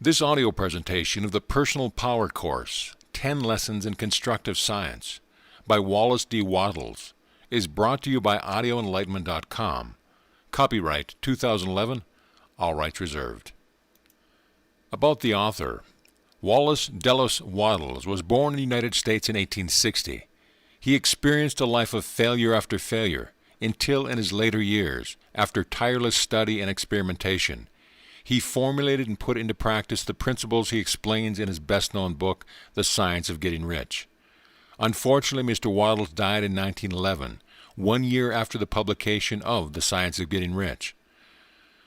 This audio presentation of the Personal Power Course, 10 Lessons in Constructive Science, by Wallace D. Wattles, is brought to you by audioenlightenment.com. Copyright 2011, all rights reserved. About the author. Wallace Delos Wattles was born in the United States in 1860. He experienced a life of failure after failure until in his later years, after tireless study and experimentation, he formulated and put into practice the principles he explains in his best-known book, The Science of Getting Rich. Unfortunately, Mr. Wattles died in 1911, 1 year after the publication of The Science of Getting Rich.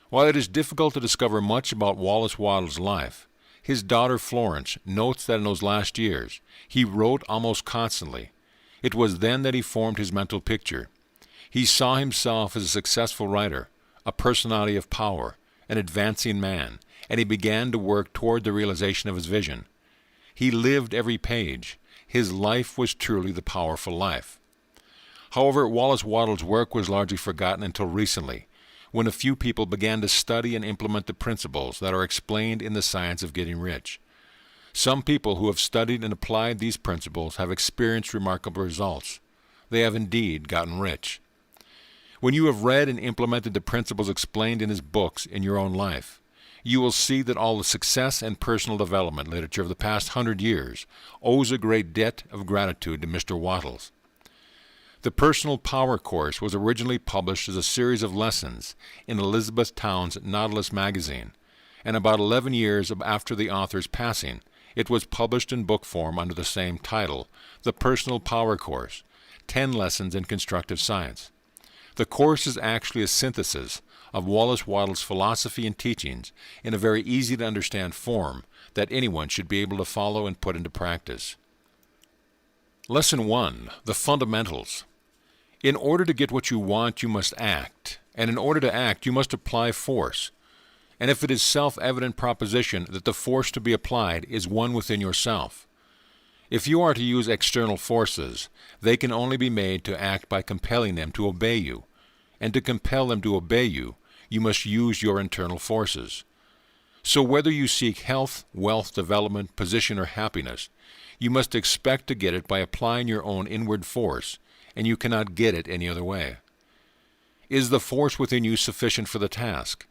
While it is difficult to discover much about Wallace Wattles' life, his daughter Florence notes that in those last years, he wrote almost constantly. It was then that he formed his mental picture. He saw himself as a successful writer, a personality of power, an advancing man, and he began to work toward the realization of his vision. He lived every page. His life was truly the powerful life. However, Wallace Wattles' work was largely forgotten until recently, when a few people began to study and implement the principles that are explained in The Science of Getting Rich. Some people who have studied and applied these principles have experienced remarkable results. They have indeed gotten rich. When you have read and implemented the principles explained in his books in your own life, you will see that all the success and personal development literature of the past 100 years owes a great debt of gratitude to Mr. Wattles. The Personal Power Course was originally published as a series of lessons in Elizabeth Towns' Nautilus magazine, and about 11 years after the author's passing, it was published in book form under the same title, The Personal Power Course, 10 Lessons in Constructive Science. The course is actually a synthesis of Wallace Wattles' philosophy and teachings in a very easy-to-understand form that anyone should be able to follow and put into practice. Lesson 1. The Fundamentals. In order to get what you want, you must act, and in order to act, you must apply force. And if it is self-evident proposition that the force to be applied is one within yourself, if you are to use external forces, they can only be made to act by compelling them to obey you. And to compel them to obey you, you must use your internal forces. So whether you seek health, wealth, development, position, or happiness, you must expect to get it by applying your own inward force, and you cannot get it any other way. Is the force within you sufficient for the task?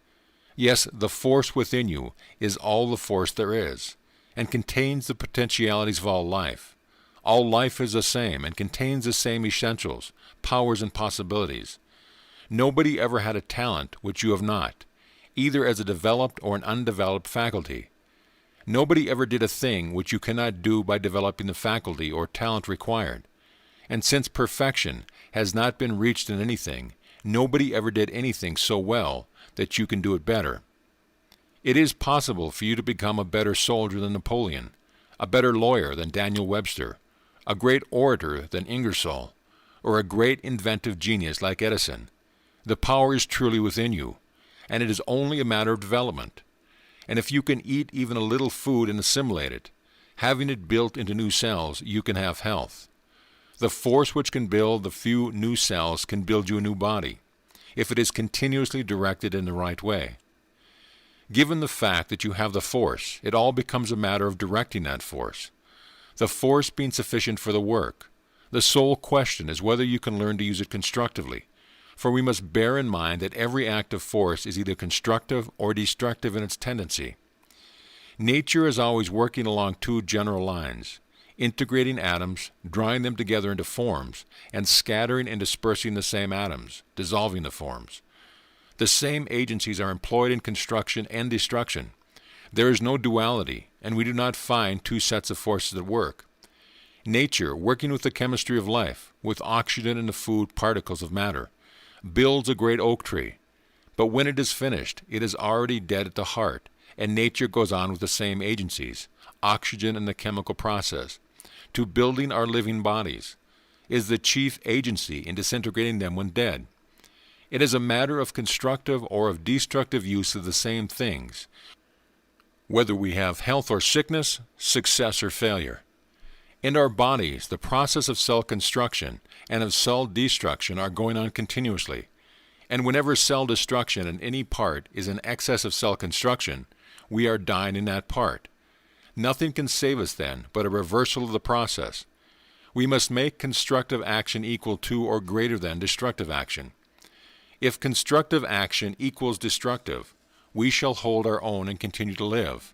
Yes, the force within you is all the force there is, and contains the potentialities of all life. All life is the same and contains the same essentials, powers, and possibilities. Nobody ever had a talent which you have not, either as a developed or an undeveloped faculty. Nobody ever did a thing which you cannot do by developing the faculty or talent required. And since perfection has not been reached in anything, nobody ever did anything so well that you can do it better. It is possible for you to become a better soldier than Napoleon, a better lawyer than Daniel Webster, a great orator than Ingersoll, or a great inventive genius like Edison. The power is truly within you, and it is only a matter of development. And if you can eat even a little food and assimilate it, having it built into new cells, you can have health. The force which can build the few new cells can build you a new body, if it is continuously directed in the right way. Given the fact that you have the force, it all becomes a matter of directing that force. The force being sufficient for the work, the sole question is whether you can learn to use it constructively. For we must bear in mind that every act of force is either constructive or destructive in its tendency. Nature is always working along two general lines, integrating atoms, drawing them together into forms, and scattering and dispersing the same atoms, dissolving the forms. The same agencies are employed in construction and destruction. There is no duality, and we do not find two sets of forces at work. Nature, working with the chemistry of life, with oxygen and the food particles of matter, builds a great oak tree, but when it is finished, it is already dead at the heart, and nature goes on with the same agencies, oxygen and the chemical process, to building our living bodies, is the chief agency in disintegrating them when dead. It is a matter of constructive or of destructive use of the same things, whether we have health or sickness, success or failure. In our bodies, the process of cell construction and of cell destruction are going on continuously, and whenever cell destruction in any part is in excess of cell construction, we are dying in that part. Nothing can save us then but a reversal of the process. We must make constructive action equal to or greater than destructive action. If constructive action equals destructive, we shall hold our own and continue to live.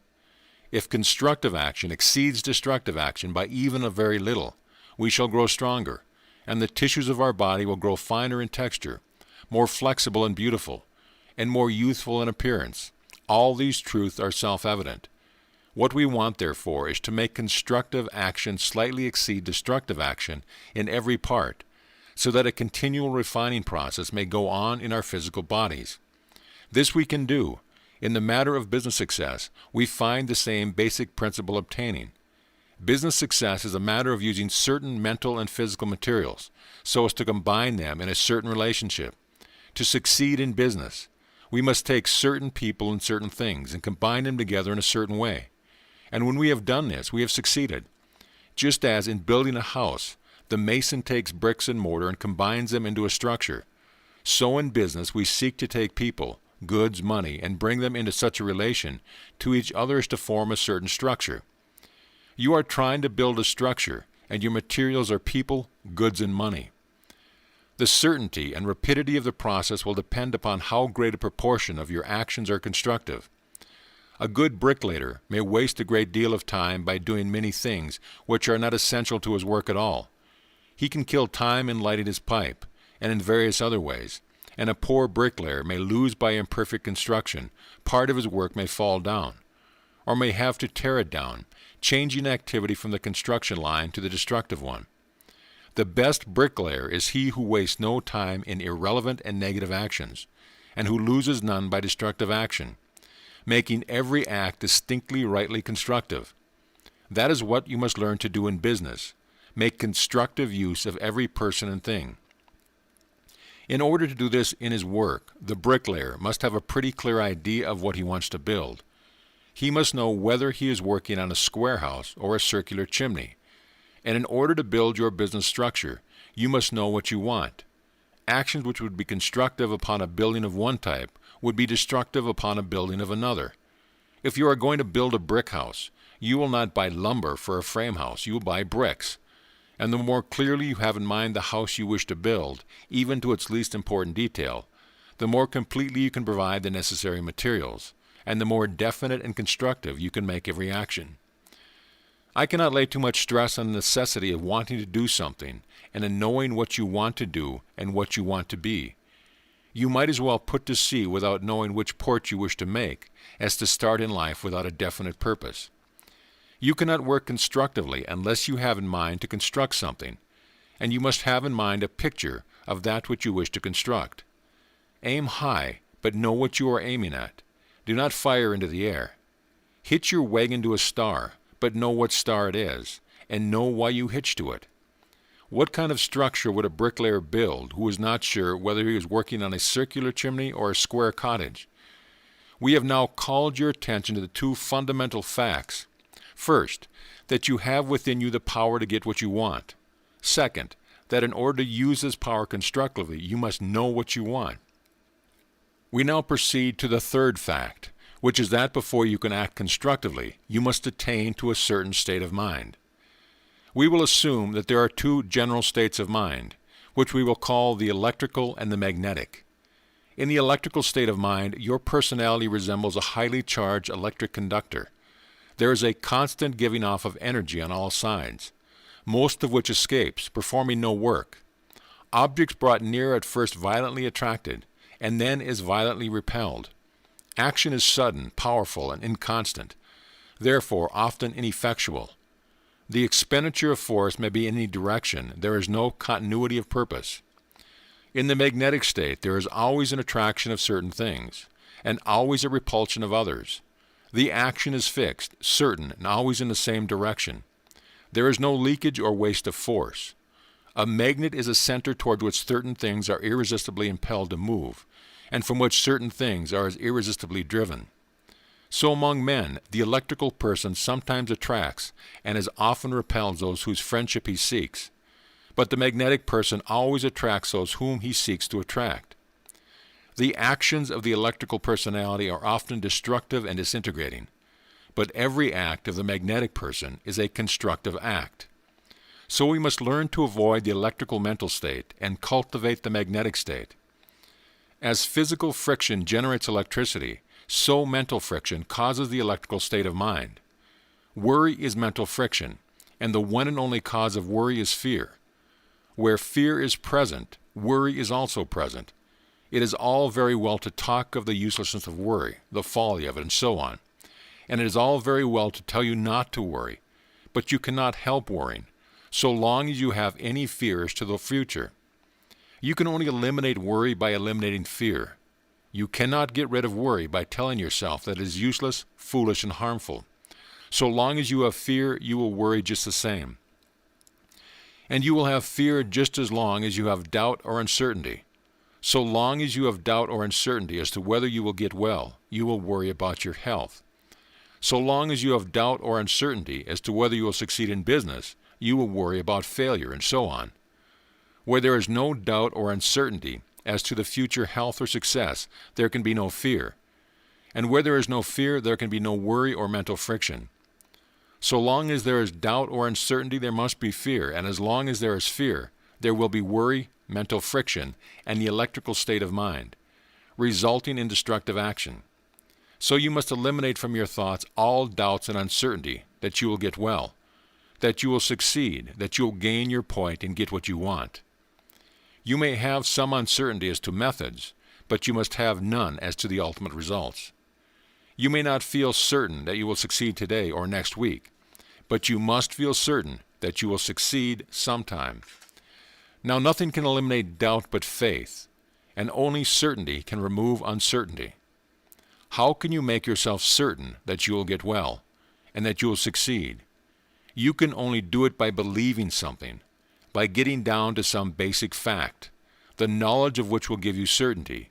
If constructive action exceeds destructive action by even a very little, we shall grow stronger, and the tissues of our body will grow finer in texture, more flexible and beautiful, and more youthful in appearance. All these truths are self-evident. What we want, therefore, is to make constructive action slightly exceed destructive action in every part, so that a continual refining process may go on in our physical bodies. This we can do. In the matter of business success, we find the same basic principle obtaining. Business success is a matter of using certain mental and physical materials so as to combine them in a certain relationship. To succeed in business, we must take certain people and certain things and combine them together in a certain way. And when we have done this, we have succeeded. Just as in building a house, the mason takes bricks and mortar and combines them into a structure, so in business we seek to take people, goods, money, and bring them into such a relation to each other as to form a certain structure. You are trying to build a structure, and your materials are people, goods, and money. The certainty and rapidity of the process will depend upon how great a proportion of your actions are constructive. A good bricklayer may waste a great deal of time by doing many things which are not essential to his work at all. He can kill time in lighting his pipe, and in various other ways, and a poor bricklayer may lose by imperfect construction. Part of his work may fall down, or may have to tear it down, changing activity from the construction line to the destructive one. The best bricklayer is he who wastes no time in irrelevant and negative actions, and who loses none by destructive action, making every act distinctly rightly constructive. That is what you must learn to do in business. Make constructive use of every person and thing. In order to do this in his work, the bricklayer must have a pretty clear idea of what he wants to build. He must know whether he is working on a square house or a circular chimney. And in order to build your business structure, you must know what you want. Actions which would be constructive upon a building of one type would be destructive upon a building of another. If you are going to build a brick house, you will not buy lumber for a frame house, you will buy bricks. And the more clearly you have in mind the house you wish to build, even to its least important detail, the more completely you can provide the necessary materials, and the more definite and constructive you can make every action. I cannot lay too much stress on the necessity of wanting to do something, and in knowing what you want to do and what you want to be. You might as well put to sea without knowing which port you wish to make, as to start in life without a definite purpose. You cannot work constructively unless you have in mind to construct something, and you must have in mind a picture of that which you wish to construct. Aim high, but know what you are aiming at. Do not fire into the air. Hitch your wagon to a star, but know what star it is, and know why you hitch to it. What kind of structure would a bricklayer build who was not sure whether he was working on a circular chimney or a square cottage? We have now called your attention to the two fundamental facts. First, that you have within you the power to get what you want. Second, that in order to use this power constructively, you must know what you want. We now proceed to the third fact, which is that before you can act constructively, you must attain to a certain state of mind. We will assume that there are two general states of mind, which we will call the electrical and the magnetic. In the electrical state of mind, your personality resembles a highly charged electric conductor. There is a constant giving off of energy on all sides, most of which escapes, performing no work. Objects brought near at first violently attracted, and then is violently repelled. Action is sudden, powerful, and inconstant, therefore often ineffectual. The expenditure of force may be in any direction. There is no continuity of purpose. In the magnetic state, there is always an attraction of certain things, and always a repulsion of others. The action is fixed, certain, and always in the same direction. There is no leakage or waste of force. A magnet is a center toward which certain things are irresistibly impelled to move, and from which certain things are as irresistibly driven. So among men, the electrical person sometimes attracts and as often repels those whose friendship he seeks, but the magnetic person always attracts those whom he seeks to attract. The actions of the electrical personality are often destructive and disintegrating, but every act of the magnetic person is a constructive act. So we must learn to avoid the electrical mental state and cultivate the magnetic state. As physical friction generates electricity, so mental friction causes the electrical state of mind. Worry is mental friction, and the one and only cause of worry is fear. Where fear is present, worry is also present. It is all very well to talk of the uselessness of worry, the folly of it, and so on. And it is all very well to tell you not to worry, but you cannot help worrying, so long as you have any fears to the future. You can only eliminate worry by eliminating fear. You cannot get rid of worry by telling yourself that it is useless, foolish, and harmful. So long as you have fear, you will worry just the same. And you will have fear just as long as you have doubt or uncertainty. So long as you have doubt or uncertainty as to whether you will get well, you will worry about your health. So long as you have doubt or uncertainty as to whether you will succeed in business, you will worry about failure, and so on. Where there is no doubt or uncertainty as to the future health or success, there can be no fear. And where there is no fear, there can be no worry or mental friction. So long as there is doubt or uncertainty, there must be fear, and as long as there is fear, there will be worry, mental friction, and the electrical state of mind, resulting in destructive action. So you must eliminate from your thoughts all doubts and uncertainty that you will get well, that you will succeed, that you will gain your point and get what you want. You may have some uncertainty as to methods, but you must have none as to the ultimate results. You may not feel certain that you will succeed today or next week, but you must feel certain that you will succeed sometime. Now nothing can eliminate doubt but faith, and only certainty can remove uncertainty. How can you make yourself certain that you will get well, and that you will succeed? You can only do it by believing something, by getting down to some basic fact, the knowledge of which will give you certainty.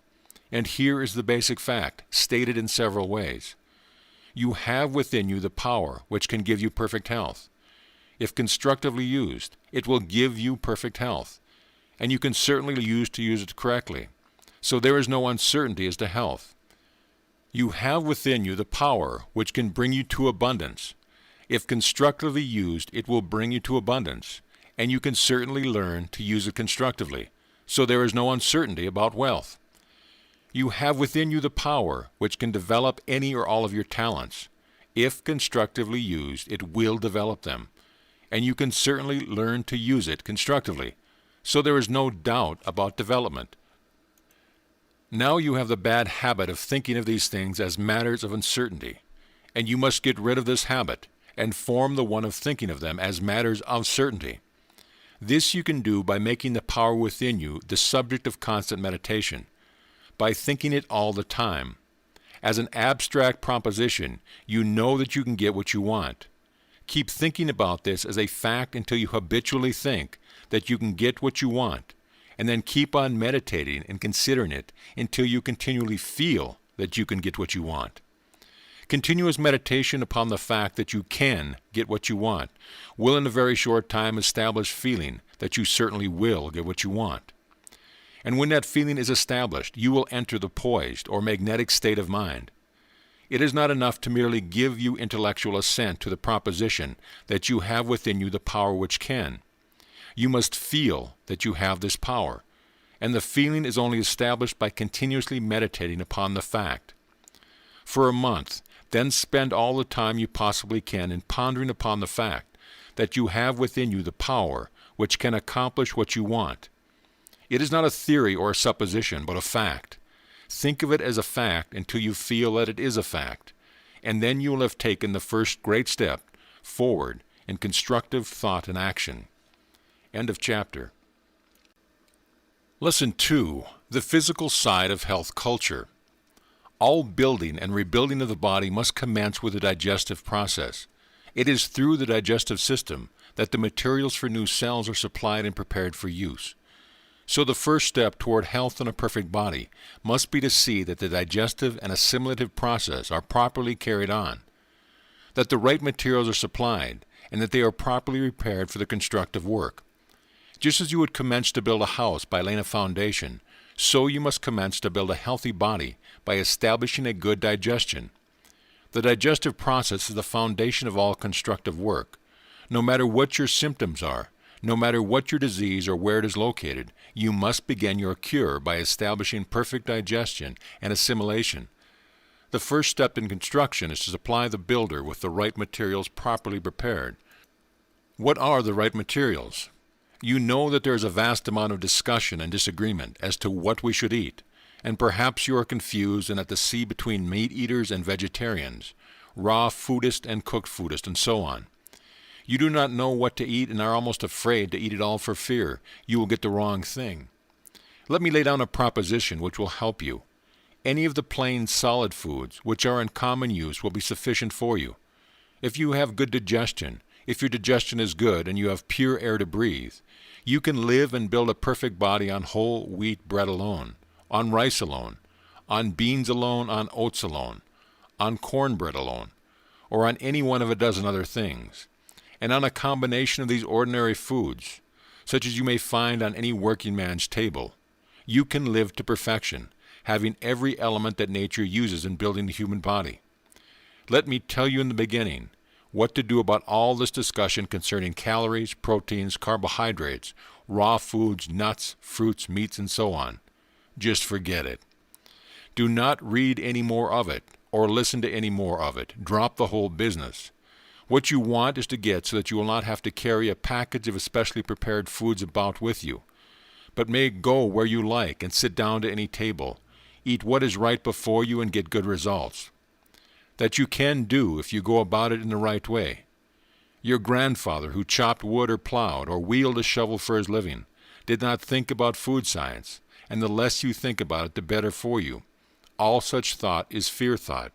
And here is the basic fact, stated in several ways. You have within you the power which can give you perfect health. If constructively used, it will give you perfect health, and you can certainly use it correctly. So there is no uncertainty as to health. You have within you the power which can bring you to abundance. If constructively used, it will bring you to abundance, and you can certainly learn to use it constructively. So there is no uncertainty about wealth. You have within you the power which can develop any or all of your talents. If constructively used, it will develop them, and you can certainly learn to use it constructively. So there is no doubt about development. Now you have the bad habit of thinking of these things as matters of uncertainty, and you must get rid of this habit and form the one of thinking of them as matters of certainty. This you can do by making the power within you the subject of constant meditation, by thinking it all the time. As an abstract proposition, you know that you can get what you want. Keep thinking about this as a fact until you habitually think that you can get what you want, and then keep on meditating and considering it until you continually feel that you can get what you want. Continuous meditation upon the fact that you can get what you want will in a very short time establish feeling that you certainly will get what you want. And when that feeling is established, you will enter the poised or magnetic state of mind. It is not enough to merely give you intellectual assent to the proposition that you have within you the power which can. You must feel that you have this power, and the feeling is only established by continuously meditating upon the fact. For a month, then spend all the time you possibly can in pondering upon the fact that you have within you the power which can accomplish what you want. It is not a theory or a supposition, but a fact. Think of it as a fact until you feel that it is a fact, and then you will have taken the first great step forward in constructive thought and action. End of chapter. Lesson 2. The physical side of health culture. All building and rebuilding of the body must commence with the digestive process. It is through the digestive system that the materials for new cells are supplied and prepared for use. So the first step toward health and a perfect body must be to see that the digestive and assimilative process are properly carried on, that the right materials are supplied, and that they are properly prepared for the constructive work. Just as you would commence to build a house by laying a foundation, So you must commence to build a healthy body by establishing a good digestion. The digestive process is the foundation of all constructive work. No matter what your symptoms are, no matter what your disease or where it is located, you must begin your cure by establishing perfect digestion and assimilation. The first step in construction is to supply the builder with the right materials properly prepared. What are the right materials? You know that there is a vast amount of discussion and disagreement as to what we should eat, and perhaps you are confused and at the sea between meat eaters and vegetarians, raw foodists and cooked foodists, and so on. You do not know what to eat and are almost afraid to eat it all for fear you will get the wrong thing. Let me lay down a proposition which will help you. Any of the plain solid foods which are in common use will be sufficient for you. If you have good digestion, if your digestion is good and you have pure air to breathe, you can live and build a perfect body on whole wheat bread alone, on rice alone, on beans alone, on oats alone, on cornbread alone, or on any one of a dozen other things, and on a combination of these ordinary foods, such as you may find on any working man's table. You can live to perfection, having every element that nature uses in building the human body. Let me tell you in the beginning what to do about all this discussion concerning calories, proteins, carbohydrates, raw foods, nuts, fruits, meats, and so on. Just forget it. Do not read any more of it, or listen to any more of it. Drop the whole business. What you want is to get so that you will not have to carry a package of especially prepared foods about with you, but may go where you like and sit down to any table, eat what is right before you and get good results. That you can do if you go about it in the right way. Your grandfather, who chopped wood or plowed or wielded a shovel for his living, did not think about food science, and the less you think about it, the better for you. All such thought is fear thought.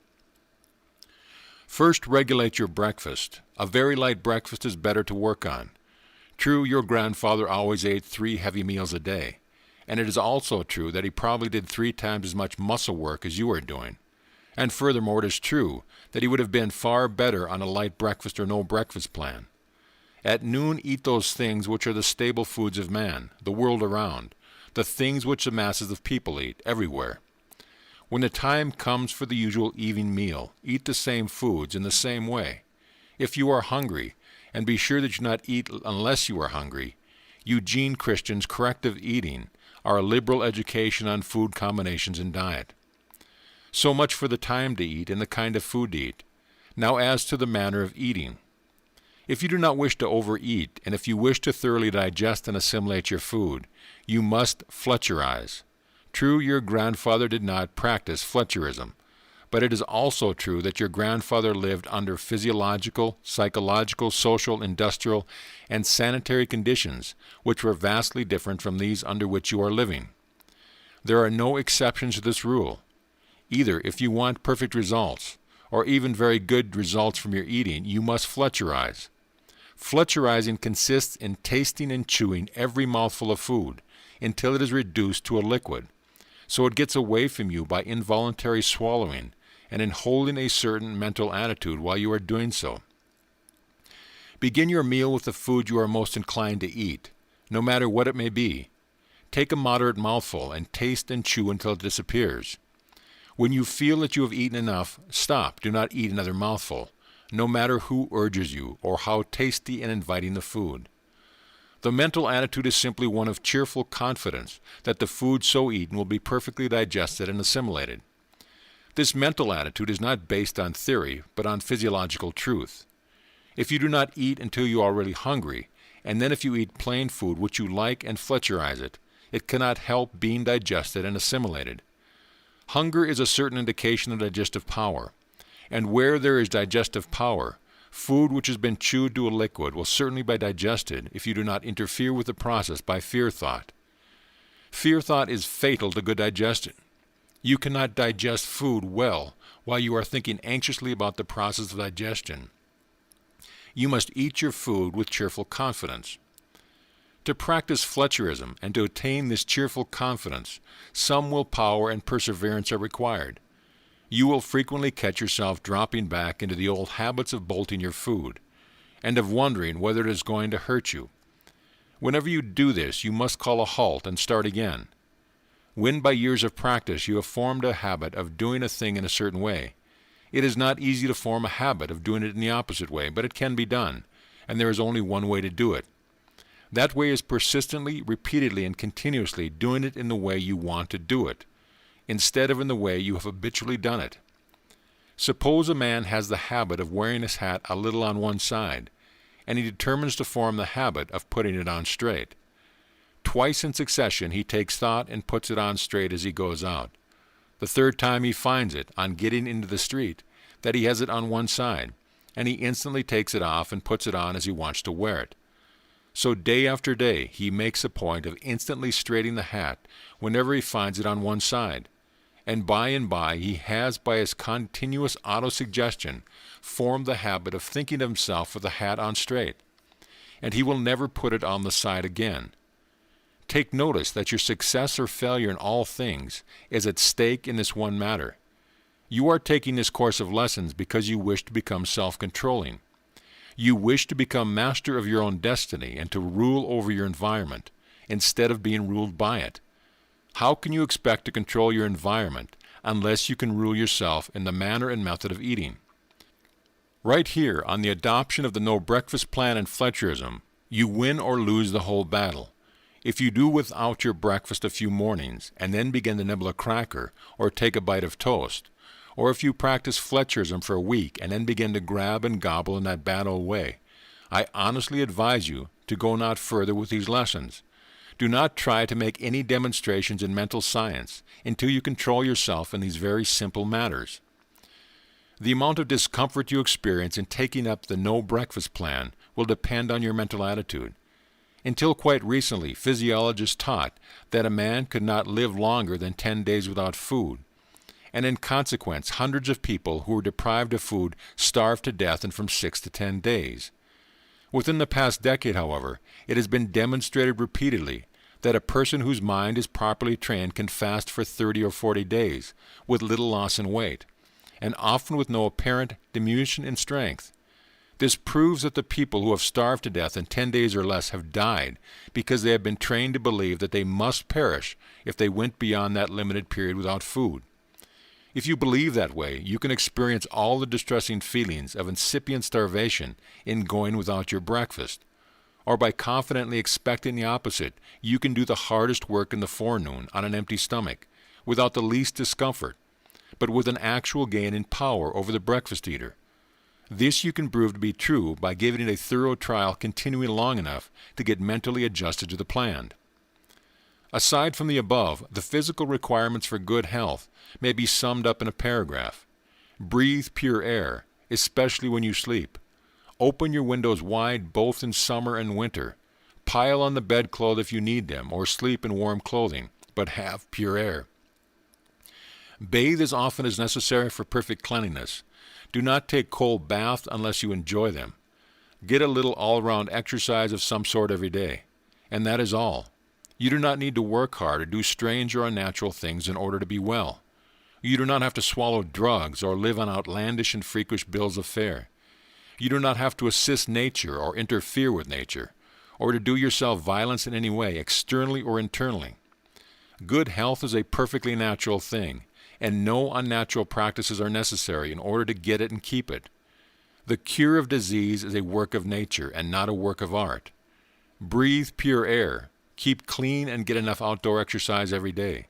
First, regulate your breakfast. A very light breakfast is better to work on. True, your grandfather always ate 3 heavy meals a day, and it is also true that he probably did 3 times as much muscle work as you are doing. And furthermore, it is true that he would have been far better on a light breakfast or no breakfast plan. At noon, eat those things which are the staple foods of man, the world around, the things which the masses of people eat, everywhere. When the time comes for the usual evening meal, eat the same foods in the same way. If you are hungry, and be sure that you do not eat unless you are hungry, Eugene Christian's corrective eating are a liberal education on food combinations and diet. So much for the time to eat and the kind of food to eat. Now as to the manner of eating. If you do not wish to overeat, and if you wish to thoroughly digest and assimilate your food, you must Fletcherize. True, your grandfather did not practice Fletcherism, but it is also true that your grandfather lived under physiological, psychological, social, industrial, and sanitary conditions which were vastly different from these under which you are living. There are no exceptions to this rule. Either if you want perfect results, or even very good results from your eating, you must Fletcherize. Fletcherizing consists in tasting and chewing every mouthful of food until it is reduced to a liquid, so it gets away from you by involuntary swallowing and in holding a certain mental attitude while you are doing so. Begin your meal with the food you are most inclined to eat, no matter what it may be. Take a moderate mouthful and taste and chew until it disappears. When you feel that you have eaten enough, stop. Do not eat another mouthful, no matter who urges you or how tasty and inviting the food. The mental attitude is simply one of cheerful confidence that the food so eaten will be perfectly digested and assimilated. This mental attitude is not based on theory, but on physiological truth. If you do not eat until you are really hungry, and then if you eat plain food which you like and Fletcherize it, it cannot help being digested and assimilated. Hunger is a certain indication of digestive power, and where there is digestive power, food which has been chewed to a liquid will certainly be digested if you do not interfere with the process by fear thought. Fear thought is fatal to good digestion. You cannot digest food well while you are thinking anxiously about the process of digestion. You must eat your food with cheerful confidence. To practice Fletcherism and to attain this cheerful confidence, some willpower and perseverance are required. You will frequently catch yourself dropping back into the old habits of bolting your food, and of wondering whether it is going to hurt you. Whenever you do this, you must call a halt and start again. When by years of practice you have formed a habit of doing a thing in a certain way, it is not easy to form a habit of doing it in the opposite way, but it can be done, and there is only one way to do it. That way is persistently, repeatedly, and continuously doing it in the way you want to do it, instead of in the way you have habitually done it. Suppose a man has the habit of wearing his hat a little on one side, and he determines to form the habit of putting it on straight. Twice in succession he takes thought and puts it on straight as he goes out. The third time he finds it, on getting into the street, that he has it on one side, and he instantly takes it off and puts it on as he wants to wear it. So day after day he makes a point of instantly straightening the hat whenever he finds it on one side, and by he has, by his continuous auto-suggestion, formed the habit of thinking of himself with the hat on straight, and he will never put it on the side again. Take notice that your success or failure in all things is at stake in this one matter. You are taking this course of lessons because you wish to become self-controlling. You wish to become master of your own destiny and to rule over your environment, instead of being ruled by it. How can you expect to control your environment unless you can rule yourself in the manner and method of eating? Right here on the adoption of the no breakfast plan and Fletcherism, you win or lose the whole battle. If you do without your breakfast a few mornings and then begin to nibble a cracker or take a bite of toast, or if you practice Fletcherism for a week and then begin to grab and gobble in that bad old way, I honestly advise you to go not further with these lessons. Do not try to make any demonstrations in mental science until you control yourself in these very simple matters. The amount of discomfort you experience in taking up the no breakfast plan will depend on your mental attitude. Until quite recently, physiologists taught that a man could not live longer than 10 days without food, and in consequence, hundreds of people who were deprived of food starved to death in from 6 to 10 days. Within the past decade, however, it has been demonstrated repeatedly that a person whose mind is properly trained can fast for 30 or 40 days with little loss in weight, and often with no apparent diminution in strength. This proves that the people who have starved to death in 10 days or less have died because they have been trained to believe that they must perish if they went beyond that limited period without food. If you believe that way, you can experience all the distressing feelings of incipient starvation in going without your breakfast. Or by confidently expecting the opposite, you can do the hardest work in the forenoon on an empty stomach, without the least discomfort, but with an actual gain in power over the breakfast eater. This you can prove to be true by giving it a thorough trial continuing long enough to get mentally adjusted to the plan. Aside from the above, the physical requirements for good health may be summed up in a paragraph. Breathe pure air, especially when you sleep. Open your windows wide both in summer and winter. Pile on the bedclothes if you need them, or sleep in warm clothing, but have pure air. Bathe as often as necessary for perfect cleanliness. Do not take cold baths unless you enjoy them. Get a little all-round exercise of some sort every day. And that is all. You do not need to work hard or do strange or unnatural things in order to be well. You do not have to swallow drugs or live on outlandish and freakish bills of fare. You do not have to assist nature or interfere with nature, or to do yourself violence in any way, externally or internally. Good health is a perfectly natural thing, and no unnatural practices are necessary in order to get it and keep it. The cure of disease is a work of nature and not a work of art. Breathe pure air, keep clean, and get enough outdoor exercise every day.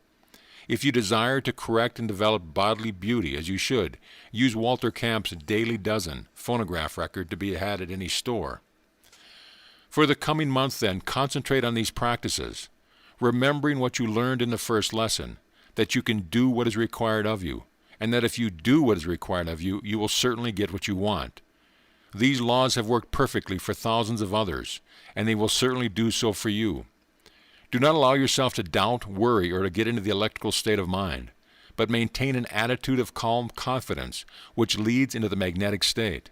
If you desire to correct and develop bodily beauty, as you should, use Walter Camp's Daily Dozen phonograph record to be had at any store. For the coming month, then, concentrate on these practices, remembering what you learned in the first lesson, that you can do what is required of you, and that if you do what is required of you, you will certainly get what you want. These laws have worked perfectly for thousands of others, and they will certainly do so for you. Do not allow yourself to doubt, worry, or to get into the electrical state of mind, but maintain an attitude of calm confidence, which leads into the magnetic state.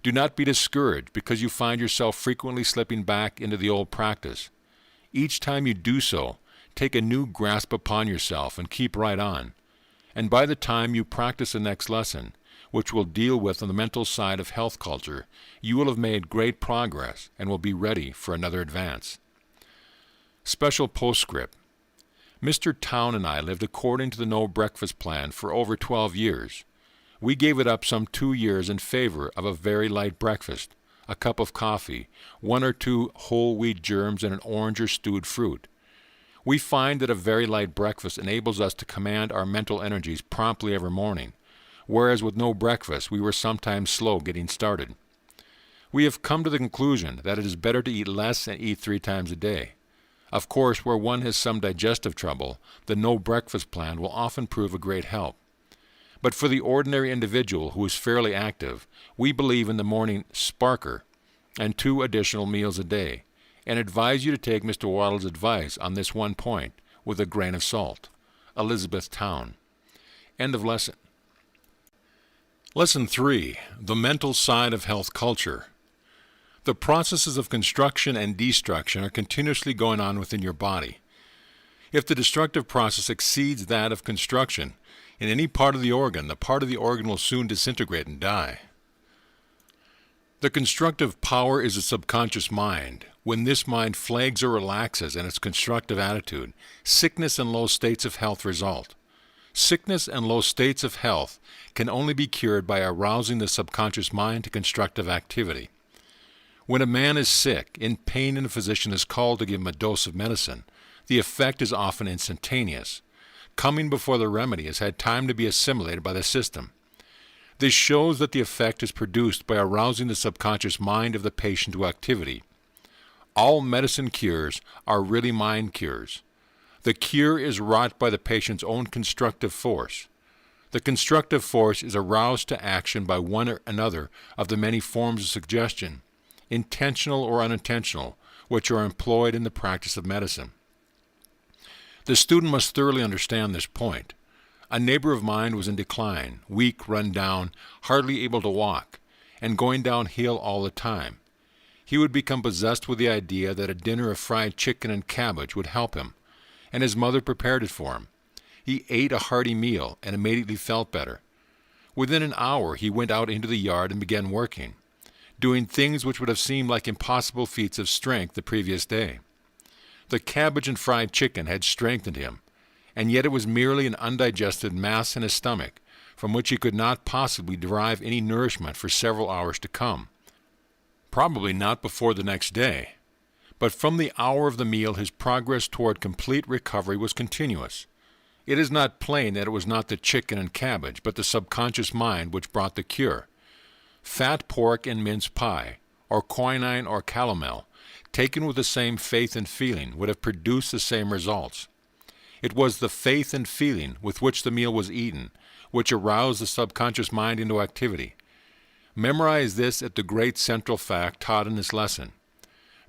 Do not be discouraged because you find yourself frequently slipping back into the old practice. Each time you do so, take a new grasp upon yourself and keep right on. And by the time you practice the next lesson, which will deal with on the mental side of health culture, you will have made great progress and will be ready for another advance. Special postscript. Mr. Town and I lived according to the no breakfast plan for over 12 years. We gave it up some 2 years in favor of a very light breakfast, a cup of coffee, 1 or 2 whole wheat germs, and an orange or stewed fruit. We find that a very light breakfast enables us to command our mental energies promptly every morning, whereas with no breakfast we were sometimes slow getting started. We have come to the conclusion that it is better to eat less and eat 3 times a day. Of course, where one has some digestive trouble, the no breakfast plan will often prove a great help. But for the ordinary individual who is fairly active, we believe in the morning sparker and 2 additional meals a day, and advise you to take Mr. Wattles' advice on this one point with a grain of salt. Elizabeth Town. End of lesson. Lesson 3. The mental side of health culture. The processes of construction and destruction are continuously going on within your body. If the destructive process exceeds that of construction in any part of the organ, the part of the organ will soon disintegrate and die. The constructive power is the subconscious mind. When this mind flags or relaxes in its constructive attitude, sickness and low states of health result. Sickness and low states of health can only be cured by arousing the subconscious mind to constructive activity. When a man is sick, in pain, and a physician is called to give him a dose of medicine, the effect is often instantaneous, coming before the remedy has had time to be assimilated by the system. This shows that the effect is produced by arousing the subconscious mind of the patient to activity. All medicine cures are really mind cures. The cure is wrought by the patient's own constructive force. The constructive force is aroused to action by one or another of the many forms of suggestion, intentional or unintentional, which are employed in the practice of medicine. The student must thoroughly understand this point. A neighbor of mine was in decline, weak, run down, hardly able to walk, and going downhill all the time. He would become possessed with the idea that a dinner of fried chicken and cabbage would help him, and his mother prepared it for him. He ate a hearty meal and immediately felt better. Within an hour he went out into the yard and began working, doing things which would have seemed like impossible feats of strength the previous day. The cabbage and fried chicken had strengthened him, and yet it was merely an undigested mass in his stomach, from which he could not possibly derive any nourishment for several hours to come. Probably not before the next day. But from the hour of the meal his progress toward complete recovery was continuous. It is not plain that it was not the chicken and cabbage, but the subconscious mind which brought the cure. Fat pork and mince pie, or quinine or calomel, taken with the same faith and feeling, would have produced the same results. It was the faith and feeling with which the meal was eaten, which aroused the subconscious mind into activity. Memorize this as the great central fact taught in this lesson.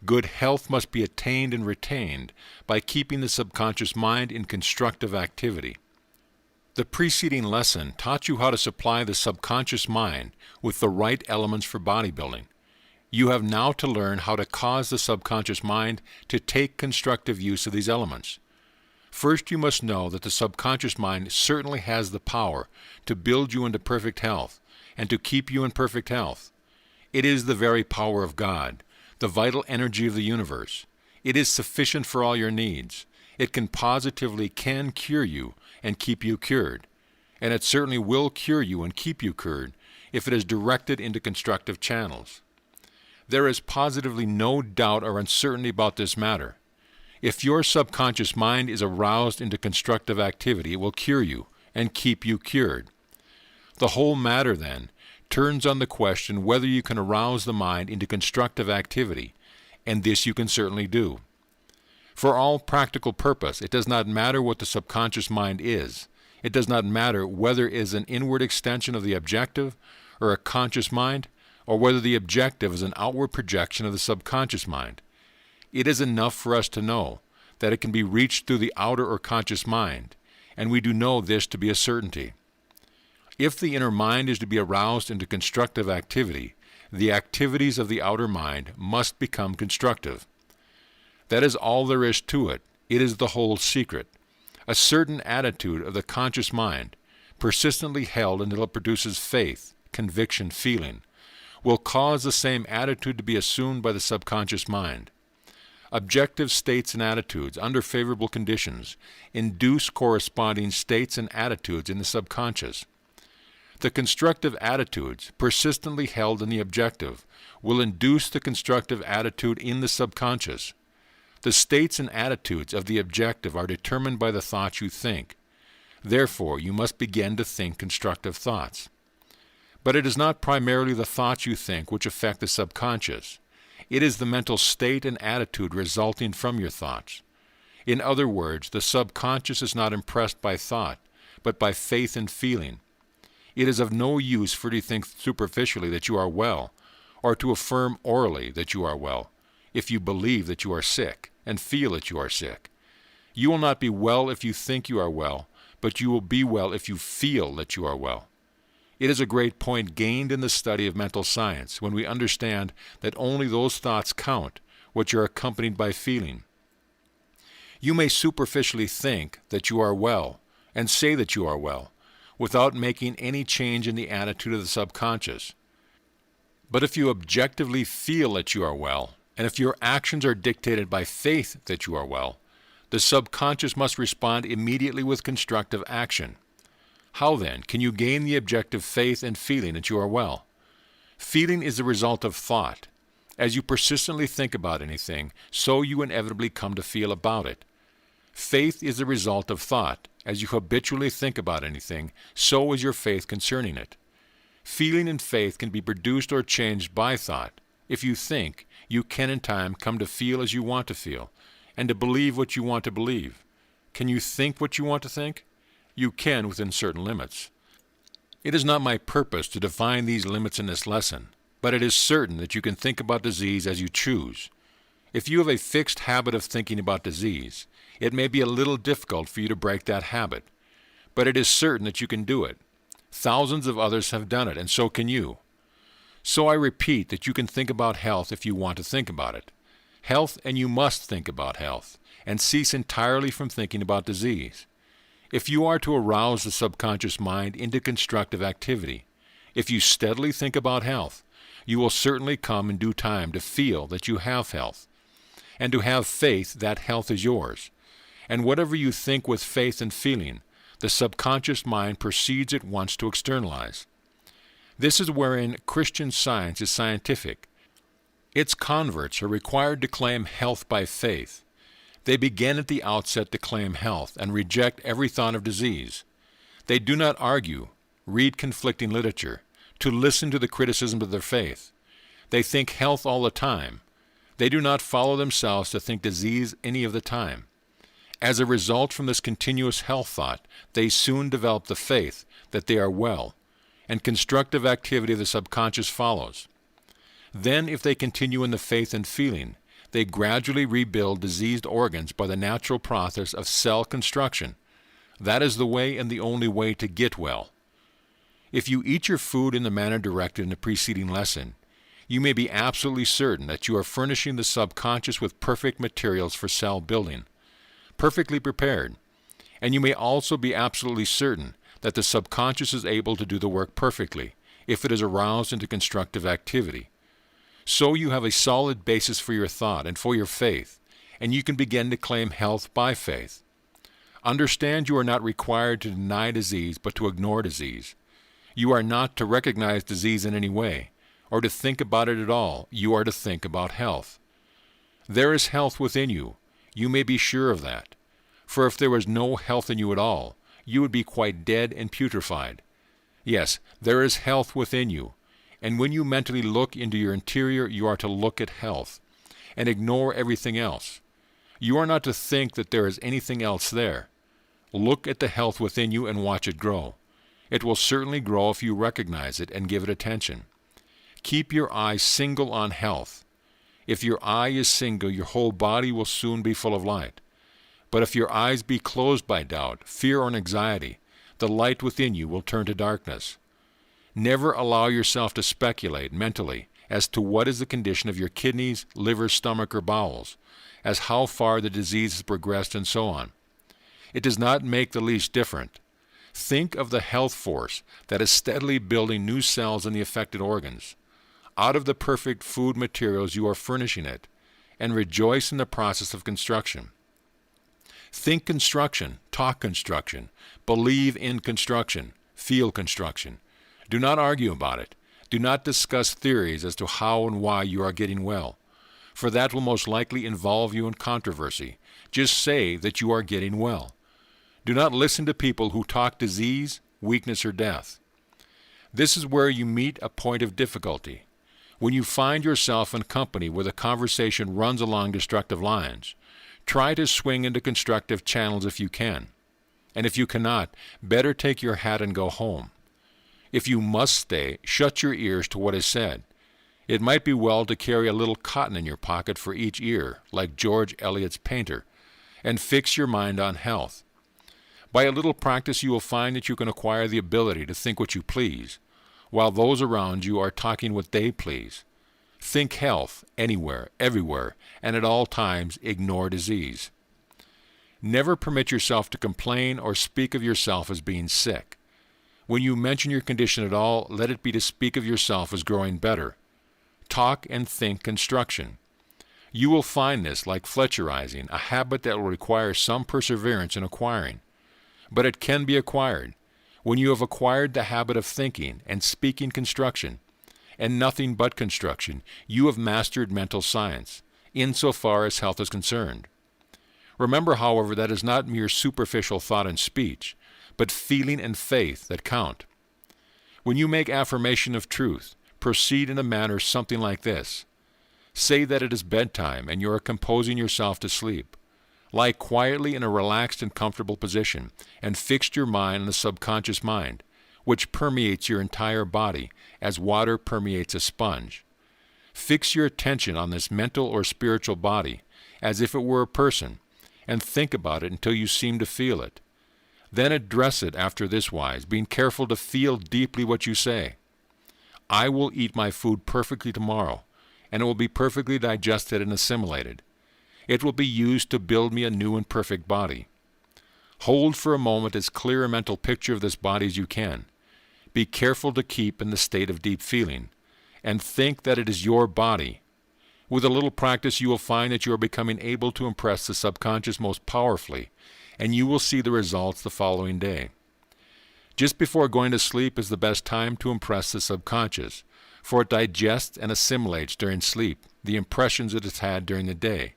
Good health must be attained and retained by keeping the subconscious mind in constructive activity. The preceding lesson taught you how to supply the subconscious mind with the right elements for bodybuilding. You have now to learn how to cause the subconscious mind to take constructive use of these elements. First, you must know that the subconscious mind certainly has the power to build you into perfect health and to keep you in perfect health. It is the very power of God, the vital energy of the universe. It is sufficient for all your needs. It can cure you and keep you cured. And it certainly will cure you and keep you cured if it is directed into constructive channels. There is positively no doubt or uncertainty about this matter. If your subconscious mind is aroused into constructive activity, it will cure you and keep you cured. The whole matter, then, turns on the question whether you can arouse the mind into constructive activity, and this you can certainly do. For all practical purpose, it does not matter what the subconscious mind is. It does not matter whether it is an inward extension of the objective or a conscious mind, or whether the objective is an outward projection of the subconscious mind. It is enough for us to know that it can be reached through the outer or conscious mind, and we do know this to be a certainty. If the inner mind is to be aroused into constructive activity, the activities of the outer mind must become constructive. That is all there is to it. It is the whole secret. A certain attitude of the conscious mind, persistently held until it produces faith, conviction, feeling, will cause the same attitude to be assumed by the subconscious mind. Objective states and attitudes under favorable conditions induce corresponding states and attitudes in the subconscious. The constructive attitudes persistently held in the objective will induce the constructive attitude in the subconscious. The states and attitudes of the objective are determined by the thoughts you think. Therefore, you must begin to think constructive thoughts. But it is not primarily the thoughts you think which affect the subconscious. It is the mental state and attitude resulting from your thoughts. In other words, the subconscious is not impressed by thought, but by faith and feeling. It is of no use for you to think superficially that you are well, or to affirm orally that you are well, if you believe that you are sick and feel that you are sick. You will not be well if you think you are well, but you will be well if you feel that you are well. It is a great point gained in the study of mental science when we understand that only those thoughts count which are accompanied by feeling. You may superficially think that you are well and say that you are well without making any change in the attitude of the subconscious. But if you objectively feel that you are well, and if your actions are dictated by faith that you are well, the subconscious must respond immediately with constructive action. How then can you gain the objective faith and feeling that you are well? Feeling is the result of thought. As you persistently think about anything, so you inevitably come to feel about it. Faith is the result of thought. As you habitually think about anything, so is your faith concerning it. Feeling and faith can be produced or changed by thought. If you think, you can in time come to feel as you want to feel, and to believe what you want to believe. Can you think what you want to think? You can within certain limits. It is not my purpose to define these limits in this lesson, but it is certain that you can think about disease as you choose. If you have a fixed habit of thinking about disease, it may be a little difficult for you to break that habit, but it is certain that you can do it. Thousands of others have done it, and so can you. So I repeat that you can think about health if you want to think about it. Health, and you must think about health, and cease entirely from thinking about disease. If you are to arouse the subconscious mind into constructive activity, if you steadily think about health, you will certainly come in due time to feel that you have health, and to have faith that health is yours. And whatever you think with faith and feeling, the subconscious mind proceeds at once to externalize. This is wherein Christian Science is scientific. Its converts are required to claim health by faith. They begin at the outset to claim health and reject every thought of disease. They do not argue, read conflicting literature, to listen to the criticisms of their faith. They think health all the time. They do not follow themselves to think disease any of the time. As a result from this continuous health thought, they soon develop the faith that they are well, and constructive activity of the subconscious follows. Then, if they continue in the faith and feeling, they gradually rebuild diseased organs by the natural process of cell construction. That is the way and the only way to get well. If you eat your food in the manner directed in the preceding lesson, you may be absolutely certain that you are furnishing the subconscious with perfect materials for cell building, perfectly prepared. And you may also be absolutely certain that the subconscious is able to do the work perfectly if it is aroused into constructive activity. So you have a solid basis for your thought and for your faith, and you can begin to claim health by faith. Understand you are not required to deny disease, but to ignore disease. You are not to recognize disease in any way, or to think about it at all. You are to think about health. There is health within you. You may be sure of that. For if there was no health in you at all, you would be quite dead and putrefied. Yes, there is health within you. And when you mentally look into your interior, you are to look at health, and ignore everything else. You are not to think that there is anything else there. Look at the health within you and watch it grow. It will certainly grow if you recognize it and give it attention. Keep your eye single on health. If your eye is single, your whole body will soon be full of light. But if your eyes be closed by doubt, fear, or anxiety, the light within you will turn to darkness. Never allow yourself to speculate mentally as to what is the condition of your kidneys, liver, stomach, or bowels, as how far the disease has progressed, and so on. It does not make the least difference. Think of the health force that is steadily building new cells in the affected organs, out of the perfect food materials you are furnishing it, and rejoice in the process of construction. Think construction, talk construction, believe in construction, feel construction. Do not argue about it. Do not discuss theories as to how and why you are getting well, for that will most likely involve you in controversy. Just say that you are getting well. Do not listen to people who talk disease, weakness, or death. This is where you meet a point of difficulty. When you find yourself in company where the conversation runs along destructive lines, try to swing into constructive channels if you can. And if you cannot, better take your hat and go home. If you must stay, shut your ears to what is said. It might be well to carry a little cotton in your pocket for each ear, like George Eliot's painter, and fix your mind on health. By a little practice you will find that you can acquire the ability to think what you please, while those around you are talking what they please. Think health, anywhere, everywhere, and at all times ignore disease. Never permit yourself to complain or speak of yourself as being sick. When you mention your condition at all, let it be to speak of yourself as growing better. Talk and think construction. You will find this, like Fletcherizing, a habit that will require some perseverance in acquiring. But it can be acquired. When you have acquired the habit of thinking and speaking construction, and nothing but construction, you have mastered mental science, insofar as health is concerned. Remember, however, that it is not mere superficial thought and speech, but feeling and faith that count. When you make affirmation of truth, proceed in a manner something like this. Say that it is bedtime and you are composing yourself to sleep. Lie quietly in a relaxed and comfortable position, and fix your mind on the subconscious mind, which permeates your entire body as water permeates a sponge. Fix your attention on this mental or spiritual body as if it were a person, and think about it until you seem to feel it. Then address it after this wise, being careful to feel deeply what you say. I will eat my food perfectly tomorrow, and it will be perfectly digested and assimilated. It will be used to build me a new and perfect body. Hold for a moment as clear a mental picture of this body as you can. Be careful to keep in the state of deep feeling, and think that it is your body. With a little practice you will find that you are becoming able to impress the subconscious most powerfully, and you will see the results the following day. Just before going to sleep is the best time to impress the subconscious, for it digests and assimilates during sleep the impressions it has had during the day.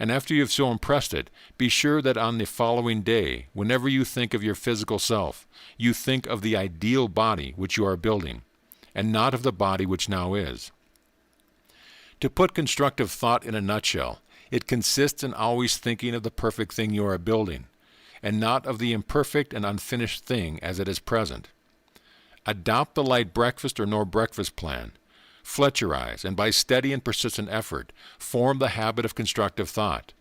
And after you have so impressed it, be sure that on the following day, whenever you think of your physical self, you think of the ideal body which you are building, and not of the body which now is. To put constructive thought in a nutshell, it consists in always thinking of the perfect thing you are building, and not of the imperfect and unfinished thing as it is present. Adopt the light breakfast or no breakfast plan. Fletcherize, and by steady and persistent effort, form the habit of constructive thought.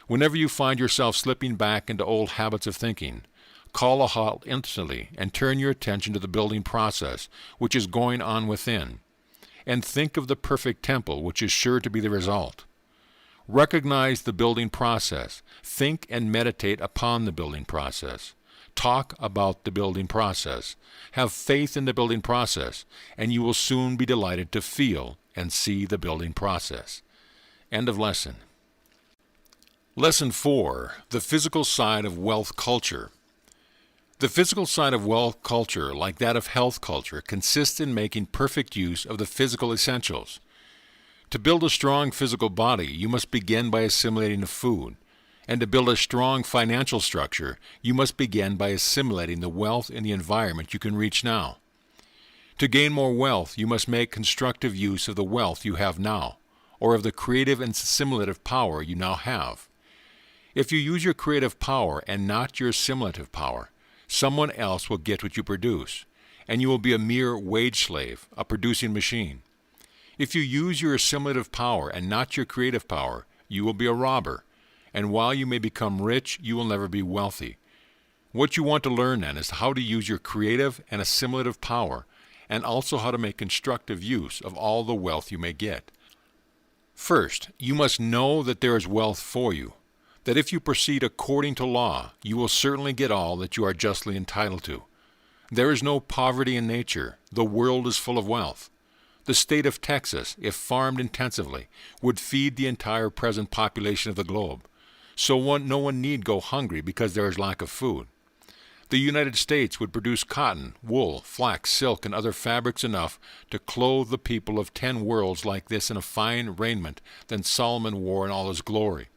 Whenever you find yourself slipping back into old habits of thinking, call a halt instantly and turn your attention to the building process which is going on within, and think of the perfect temple which is sure to be the result. Recognize the building process. Think and meditate upon the building process. Talk about the building process. Have faith in the building process, and you will soon be delighted to feel and see the building process. End of lesson. Lesson 4. The physical side of wealth culture. The physical side of wealth culture, like that of health culture, consists in making perfect use of the physical essentials. To build a strong physical body, you must begin by assimilating the food. And to build a strong financial structure, you must begin by assimilating the wealth in the environment you can reach now. To gain more wealth, you must make constructive use of the wealth you have now, or of the creative and assimilative power you now have. If you use your creative power and not your assimilative power, someone else will get what you produce, and you will be a mere wage slave, a producing machine. If you use your assimilative power and not your creative power, you will be a robber, and while you may become rich, you will never be wealthy. What you want to learn then is how to use your creative and assimilative power, and also how to make constructive use of all the wealth you may get. First, you must know that there is wealth for you, that if you proceed according to law, you will certainly get all that you are justly entitled to. There is no poverty in nature. The world is full of wealth. The state of Texas, if farmed intensively, would feed the entire present population of the globe. So no one need go hungry because there is lack of food. The United States would produce cotton, wool, flax, silk, and other fabrics enough to clothe the people of 10 worlds like this in a fine raiment than Solomon wore in all his glory.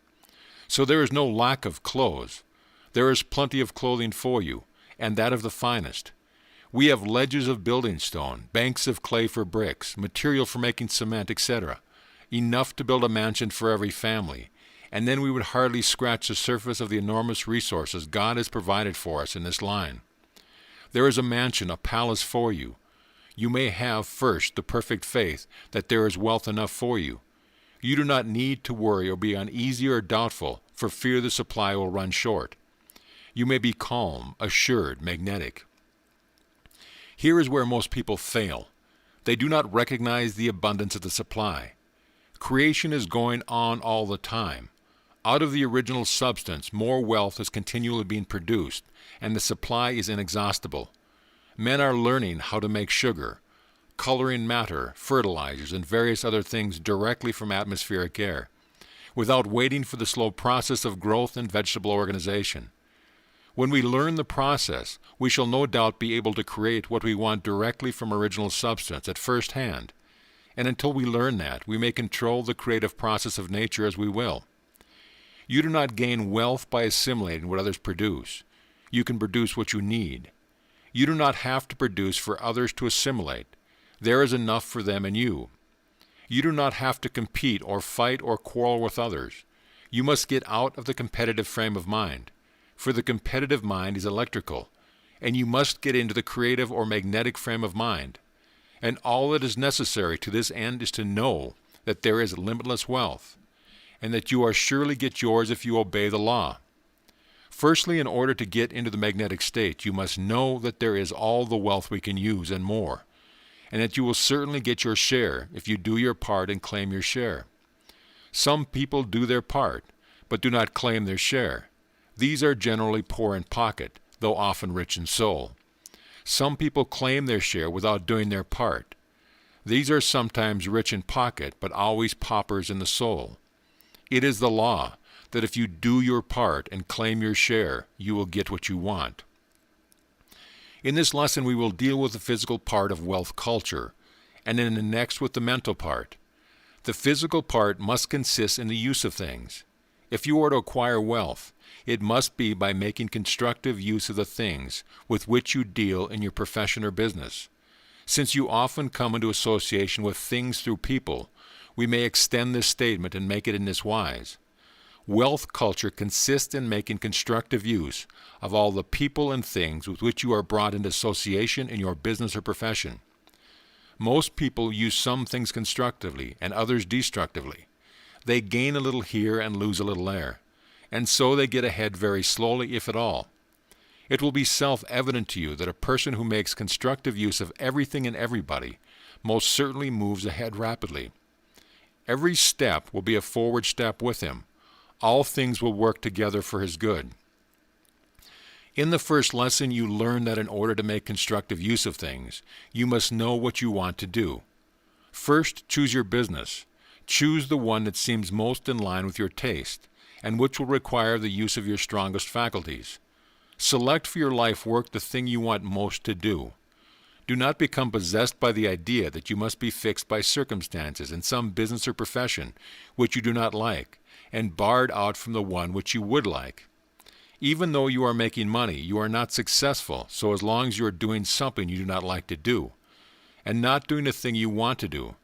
So there is no lack of clothes. There is plenty of clothing for you, and that of the finest. We have ledges of building stone, banks of clay for bricks, material for making cement, etc., enough to build a mansion for every family, and then we would hardly scratch the surface of the enormous resources God has provided for us in this line. There is a mansion, a palace for you. You may have first the perfect faith that there is wealth enough for you. You do not need to worry or be uneasy or doubtful for fear the supply will run short. You may be calm, assured, magnetic. Here is where most people fail. They do not recognize the abundance of the supply. Creation is going on all the time. Out of the original substance, more wealth is continually being produced, and the supply is inexhaustible. Men are learning how to make sugar, coloring matter, fertilizers, and various other things directly from atmospheric air, without waiting for the slow process of growth and vegetable organization. When we learn the process, we shall no doubt be able to create what we want directly from original substance at first hand, and until we learn that, we may control the creative process of nature as we will. You do not gain wealth by assimilating what others produce. You can produce what you need. You do not have to produce for others to assimilate. There is enough for them and you. You do not have to compete or fight or quarrel with others. You must get out of the competitive frame of mind, for the competitive mind is electrical, and you must get into the creative or magnetic frame of mind. And all that is necessary to this end is to know that there is limitless wealth, and that you are surely get yours if you obey the law. Firstly, in order to get into the magnetic state, you must know that there is all the wealth we can use and more, and that you will certainly get your share if you do your part and claim your share. Some people do their part, but do not claim their share. These are generally poor in pocket, though often rich in soul. Some people claim their share without doing their part. These are sometimes rich in pocket, but always paupers in the soul. It is the law that if you do your part and claim your share, you will get what you want. In this lesson, we will deal with the physical part of wealth culture, and in the next with the mental part. The physical part must consist in the use of things. If you are to acquire wealth, it must be by making constructive use of the things with which you deal in your profession or business. Since you often come into association with things through people, we may extend this statement and make it in this wise. Wealth culture consists in making constructive use of all the people and things with which you are brought into association in your business or profession. Most people use some things constructively and others destructively. They gain a little here and lose a little there, and so they get ahead very slowly, if at all. It will be self-evident to you that a person who makes constructive use of everything and everybody most certainly moves ahead rapidly. Every step will be a forward step with him. All things will work together for his good. In the first lesson, you learn that in order to make constructive use of things, you must know what you want to do. First, choose your business. Choose the one that seems most in line with your taste, and which will require the use of your strongest faculties. Select for your life work the thing you want most to do. Do not become possessed by the idea that you must be fixed by circumstances in some business or profession which you do not like, and barred out from the one which you would like. Even though you are making money, you are not successful so as long as you are doing something you do not like to do, and not doing the thing you want to do.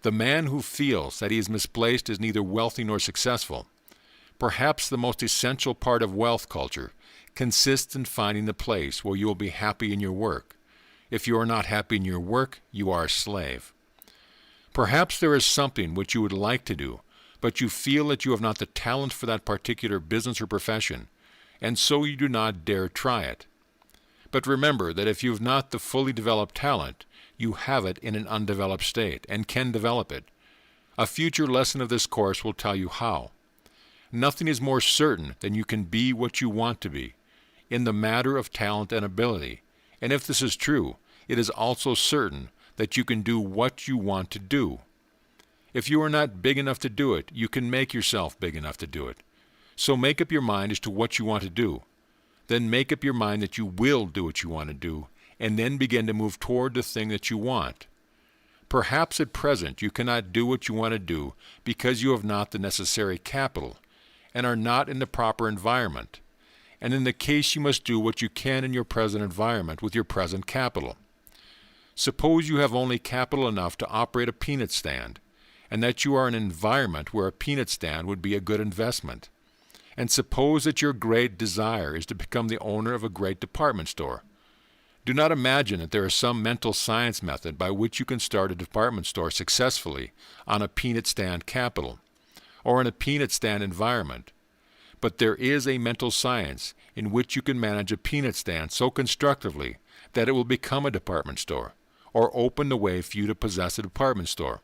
The man who feels that he is misplaced is neither wealthy nor successful. Perhaps the most essential part of wealth culture consists in finding the place where you will be happy in your work. If you are not happy in your work, you are a slave. Perhaps there is something which you would like to do, but you feel that you have not the talent for that particular business or profession, and so you do not dare try it. But remember that if you have not the fully developed talent, you have it in an undeveloped state, and can develop it. A future lesson of this course will tell you how. Nothing is more certain than you can be what you want to be, in the matter of talent and ability, and if this is true, it is also certain that you can do what you want to do. If you are not big enough to do it, you can make yourself big enough to do it. So make up your mind as to what you want to do. Then make up your mind that you will do what you want to do, and then begin to move toward the thing that you want. Perhaps at present you cannot do what you want to do because you have not the necessary capital and are not in the proper environment. And in the case, you must do what you can in your present environment with your present capital. Suppose you have only capital enough to operate a peanut stand, and that you are in an environment where a peanut stand would be a good investment. And suppose that your great desire is to become the owner of a great department store. Do not imagine that there is some mental science method by which you can start a department store successfully on a peanut stand capital, or in a peanut stand environment. But there is a mental science in which you can manage a peanut stand so constructively that it will become a department store, or open the way for you to possess a department store.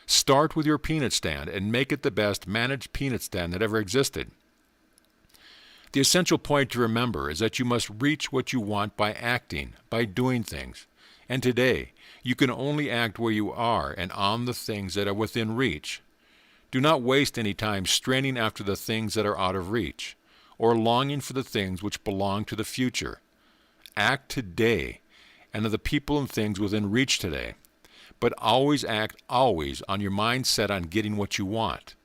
Start with your peanut stand and make it the best managed peanut stand that ever existed. The essential point to remember is that you must reach what you want by acting, by doing things. And today, you can only act where you are and on the things that are within reach. Do not waste any time straining after the things that are out of reach, or longing for the things which belong to the future. Act today, and of the people and things within reach today. But always act on your mind set on getting what you want.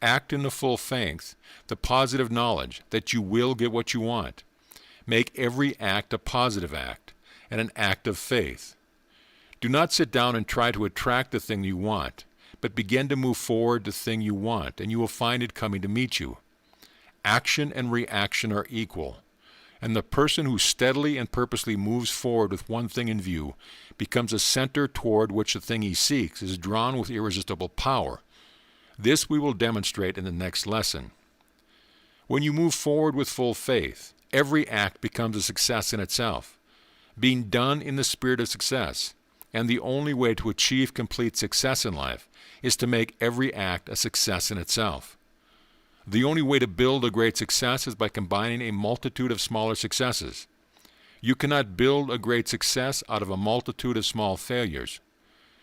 Act in the full faith, the positive knowledge that you will get what you want. Make every act a positive act, and an act of faith. Do not sit down and try to attract the thing you want, but begin to move forward the thing you want, and you will find it coming to meet you. Action and reaction are equal, and the person who steadily and purposely moves forward with one thing in view becomes a center toward which the thing he seeks is drawn with irresistible power. This we will demonstrate in the next lesson. When you move forward with full faith, every act becomes a success in itself, being done in the spirit of success, and the only way to achieve complete success in life is to make every act a success in itself. The only way to build a great success is by combining a multitude of smaller successes. You cannot build a great success out of a multitude of small failures.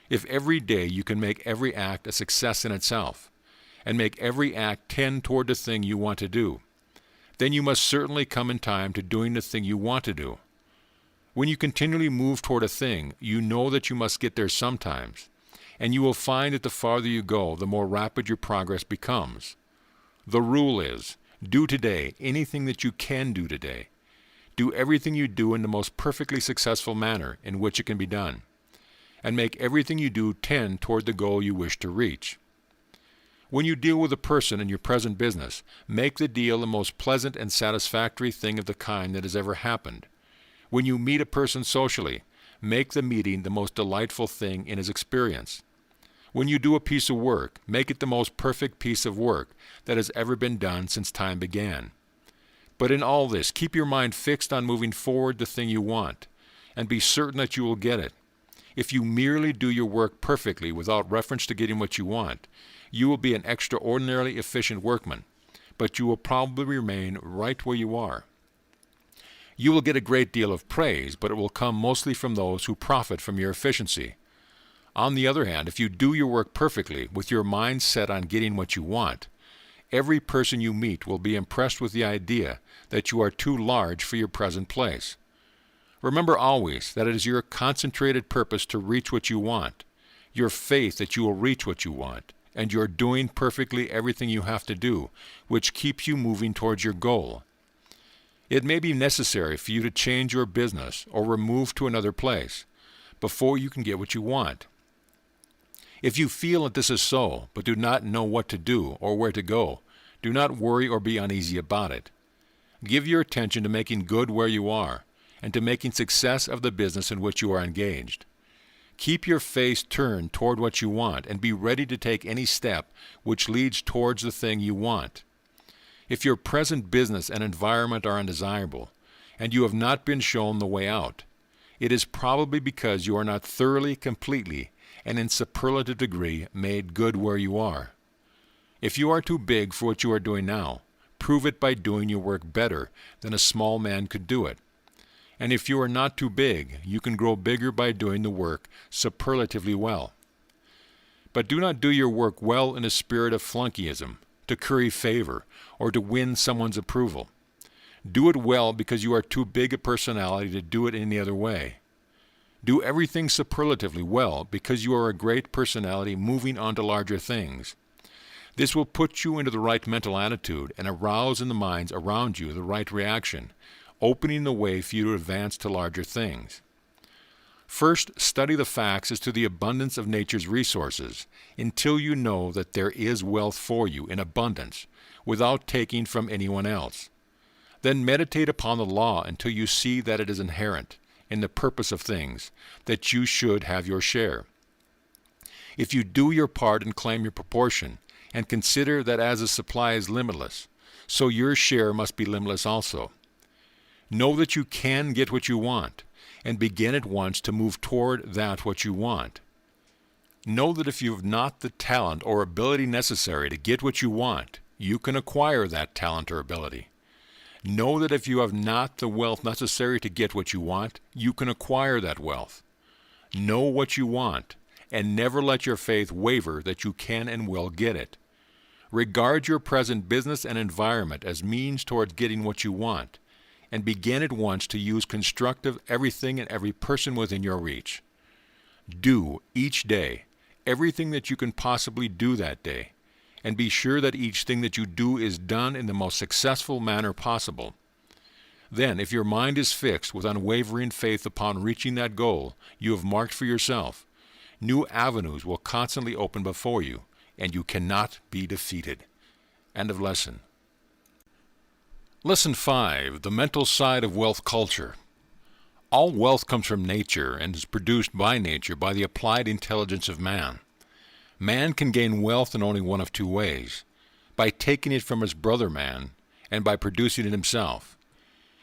If every day you can make every act a success in itself, and make every act tend toward the thing you want to do, then you must certainly come in time to doing the thing you want to do. When you continually move toward a thing, you know that you must get there sometimes, and you will find that the farther you go, the more rapid your progress becomes. The rule is, do today anything that you can do today. Do everything you do in the most perfectly successful manner in which it can be done, and make everything you do tend toward the goal you wish to reach. When you deal with a person in your present business, make the deal the most pleasant and satisfactory thing of the kind that has ever happened. When you meet a person socially, make the meeting the most delightful thing in his experience. When you do a piece of work, make it the most perfect piece of work that has ever been done since time began. But in all this, keep your mind fixed on moving forward the thing you want, and be certain that you will get it. If you merely do your work perfectly without reference to getting what you want, you will be an extraordinarily efficient workman, but you will probably remain right where you are. You will get a great deal of praise, but it will come mostly from those who profit from your efficiency. On the other hand, if you do your work perfectly, with your mind set on getting what you want, every person you meet will be impressed with the idea that you are too large for your present place. Remember always that it is your concentrated purpose to reach what you want, your faith that you will reach what you want, and your doing perfectly everything you have to do, which keeps you moving towards your goal. It may be necessary for you to change your business or remove to another place before you can get what you want. If you feel that this is so, but do not know what to do or where to go, do not worry or be uneasy about it. Give your attention to making good where you are, and to making success of the business in which you are engaged. Keep your face turned toward what you want, and be ready to take any step which leads towards the thing you want. If your present business and environment are undesirable, and you have not been shown the way out, it is probably because you are not thoroughly, completely, and in superlative degree made good where you are. If you are too big for what you are doing now, prove it by doing your work better than a small man could do it. And if you are not too big, you can grow bigger by doing the work superlatively well. But do not do your work well in a spirit of flunkyism, to curry favor, or to win someone's approval. Do it well because you are too big a personality to do it any other way. Do everything superlatively well because you are a great personality moving on to larger things. This will put you into the right mental attitude and arouse in the minds around you the right reaction, opening the way for you to advance to larger things. First, study the facts as to the abundance of nature's resources until you know that there is wealth for you in abundance without taking from anyone else. Then meditate upon the law until you see that it is inherent in the purpose of things, that you should have your share. If you do your part and claim your proportion, and consider that as the supply is limitless, so your share must be limitless also. Know that you can get what you want, and begin at once to move toward that what you want. Know that if you have not the talent or ability necessary to get what you want, you can acquire that talent or ability. Know that if you have not the wealth necessary to get what you want, you can acquire that wealth. Know what you want, and never let your faith waver that you can and will get it. Regard your present business and environment as means towards getting what you want, and begin at once to use constructive everything and every person within your reach. Do, each day, everything that you can possibly do that day, and be sure that each thing that you do is done in the most successful manner possible. Then, if your mind is fixed with unwavering faith upon reaching that goal you have marked for yourself, new avenues will constantly open before you, and you cannot be defeated. End of lesson. Lesson 5. The mental side of wealth culture. All wealth comes from nature and is produced by nature by the applied intelligence of man. Man can gain wealth in only one of two ways: by taking it from his brother man, and by producing it himself.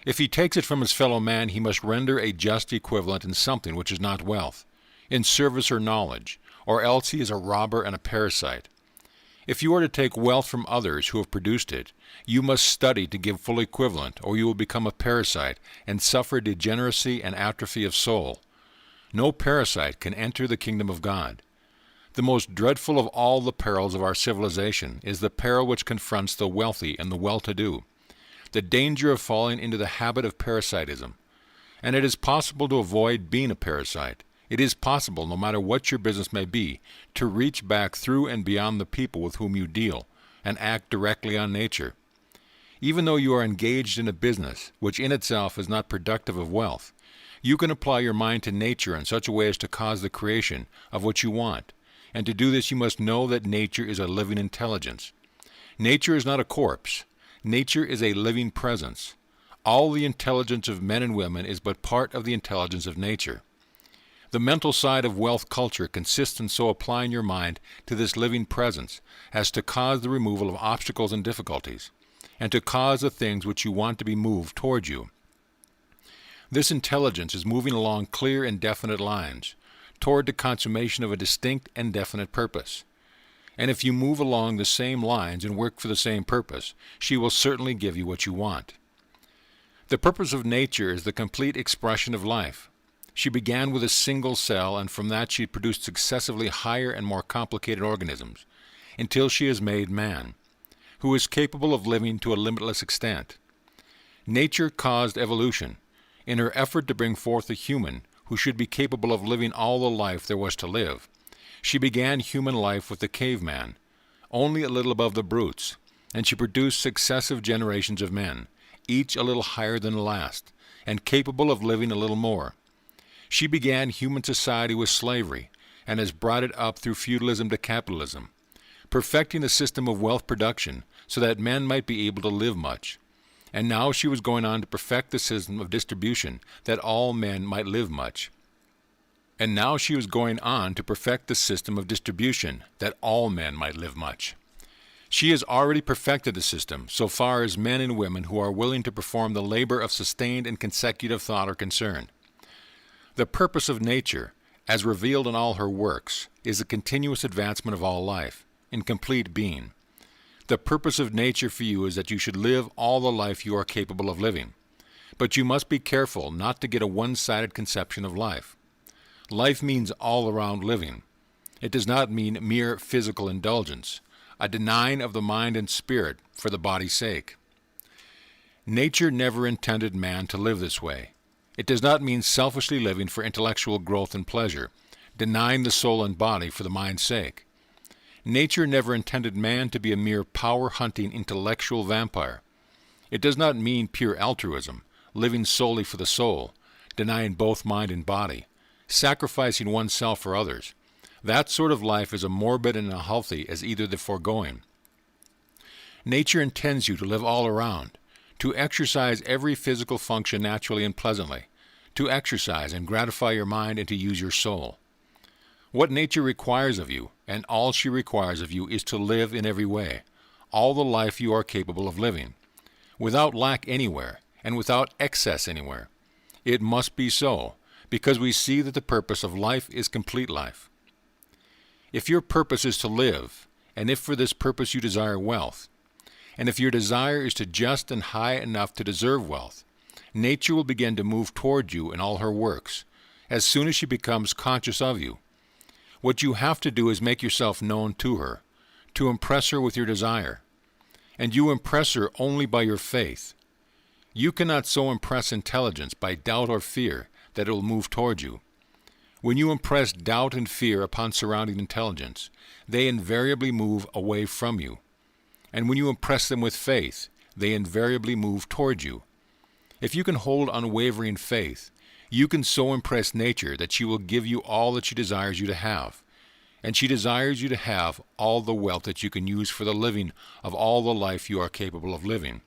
If he takes it from his fellow man, he must render a just equivalent in something which is not wealth, in service or knowledge, or else he is a robber and a parasite. If you are to take wealth from others who have produced it, you must study to give full equivalent, or you will become a parasite and suffer degeneracy and atrophy of soul. No parasite can enter the kingdom of God. The most dreadful of all the perils of our civilization is the peril which confronts the wealthy and the well-to-do, the danger of falling into the habit of parasitism. And it is possible to avoid being a parasite. It is possible, no matter what your business may be, to reach back through and beyond the people with whom you deal, and act directly on nature. Even though you are engaged in a business which in itself is not productive of wealth, you can apply your mind to nature in such a way as to cause the creation of what you want. And to do this you must know that nature is a living intelligence. Nature is not a corpse. Nature is a living presence. All the intelligence of men and women is but part of the intelligence of nature. The mental side of wealth culture consists in so applying your mind to this living presence as to cause the removal of obstacles and difficulties, and to cause the things which you want to be moved toward you. This intelligence is moving along clear and definite lines, toward the consummation of a distinct and definite purpose. And if you move along the same lines and work for the same purpose, she will certainly give you what you want. The purpose of nature is the complete expression of life. She began with a single cell, and from that she produced successively higher and more complicated organisms, until she has made man, who is capable of living to a limitless extent. Nature caused evolution, in her effort to bring forth a human who should be capable of living all the life there was to live. She began human life with the caveman, only a little above the brutes, and she produced successive generations of men, each a little higher than the last, and capable of living a little more. She began human society with slavery, and has brought it up through feudalism to capitalism, perfecting the system of wealth production so that men might be able to live much. And now she was going on to perfect the system of distribution, that all men might live much. And now she was going on to perfect the system of distribution, that all men might live much. She has already perfected the system, so far as men and women who are willing to perform the labor of sustained and consecutive thought are concerned. The purpose of nature, as revealed in all her works, is the continuous advancement of all life, in complete being. The purpose of nature for you is that you should live all the life you are capable of living. But you must be careful not to get a one-sided conception of life. Life means all-around living. It does not mean mere physical indulgence, a denying of the mind and spirit for the body's sake. Nature never intended man to live this way. It does not mean selfishly living for intellectual growth and pleasure, denying the soul and body for the mind's sake. Nature never intended man to be a mere power-hunting intellectual vampire. It does not mean pure altruism, living solely for the soul, denying both mind and body, sacrificing oneself for others. That sort of life is as morbid and unhealthy as either the foregoing. Nature intends you to live all around, to exercise every physical function naturally and pleasantly, to exercise and gratify your mind and to use your soul. What nature requires of you, and all she requires of you, is to live in every way, all the life you are capable of living, without lack anywhere, and without excess anywhere. It must be so, because we see that the purpose of life is complete life. If your purpose is to live, and if for this purpose you desire wealth, and if your desire is to just and high enough to deserve wealth, nature will begin to move toward you in all her works, as soon as she becomes conscious of you. What you have to do is make yourself known to her, to impress her with your desire. And you impress her only by your faith. You cannot so impress intelligence by doubt or fear that it will move toward you. When you impress doubt and fear upon surrounding intelligence, they invariably move away from you. And when you impress them with faith, they invariably move toward you. If you can hold unwavering faith, you can so impress nature that she will give you all that she desires you to have. And she desires you to have all the wealth that you can use for the living of all the life you are capable of living.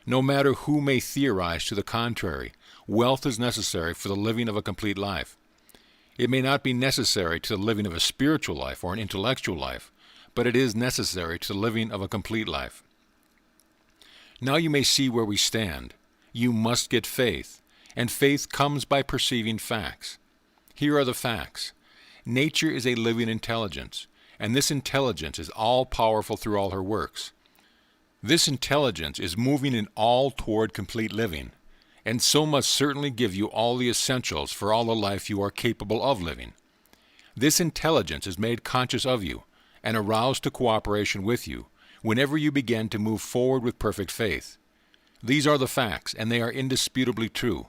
No matter who may theorize to the contrary, wealth is necessary for the living of a complete life. It may not be necessary to the living of a spiritual life or an intellectual life, but it is necessary to the living of a complete life. Now you may see where we stand. You must get faith, and faith comes by perceiving facts. Here are the facts. Nature is a living intelligence, and this intelligence is all-powerful through all her works. This intelligence is moving in all toward complete living, and so must certainly give you all the essentials for all the life you are capable of living. This intelligence is made conscious of you and aroused to cooperation with you whenever you begin to move forward with perfect faith. These are the facts, and they are indisputably true.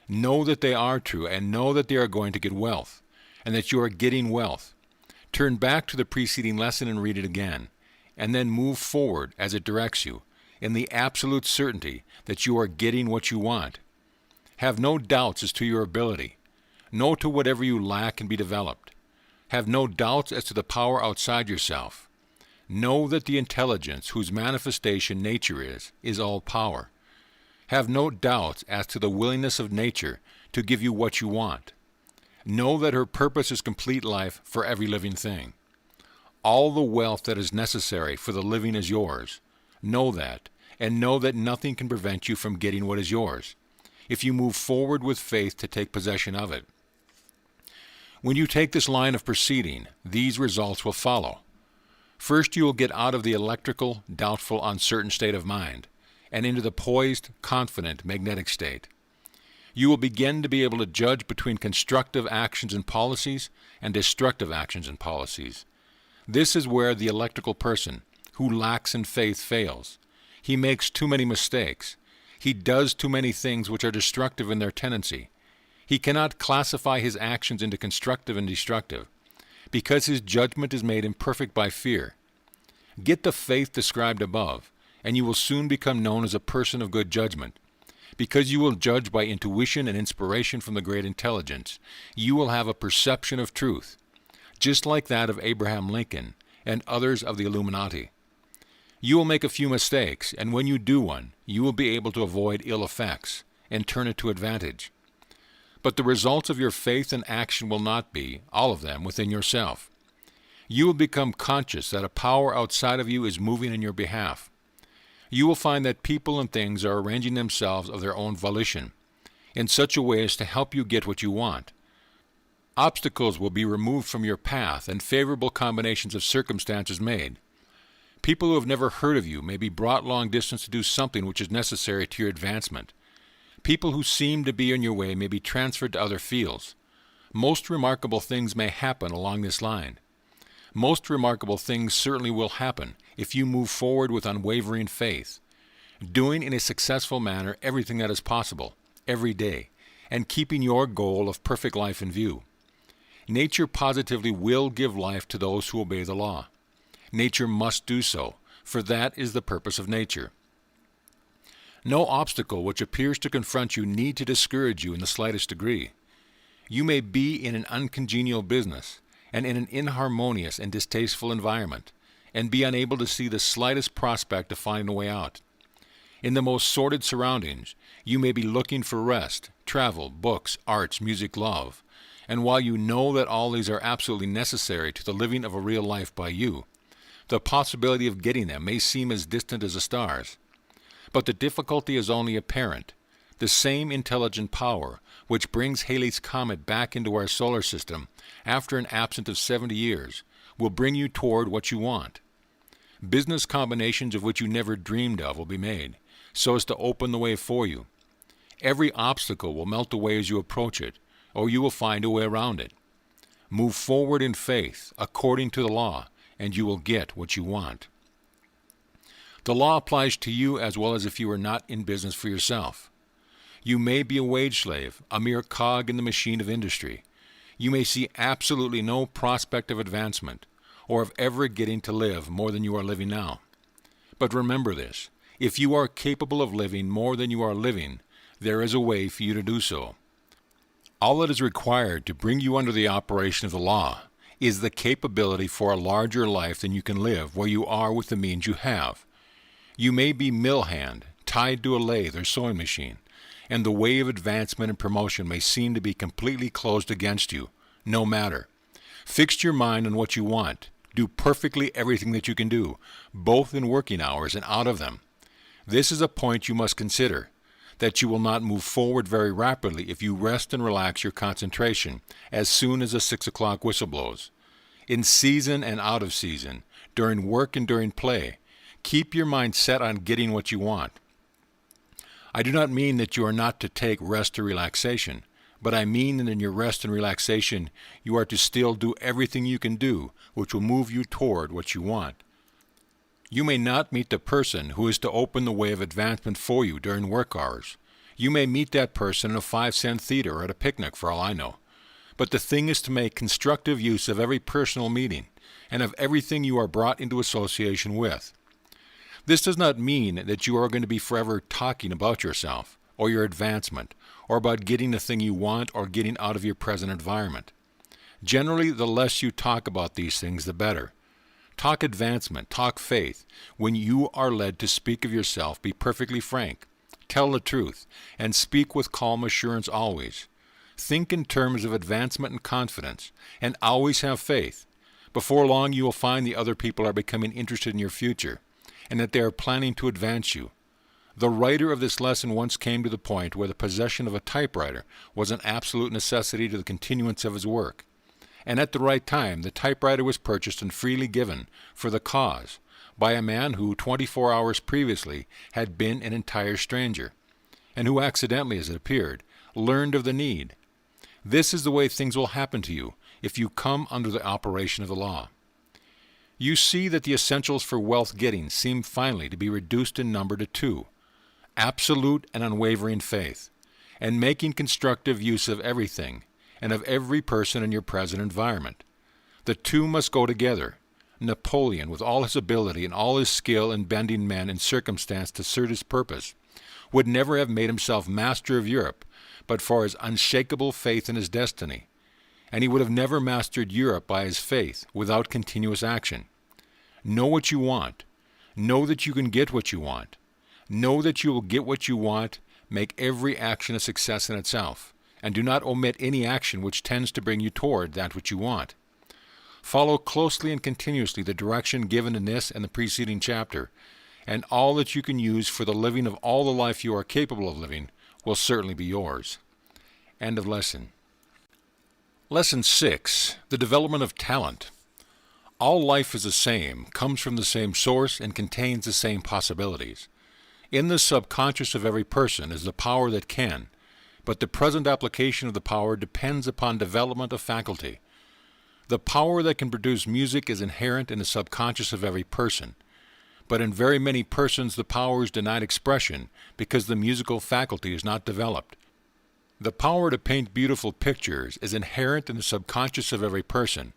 Know that they are true, and know that they are going to get wealth, and that you are getting wealth. Turn back to the preceding lesson and read it again, and then move forward as it directs you, in the absolute certainty that you are getting what you want. Have no doubts as to your ability. Know to whatever you lack can be developed. Have no doubts as to the power outside yourself. Know that the intelligence whose manifestation nature is all power. Have no doubts as to the willingness of nature to give you what you want. Know that her purpose is complete life for every living thing. All the wealth that is necessary for the living is yours. Know that, and know that nothing can prevent you from getting what is yours, if you move forward with faith to take possession of it. When you take this line of proceeding, these results will follow. First, you will get out of the electrical, doubtful, uncertain state of mind, and into the poised, confident, magnetic state. You will begin to be able to judge between constructive actions and policies and destructive actions and policies. This is where the electrical person, who lacks in faith, fails. He makes too many mistakes. He does too many things which are destructive in their tendency. He cannot classify his actions into constructive and destructive, because his judgment is made imperfect by fear. Get the faith described above, and you will soon become known as a person of good judgment. Because you will judge by intuition and inspiration from the great intelligence, you will have a perception of truth, just like that of Abraham Lincoln and others of the Illuminati. You will make a few mistakes, and when you do one, you will be able to avoid ill effects and turn it to advantage. But the results of your faith and action will not be, all of them, within yourself. You will become conscious that a power outside of you is moving in your behalf. You will find that people and things are arranging themselves of their own volition, in such a way as to help you get what you want. Obstacles will be removed from your path and favorable combinations of circumstances made. People who have never heard of you may be brought long distance to do something which is necessary to your advancement. People who seem to be in your way may be transferred to other fields. Most remarkable things may happen along this line. Most remarkable things certainly will happen if you move forward with unwavering faith, doing in a successful manner everything that is possible, every day, and keeping your goal of perfect life in view. Nature positively will give life to those who obey the law. Nature must do so, for that is the purpose of nature. No obstacle which appears to confront you need to discourage you in the slightest degree. You may be in an uncongenial business, and in an inharmonious and distasteful environment, and be unable to see the slightest prospect of finding a way out. In the most sordid surroundings, you may be looking for rest, travel, books, arts, music, love, and while you know that all these are absolutely necessary to the living of a real life by you, the possibility of getting them may seem as distant as the stars. But the difficulty is only apparent. The same intelligent power which brings Halley's Comet back into our solar system after an absence of 70 years will bring you toward what you want. Business combinations of which you never dreamed of will be made, so as to open the way for you. Every obstacle will melt away as you approach it, or you will find a way around it. Move forward in faith, according to the law, and you will get what you want. The law applies to you as well as if you were not in business for yourself. You may be a wage slave, a mere cog in the machine of industry. You may see absolutely no prospect of advancement, or of ever getting to live more than you are living now. But remember this, if you are capable of living more than you are living, there is a way for you to do so. All that is required to bring you under the operation of the law is the capability for a larger life than you can live where you are with the means you have. You may be mill hand, tied to a lathe or sewing machine, and the way of advancement and promotion may seem to be completely closed against you. No matter. Fix your mind on what you want. Do perfectly everything that you can do, both in working hours and out of them. This is a point you must consider, that you will not move forward very rapidly if you rest and relax your concentration as soon as the 6 o'clock whistle blows. In season and out of season, during work and during play, keep your mind set on getting what you want. I do not mean that you are not to take rest or relaxation, but I mean that in your rest and relaxation you are to still do everything you can do which will move you toward what you want. You may not meet the person who is to open the way of advancement for you during work hours. You may meet that person in a 5-cent theater or at a picnic for all I know. But the thing is to make constructive use of every personal meeting and of everything you are brought into association with. This does not mean that you are going to be forever talking about yourself or your advancement or about getting the thing you want or getting out of your present environment. Generally, the less you talk about these things, the better. Talk advancement, talk faith. When you are led to speak of yourself, be perfectly frank. Tell the truth, and speak with calm assurance always. Think in terms of advancement and confidence, and always have faith. Before long you will find the other people are becoming interested in your future, and that they are planning to advance you. The writer of this lesson once came to the point where the possession of a typewriter was an absolute necessity to the continuance of his work. And at the right time, the typewriter was purchased and freely given for the cause by a man who 24 hours previously had been an entire stranger, and who accidentally, as it appeared, learned of the need. This is the way things will happen to you if you come under the operation of the law. You see that the essentials for wealth getting seem finally to be reduced in number to 2, absolute and unwavering faith, and making constructive use of everything, and of every person in your present environment. The two must go together. Napoleon, with all his ability and all his skill in bending men and circumstance to suit his purpose, would never have made himself master of Europe but for his unshakable faith in his destiny, and he would have never mastered Europe by his faith without continuous action. Know what you want. Know that you can get what you want. Know that you will get what you want. Make every action a success in itself, and do not omit any action which tends to bring you toward that which you want. Follow closely and continuously the direction given in this and the preceding chapter, and all that you can use for the living of all the life you are capable of living will certainly be yours. End of lesson. Lesson 6. The development of talent. All life is the same, comes from the same source, and contains the same possibilities. In the subconscious of every person is the power that can, but the present application of the power depends upon development of faculty. The power that can produce music is inherent in the subconscious of every person, but in very many persons the power is denied expression because the musical faculty is not developed. The power to paint beautiful pictures is inherent in the subconscious of every person,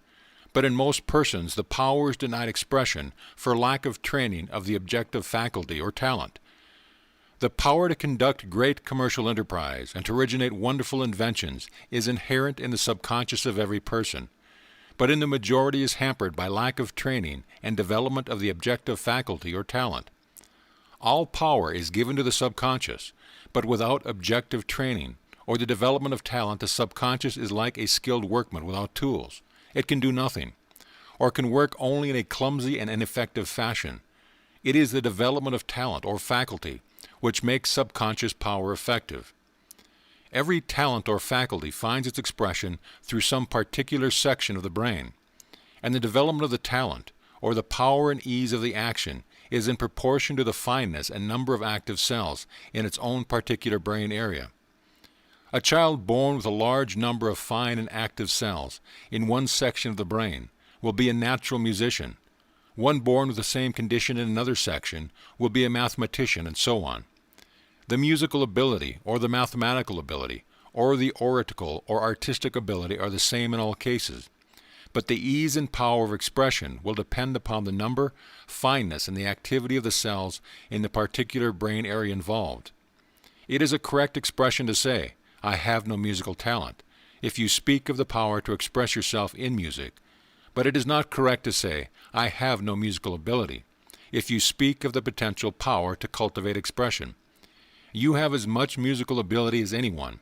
but in most persons the power is denied expression for lack of training of the objective faculty or talent. The power to conduct great commercial enterprise and to originate wonderful inventions is inherent in the subconscious of every person, but in the majority is hampered by lack of training and development of the objective faculty or talent. All power is given to the subconscious, but without objective training or the development of talent, the subconscious is like a skilled workman without tools. It can do nothing, or can work only in a clumsy and ineffective fashion. It is the development of talent or faculty which makes subconscious power effective. Every talent or faculty finds its expression through some particular section of the brain, and the development of the talent, or the power and ease of the action, is in proportion to the fineness and number of active cells in its own particular brain area. A child born with a large number of fine and active cells in one section of the brain will be a natural musician. One born with the same condition in another section will be a mathematician, and so on. The musical ability, or the mathematical ability, or the oratorical or artistic ability are the same in all cases, but the ease and power of expression will depend upon the number, fineness, and the activity of the cells in the particular brain area involved. It is a correct expression to say, "I have no musical talent," if you speak of the power to express yourself in music, but it is not correct to say, "I have no musical ability," if you speak of the potential power to cultivate expression. You have as much musical ability as anyone,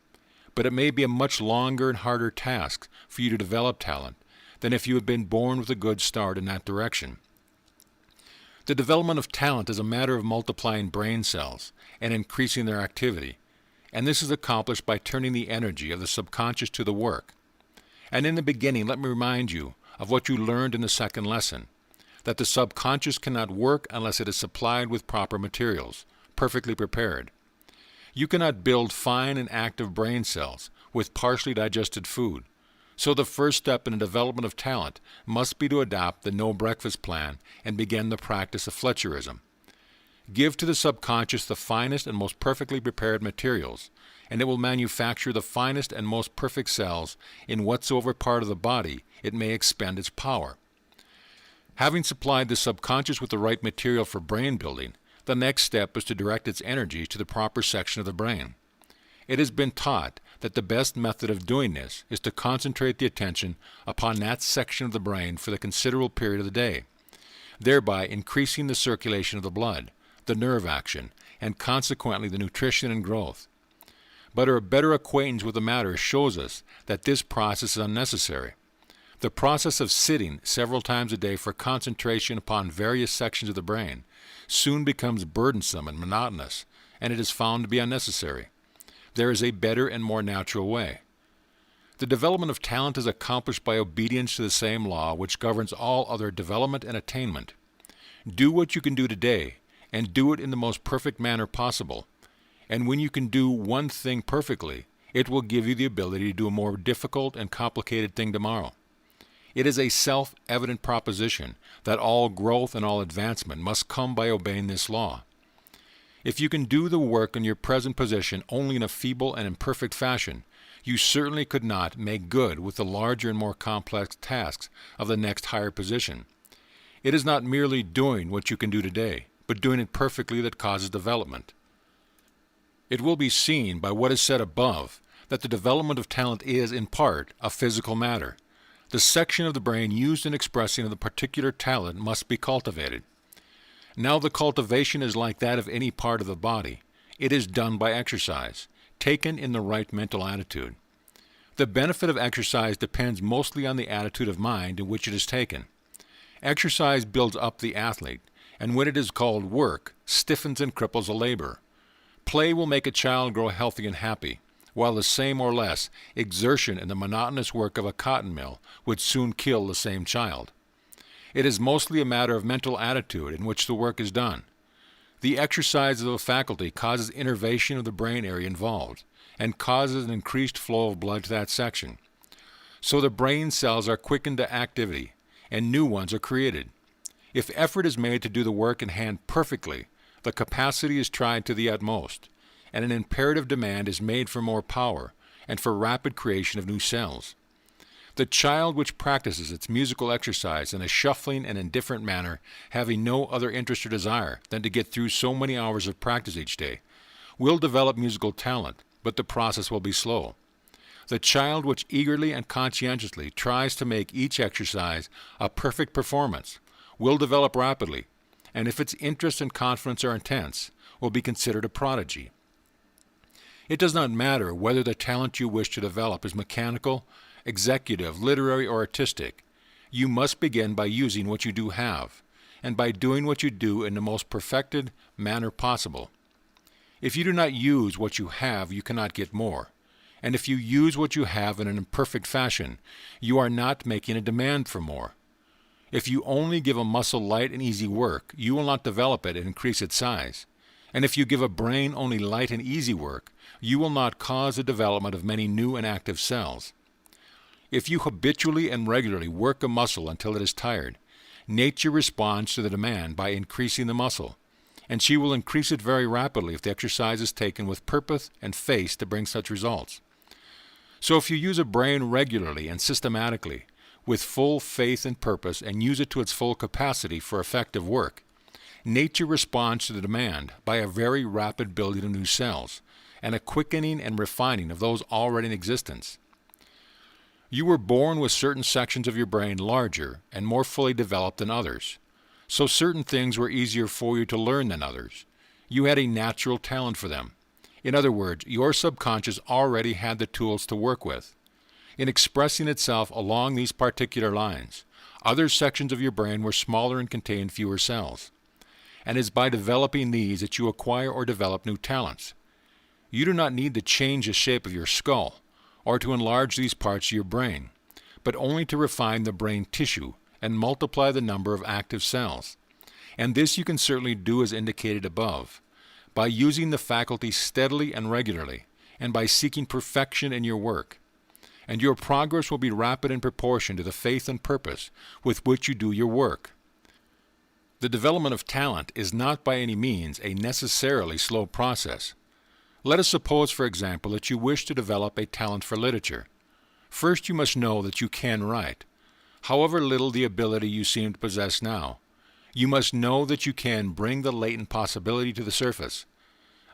but it may be a much longer and harder task for you to develop talent than if you had been born with a good start in that direction. The development of talent is a matter of multiplying brain cells and increasing their activity, and this is accomplished by turning the energy of the subconscious to the work. And in the beginning, let me remind you of what you learned in the second lesson, that the subconscious cannot work unless it is supplied with proper materials, perfectly prepared. You cannot build fine and active brain cells with partially digested food, so the first step in the development of talent must be to adopt the no breakfast plan and begin the practice of Fletcherism. Give to the subconscious the finest and most perfectly prepared materials, and it will manufacture the finest and most perfect cells in whatsoever part of the body it may expend its power. Having supplied the subconscious with the right material for brain building, the next step is to direct its energy to the proper section of the brain. It has been taught that the best method of doing this is to concentrate the attention upon that section of the brain for the considerable period of the day, thereby increasing the circulation of the blood, the nerve action, and consequently the nutrition and growth. But our better acquaintance with the matter shows us that this process is unnecessary. The process of sitting several times a day for concentration upon various sections of the brain soon becomes burdensome and monotonous, and it is found to be unnecessary. There is a better and more natural way. The development of talent is accomplished by obedience to the same law which governs all other development and attainment. Do what you can do today, and do it in the most perfect manner possible. And when you can do one thing perfectly, it will give you the ability to do a more difficult and complicated thing tomorrow. It is a self-evident proposition that all growth and all advancement must come by obeying this law. If you can do the work in your present position only in a feeble and imperfect fashion, you certainly could not make good with the larger and more complex tasks of the next higher position. It is not merely doing what you can do today, but doing it perfectly that causes development. It will be seen by what is said above that the development of talent is, in part, a physical matter. The section of the brain used in expressing the particular talent must be cultivated. Now the cultivation is like that of any part of the body. It is done by exercise, taken in the right mental attitude. The benefit of exercise depends mostly on the attitude of mind in which it is taken. Exercise builds up the athlete, and when it is called work, stiffens and cripples a laborer. Play will make a child grow healthy and happy, while the same or less exertion in the monotonous work of a cotton mill would soon kill the same child. It is mostly a matter of mental attitude in which the work is done. The exercise of a faculty causes innervation of the brain area involved and causes an increased flow of blood to that section. So the brain cells are quickened to activity and new ones are created. If effort is made to do the work in hand perfectly, the capacity is tried to the utmost, and an imperative demand is made for more power and for rapid creation of new cells. The child which practices its musical exercise in a shuffling and indifferent manner, having no other interest or desire than to get through so many hours of practice each day, will develop musical talent, but the process will be slow. The child which eagerly and conscientiously tries to make each exercise a perfect performance will develop rapidly, and if its interest and confidence are intense, will be considered a prodigy. It does not matter whether the talent you wish to develop is mechanical, executive, literary, or artistic. You must begin by using what you do have, and by doing what you do in the most perfected manner possible. If you do not use what you have, you cannot get more. And if you use what you have in an imperfect fashion, you are not making a demand for more. If you only give a muscle light and easy work, you will not develop it and increase its size. And if you give a brain only light and easy work, you will not cause the development of many new and active cells. If you habitually and regularly work a muscle until it is tired, nature responds to the demand by increasing the muscle, and she will increase it very rapidly if the exercise is taken with purpose and faith to bring such results. So if you use a brain regularly and systematically, with full faith and purpose, and use it to its full capacity for effective work, nature responds to the demand by a very rapid building of new cells, and a quickening and refining of those already in existence. You were born with certain sections of your brain larger and more fully developed than others, so certain things were easier for you to learn than others. You had a natural talent for them. In other words, your subconscious already had the tools to work with. In expressing itself along these particular lines, other sections of your brain were smaller and contained fewer cells. And it is by developing these that you acquire or develop new talents. You do not need to change the shape of your skull or to enlarge these parts of your brain, but only to refine the brain tissue and multiply the number of active cells. And this you can certainly do as indicated above, by using the faculty steadily and regularly, and by seeking perfection in your work. And your progress will be rapid in proportion to the faith and purpose with which you do your work. The development of talent is not by any means a necessarily slow process. Let us suppose, for example, that you wish to develop a talent for literature. First, you must know that you can write, however little the ability you seem to possess now. You must know that you can bring the latent possibility to the surface.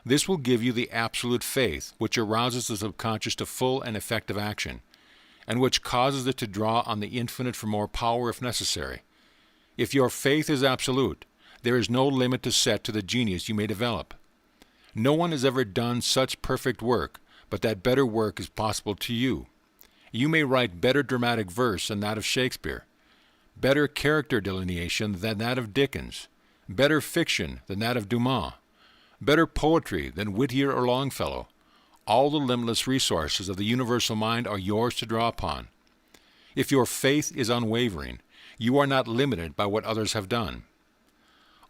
This will give you the absolute faith which arouses the subconscious to full and effective action, and which causes it to draw on the infinite for more power if necessary. If your faith is absolute, there is no limit to set to the genius you may develop. No one has ever done such perfect work, but that better work is possible to you. You may write better dramatic verse than that of Shakespeare, better character delineation than that of Dickens, better fiction than that of Dumas, better poetry than Whittier or Longfellow. All the limitless resources of the universal mind are yours to draw upon. If your faith is unwavering, you are not limited by what others have done.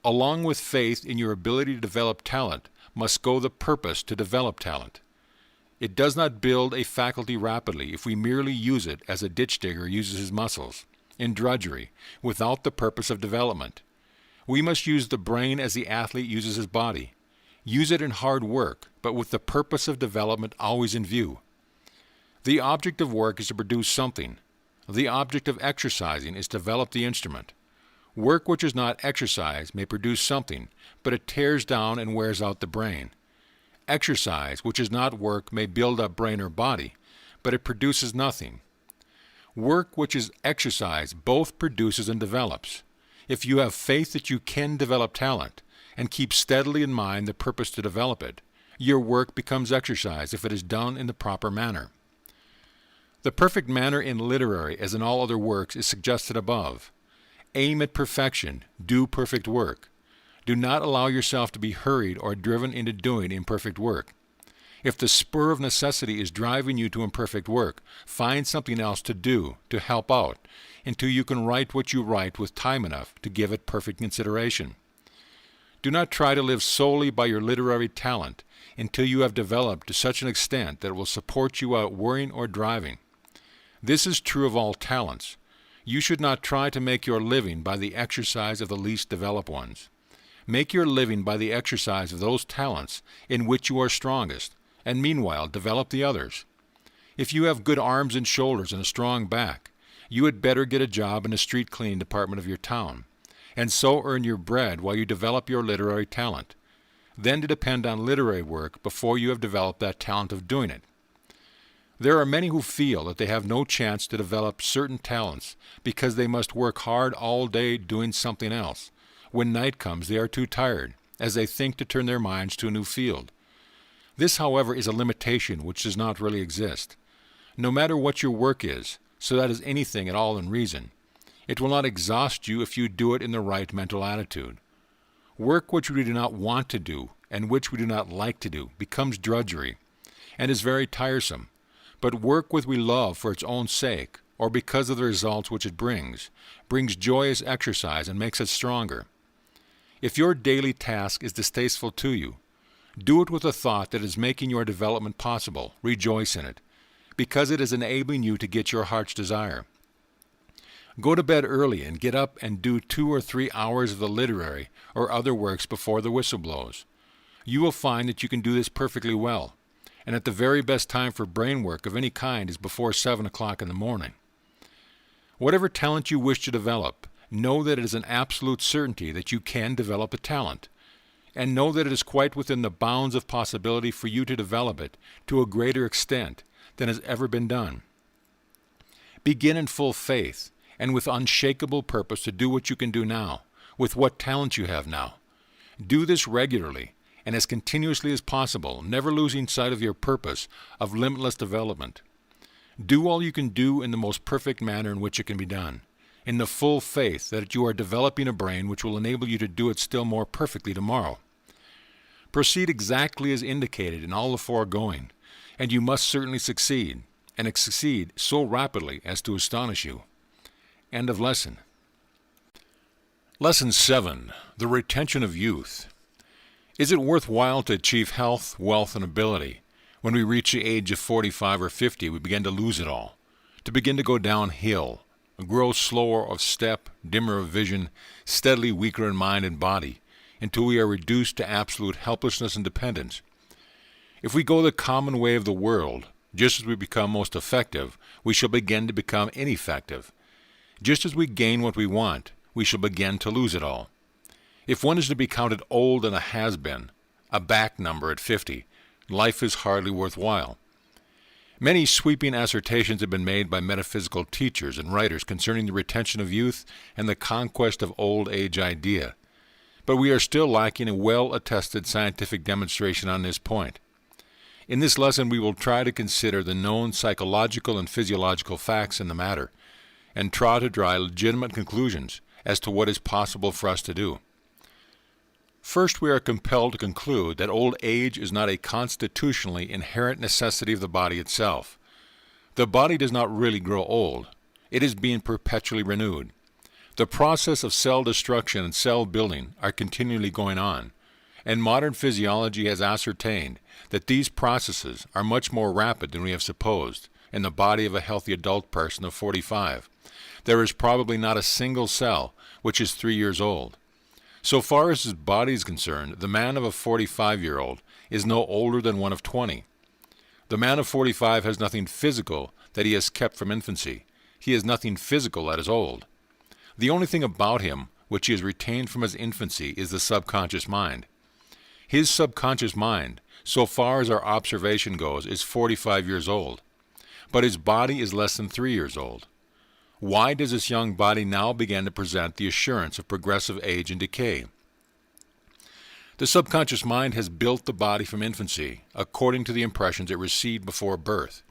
Along with faith in your ability to develop talent must go the purpose to develop talent. It does not build a faculty rapidly if we merely use it as a ditch digger uses his muscles, in drudgery, without the purpose of development. We must use the brain as the athlete uses his body. Use it in hard work, but with the purpose of development always in view. The object of work is to produce something. The object of exercising is to develop the instrument. Work which is not exercise may produce something, but it tears down and wears out the brain. Exercise, which is not work, may build up brain or body, but it produces nothing. Work which is exercise both produces and develops. If you have faith that you can develop talent, and keep steadily in mind the purpose to develop it, your work becomes exercise if it is done in the proper manner. The perfect manner in literary, as in all other works, is suggested above. Aim at perfection, do perfect work. Do not allow yourself to be hurried or driven into doing imperfect work. If the spur of necessity is driving you to imperfect work, find something else to do, to help out, until you can write what you write with time enough to give it perfect consideration. Do not try to live solely by your literary talent until you have developed to such an extent that it will support you out worrying or driving. This is true of all talents. You should not try to make your living by the exercise of the least developed ones. Make your living by the exercise of those talents in which you are strongest, and meanwhile develop the others. If you have good arms and shoulders and a strong back, you had better get a job in the street cleaning department of your town, and so earn your bread while you develop your literary talent, then to depend on literary work before you have developed that talent of doing it. There are many who feel that they have no chance to develop certain talents because they must work hard all day doing something else. When night comes, they are too tired, as they think to turn their minds to a new field. This, however, is a limitation which does not really exist. No matter what your work is, so that is anything at all in reason, it will not exhaust you if you do it in the right mental attitude. Work which we do not want to do and which we do not like to do becomes drudgery and is very tiresome, but work which we love for its own sake or because of the results which it brings joyous exercise and makes us stronger. If your daily task is distasteful to you, do it with the thought that it is making your development possible. Rejoice in it, because it is enabling you to get your heart's desire. Go to bed early and get up and do 2 or 3 hours of the literary or other works before the whistle blows. You will find that you can do this perfectly well, and that the very best time for brain work of any kind is before 7 o'clock in the morning. Whatever talent you wish to develop, know that it is an absolute certainty that you can develop a talent, and know that it is quite within the bounds of possibility for you to develop it to a greater extent than has ever been done. Begin in full faith and with unshakable purpose to do what you can do now, with what talent you have now. Do this regularly and as continuously as possible, never losing sight of your purpose of limitless development. Do all you can do in the most perfect manner in which it can be done, in the full faith that you are developing a brain which will enable you to do it still more perfectly tomorrow. Proceed exactly as indicated in all the foregoing, and you must certainly succeed, and succeed so rapidly as to astonish you. End of lesson. Lesson 7. The Retention of Youth. Is it worthwhile to achieve health, wealth, and ability? When we reach the age of 45 or 50, we begin to lose it all, to begin to go downhill, grow slower of step, dimmer of vision, steadily weaker in mind and body, until we are reduced to absolute helplessness and dependence. If we go the common way of the world, just as we become most effective, we shall begin to become ineffective. Just as we gain what we want, we shall begin to lose it all. If one is to be counted old and a has-been, a back number at 50, life is hardly worthwhile. Many sweeping assertions have been made by metaphysical teachers and writers concerning the retention of youth and the conquest of old age idea, but we are still lacking a well-attested scientific demonstration on this point. In this lesson we will try to consider the known psychological and physiological facts in the matter, and try to draw legitimate conclusions as to what is possible for us to do. First, we are compelled to conclude that old age is not a constitutionally inherent necessity of the body itself. The body does not really grow old. It is being perpetually renewed. The process of cell destruction and cell building are continually going on, and modern physiology has ascertained that these processes are much more rapid than we have supposed in the body of a healthy adult person of 45. There is probably not a single cell which is 3 years old. So far as his body is concerned, the man of a 45-year-old is no older than one of 20. The man of 45 has nothing physical that he has kept from infancy. He has nothing physical that is old. The only thing about him which he has retained from his infancy is the subconscious mind. His subconscious mind, so far as our observation goes, is 45 years old, but his body is less than 3 years old. Why does this young body now begin to present the assurance of progressive age and decay? The subconscious mind has built the body from infancy, according to the impressions it received before birth.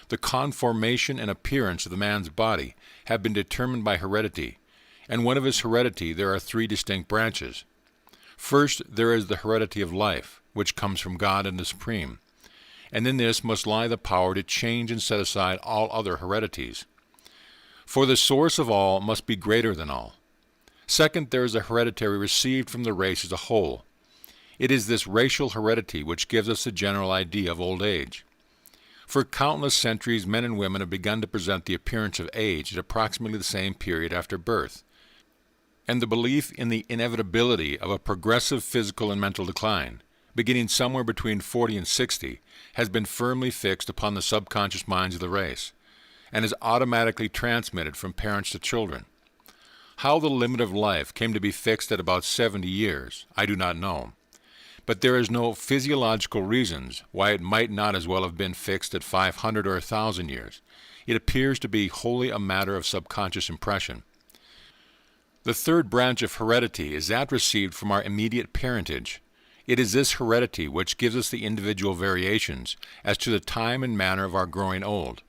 The conformation and appearance of the man's body have been determined by heredity, and one of his heredity there are 3 distinct branches. First, there is the heredity of life, which comes from God and the Supreme, and in this must lie the power to change and set aside all other heredities. For the source of all must be greater than all. Second, there is a hereditary received from the race as a whole. It is this racial heredity which gives us a general idea of old age. For countless centuries, men and women have begun to present the appearance of age at approximately the same period after birth, and the belief in the inevitability of a progressive physical and mental decline, beginning somewhere between 40 and 60, has been firmly fixed upon the subconscious minds of the race, and is automatically transmitted from parents to children. How the limit of life came to be fixed at about 70 years, I do not know. But there is no physiological reasons why it might not as well have been fixed at 500 or 1,000 years. It appears to be wholly a matter of subconscious impression. The third branch of heredity is that received from our immediate parentage. It is this heredity which gives us the individual variations as to the time and manner of our growing old.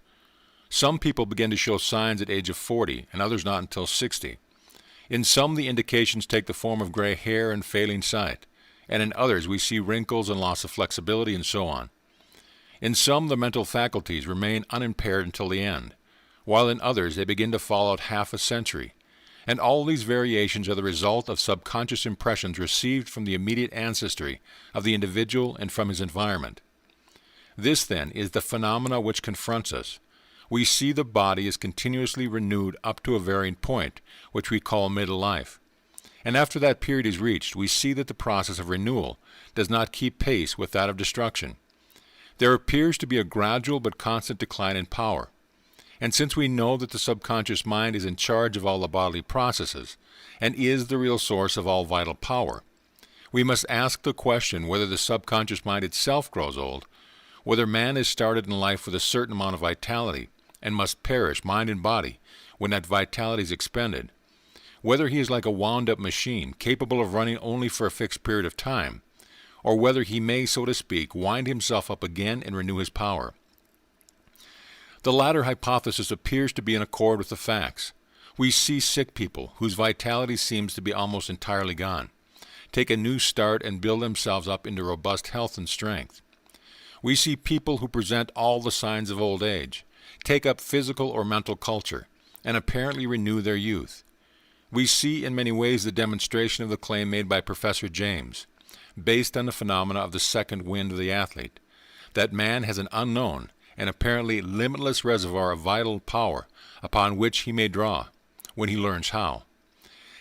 Some people begin to show signs at age of 40, and others not until 60. In some, the indications take the form of gray hair and failing sight, and in others we see wrinkles and loss of flexibility and so on. In some, the mental faculties remain unimpaired until the end, while in others they begin to fall out half a century, and all these variations are the result of subconscious impressions received from the immediate ancestry of the individual and from his environment. This, then, is the phenomena which confronts us. We see the body is continuously renewed up to a varying point, which we call middle life. And after that period is reached, we see that the process of renewal does not keep pace with that of destruction. There appears to be a gradual but constant decline in power. And since we know that the subconscious mind is in charge of all the bodily processes, and is the real source of all vital power, we must ask the question whether the subconscious mind itself grows old, whether man is started in life with a certain amount of vitality, and must perish, mind and body, when that vitality is expended, whether he is like a wound-up machine, capable of running only for a fixed period of time, or whether he may, so to speak, wind himself up again and renew his power. The latter hypothesis appears to be in accord with the facts. We see sick people, whose vitality seems to be almost entirely gone, take a new start and build themselves up into robust health and strength. We see people who present all the signs of old age, take up physical or mental culture, and apparently renew their youth. We see in many ways the demonstration of the claim made by Professor James, based on the phenomena of the second wind of the athlete, that man has an unknown and apparently limitless reservoir of vital power upon which he may draw, when he learns how.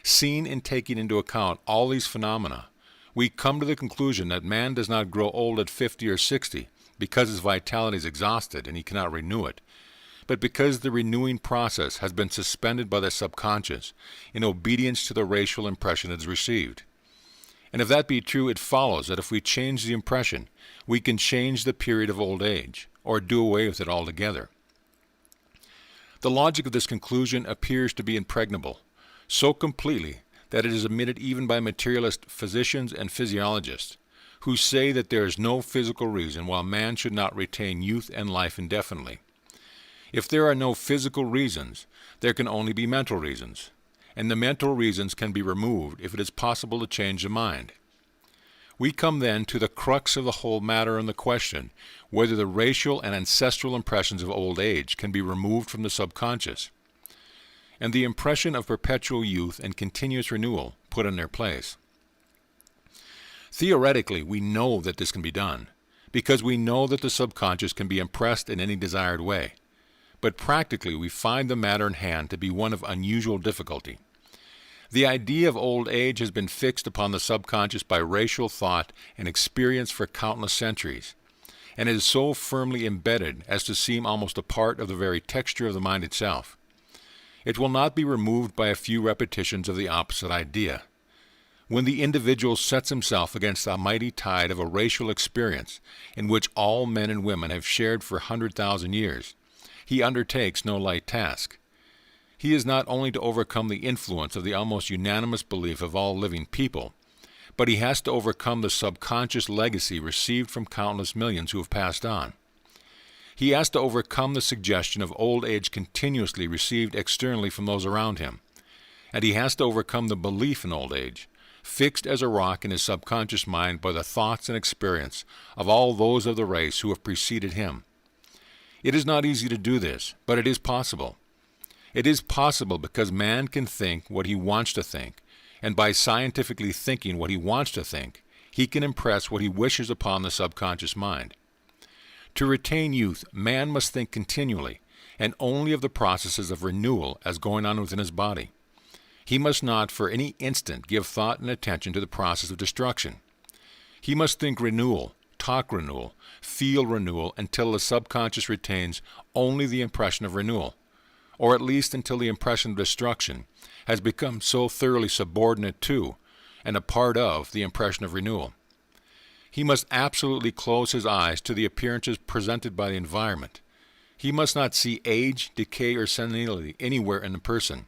Seen in taking into account all these phenomena, we come to the conclusion that man does not grow old at 50 or 60 because his vitality is exhausted and he cannot renew it, but because the renewing process has been suspended by the subconscious in obedience to the racial impression it has received. And if that be true, it follows that if we change the impression, we can change the period of old age, or do away with it altogether. The logic of this conclusion appears to be impregnable, so completely that it is admitted even by materialist physicians and physiologists, who say that there is no physical reason why man should not retain youth and life indefinitely. If there are no physical reasons, there can only be mental reasons, and the mental reasons can be removed if it is possible to change the mind. We come then to the crux of the whole matter and the question whether the racial and ancestral impressions of old age can be removed from the subconscious, and the impression of perpetual youth and continuous renewal put in their place. Theoretically, we know that this can be done, because we know that the subconscious can be impressed in any desired way. But practically, we find the matter in hand to be one of unusual difficulty. The idea of old age has been fixed upon the subconscious by racial thought and experience for countless centuries, and it is so firmly embedded as to seem almost a part of the very texture of the mind itself. It will not be removed by a few repetitions of the opposite idea. When the individual sets himself against the mighty tide of a racial experience in which all men and women have shared for 100,000 years, he undertakes no light task. He is not only to overcome the influence of the almost unanimous belief of all living people, but he has to overcome the subconscious legacy received from countless millions who have passed on. He has to overcome the suggestion of old age continuously received externally from those around him, and he has to overcome the belief in old age, fixed as a rock in his subconscious mind by the thoughts and experience of all those of the race who have preceded him. It is not easy to do this, but it is possible. It is possible because man can think what he wants to think, and by scientifically thinking what he wants to think, he can impress what he wishes upon the subconscious mind. To retain youth, man must think continually, and only of the processes of renewal as going on within his body. He must not for any instant give thought and attention to the process of destruction. He must think renewal, talk renewal, feel renewal until the subconscious retains only the impression of renewal, or at least until the impression of destruction has become so thoroughly subordinate to and a part of the impression of renewal. He must absolutely close his eyes to the appearances presented by the environment. He must not see age, decay, or senility anywhere in the person.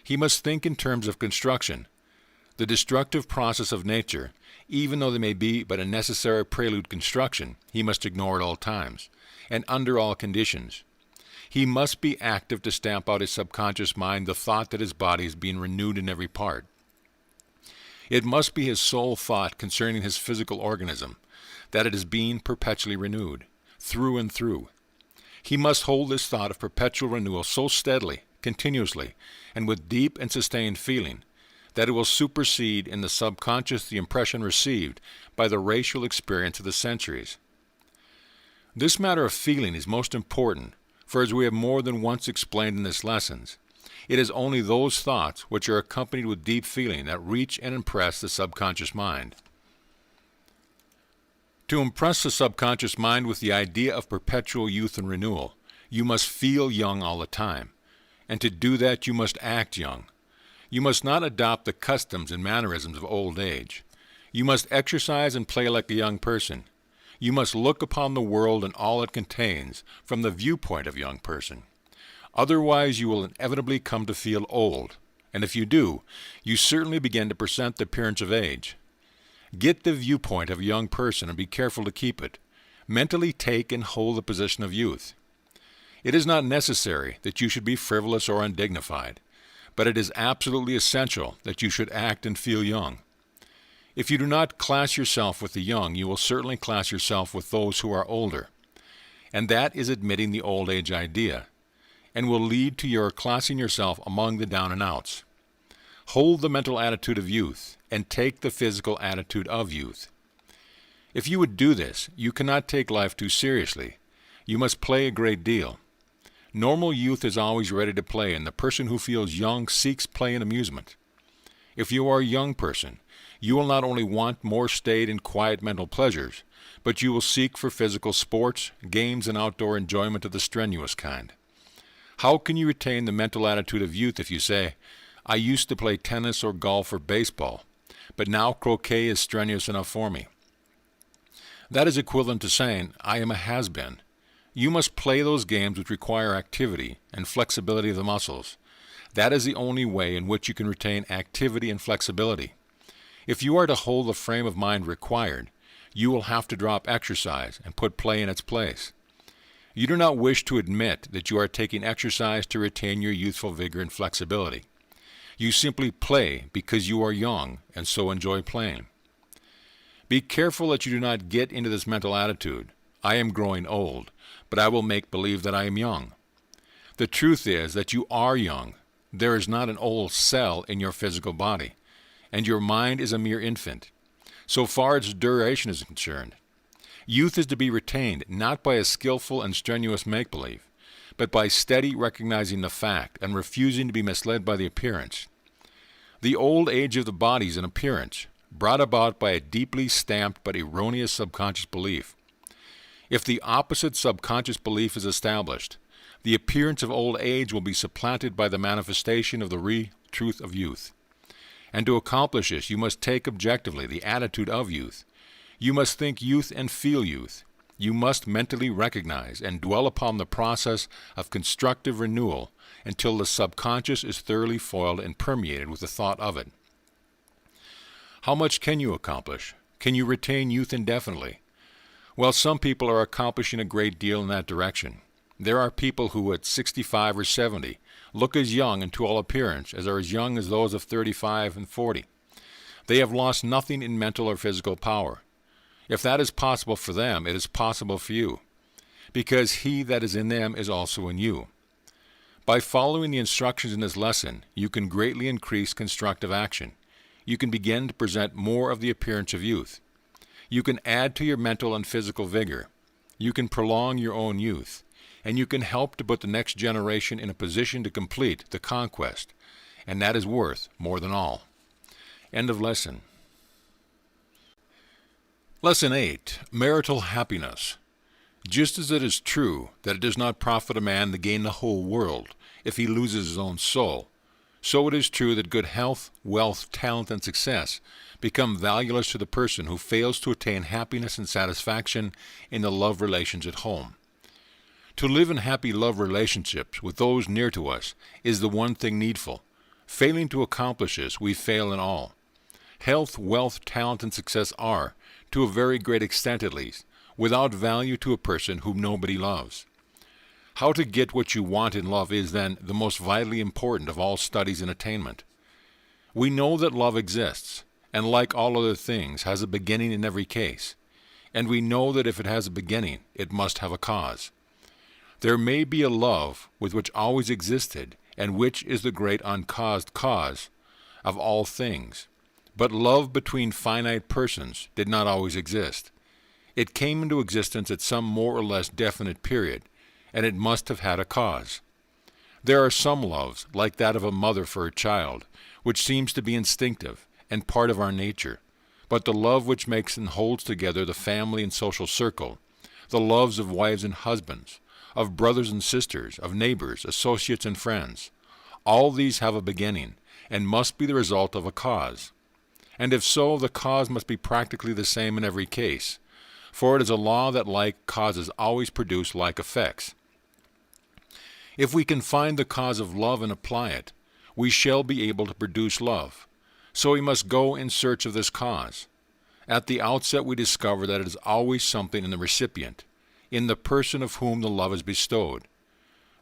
He must think in terms of construction, the destructive process of nature. Even though there may be but a necessary prelude construction, he must ignore at all times, and under all conditions. He must be active to stamp out his subconscious mind the thought that his body is being renewed in every part. It must be his sole thought concerning his physical organism, that it is being perpetually renewed, through and through. He must hold this thought of perpetual renewal so steadily, continuously, and with deep and sustained feeling, that it will supersede in the subconscious the impression received by the racial experience of the centuries. This matter of feeling is most important, for as we have more than once explained in this lessons, it is only those thoughts which are accompanied with deep feeling that reach and impress the subconscious mind. To impress the subconscious mind with the idea of perpetual youth and renewal, you must feel young all the time, and to do that you must act young. You must not adopt the customs and mannerisms of old age. You must exercise and play like a young person. You must look upon the world and all it contains from the viewpoint of a young person. Otherwise you will inevitably come to feel old, and if you do, you certainly begin to present the appearance of age. Get the viewpoint of a young person and be careful to keep it. Mentally take and hold the position of youth. It is not necessary that you should be frivolous or undignified, but it is absolutely essential that you should act and feel young. If you do not class yourself with the young, you will certainly class yourself with those who are older. And that is admitting the old age idea, and will lead to your classing yourself among the down and outs. Hold the mental attitude of youth, and take the physical attitude of youth. If you would do this, you cannot take life too seriously. You must play a great deal. Normal youth is always ready to play, and the person who feels young seeks play and amusement. If you are a young person, you will not only want more staid and quiet mental pleasures, but you will seek for physical sports, games, and outdoor enjoyment of the strenuous kind. How can you retain the mental attitude of youth if you say, "I used to play tennis or golf or baseball, but now croquet is strenuous enough for me"? That is equivalent to saying, "I am a has-been." You must play those games which require activity and flexibility of the muscles. That is the only way in which you can retain activity and flexibility. If you are to hold the frame of mind required, you will have to drop exercise and put play in its place. You do not wish to admit that you are taking exercise to retain your youthful vigor and flexibility. You simply play because you are young and so enjoy playing. Be careful that you do not get into this mental attitude, "I am growing old, but I will make believe that I am young." The truth is that you are young. There is not an old cell in your physical body, and your mind is a mere infant, so far as duration is concerned. Youth is to be retained not by a skillful and strenuous make-believe, but by steady recognizing the fact and refusing to be misled by the appearance. The old age of the body is an appearance, brought about by a deeply stamped but erroneous subconscious belief. If the opposite subconscious belief is established, the appearance of old age will be supplanted by the manifestation of the truth of youth. And to accomplish this, you must take objectively the attitude of youth. You must think youth and feel youth. You must mentally recognize and dwell upon the process of constructive renewal until the subconscious is thoroughly foiled and permeated with the thought of it. How much can you accomplish? Can you retain youth indefinitely? Well, some people are accomplishing a great deal in that direction. There are people who at 65 or 70 look as young and to all appearance as are as young as those of 35 and 40. They have lost nothing in mental or physical power. If that is possible for them, it is possible for you, because he that is in them is also in you. By following the instructions in this lesson, you can greatly increase constructive action. you can begin to present more of the appearance of youth. You can add to your mental and physical vigor. You can prolong your own youth. And you can help to put the next generation in a position to complete the conquest. And that is worth more than all. End of lesson. Lesson 8. Marital happiness. Just as it is true that it does not profit a man to gain the whole world if he loses his own soul, so it is true that good health, wealth, talent, and success become valueless to the person who fails to attain happiness and satisfaction in the love relations at home. To live in happy love relationships with those near to us is the one thing needful. Failing to accomplish this, we fail in all. Health, wealth, talent, and success are, to a very great extent at least, without value to a person whom nobody loves. How to get what you want in love is, then, the most vitally important of all studies in attainment. We know that love exists, and like all other things, has a beginning in every case. And we know that if it has a beginning, it must have a cause. There may be a love which always existed, and which is the great uncaused cause of all things. But love between finite persons did not always exist. It came into existence at some more or less definite period, and it must have had a cause. There are some loves, like that of a mother for her child, which seems to be instinctive and part of our nature, but the love which makes and holds together the family and social circle, the loves of wives and husbands, of brothers and sisters, of neighbors, associates, and friends, all these have a beginning, and must be the result of a cause. And if so, the cause must be practically the same in every case, for it is a law that like causes always produce like effects. If we can find the cause of love and apply it, we shall be able to produce love. So we must go in search of this cause. At the outset we discover that it is always something in the recipient, in the person of whom the love is bestowed.